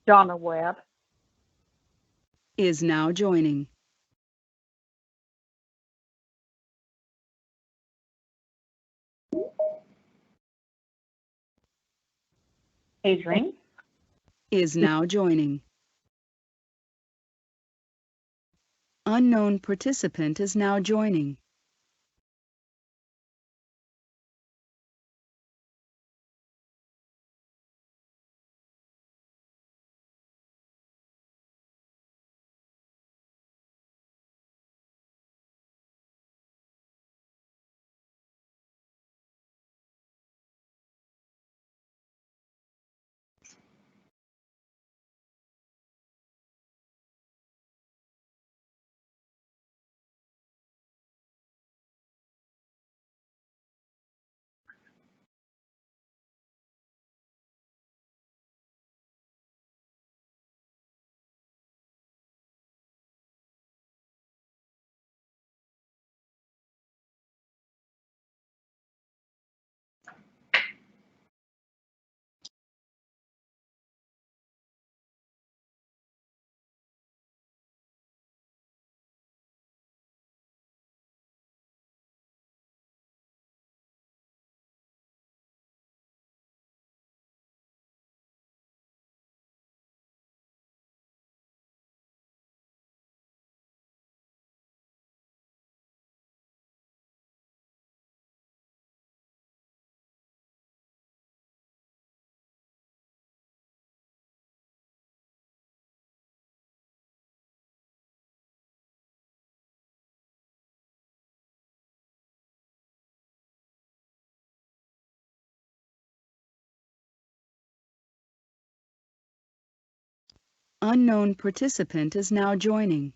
S10: Donna Webb.
S8: Is now joining.
S6: Page ring.
S8: Is now joining. Unknown participant is now joining. Unknown participant is now joining.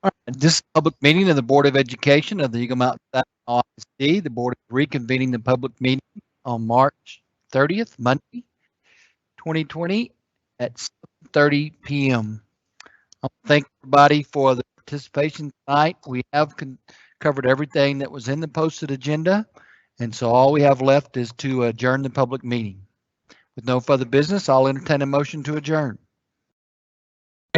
S1: All right, this is a public meeting of the Board of Education of the Eagle Mountain South ISD. The board is reconvening the public meeting on March 30th, Monday, 2020 at 7:30 p.m. I want to thank everybody for the participation tonight. We have covered everything that was in the posted agenda, and so all we have left is to adjourn the public meeting. With no further business, I'll entertain a motion to adjourn.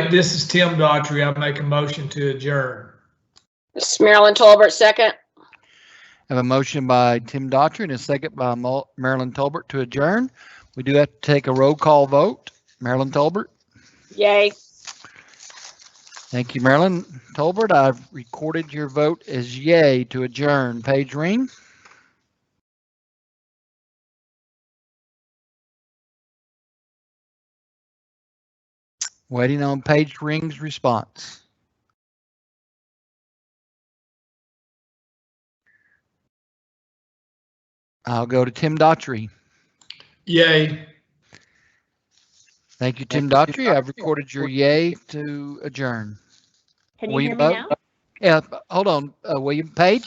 S7: This is Tim Daughtry. I make a motion to adjourn.
S2: This is Marilyn Tolbert, second.
S1: I have a motion by Tim Daughtry and a second by Marilyn Tolbert to adjourn. We do have to take a roll call vote. Marilyn Tolbert?
S2: Yay.
S1: Thank you, Marilyn Tolbert. I've recorded your vote as yay to adjourn. Page ring. Waiting on Page Ring's response. I'll go to Tim Daughtry.
S7: Yay.
S1: Thank you, Tim Daughtry. I've recorded your yay to adjourn.
S6: Can you
S1: William
S6: hear me now?
S1: Yeah, hold on. William Page?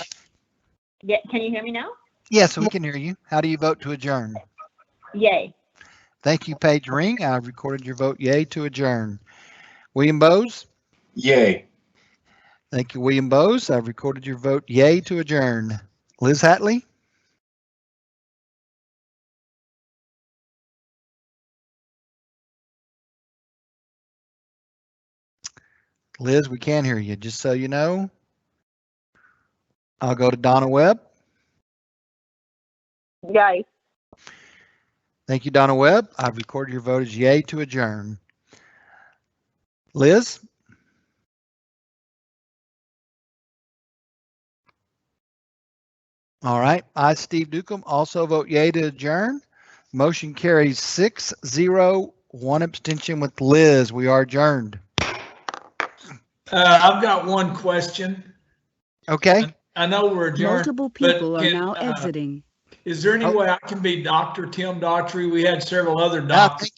S6: Yeah, can you hear me now?
S1: Yes, we can hear you. How do you vote to adjourn?
S6: Yay.
S1: Thank you, Page Ring. I've recorded your vote yay to adjourn. William Bowes?
S9: Yay.
S1: Thank you, William Bowes. I've recorded your vote yay to adjourn. Liz Hatley? Liz, we can't hear you, just so you know. I'll go to Donna Webb.
S11: Yay.
S1: Thank you, Donna Webb. I've recorded your vote as yay to adjourn. Liz? All right. I, Steve Dukem, also vote yay to adjourn. Motion carries 6-0, one abstention with Liz. We are adjourned.
S7: I've got one question.
S1: Okay.
S7: I know we're adjourned.
S8: Multiple people are now exiting.
S7: Is there any way I can be Dr. Tim Daughtry? We had several other doctors.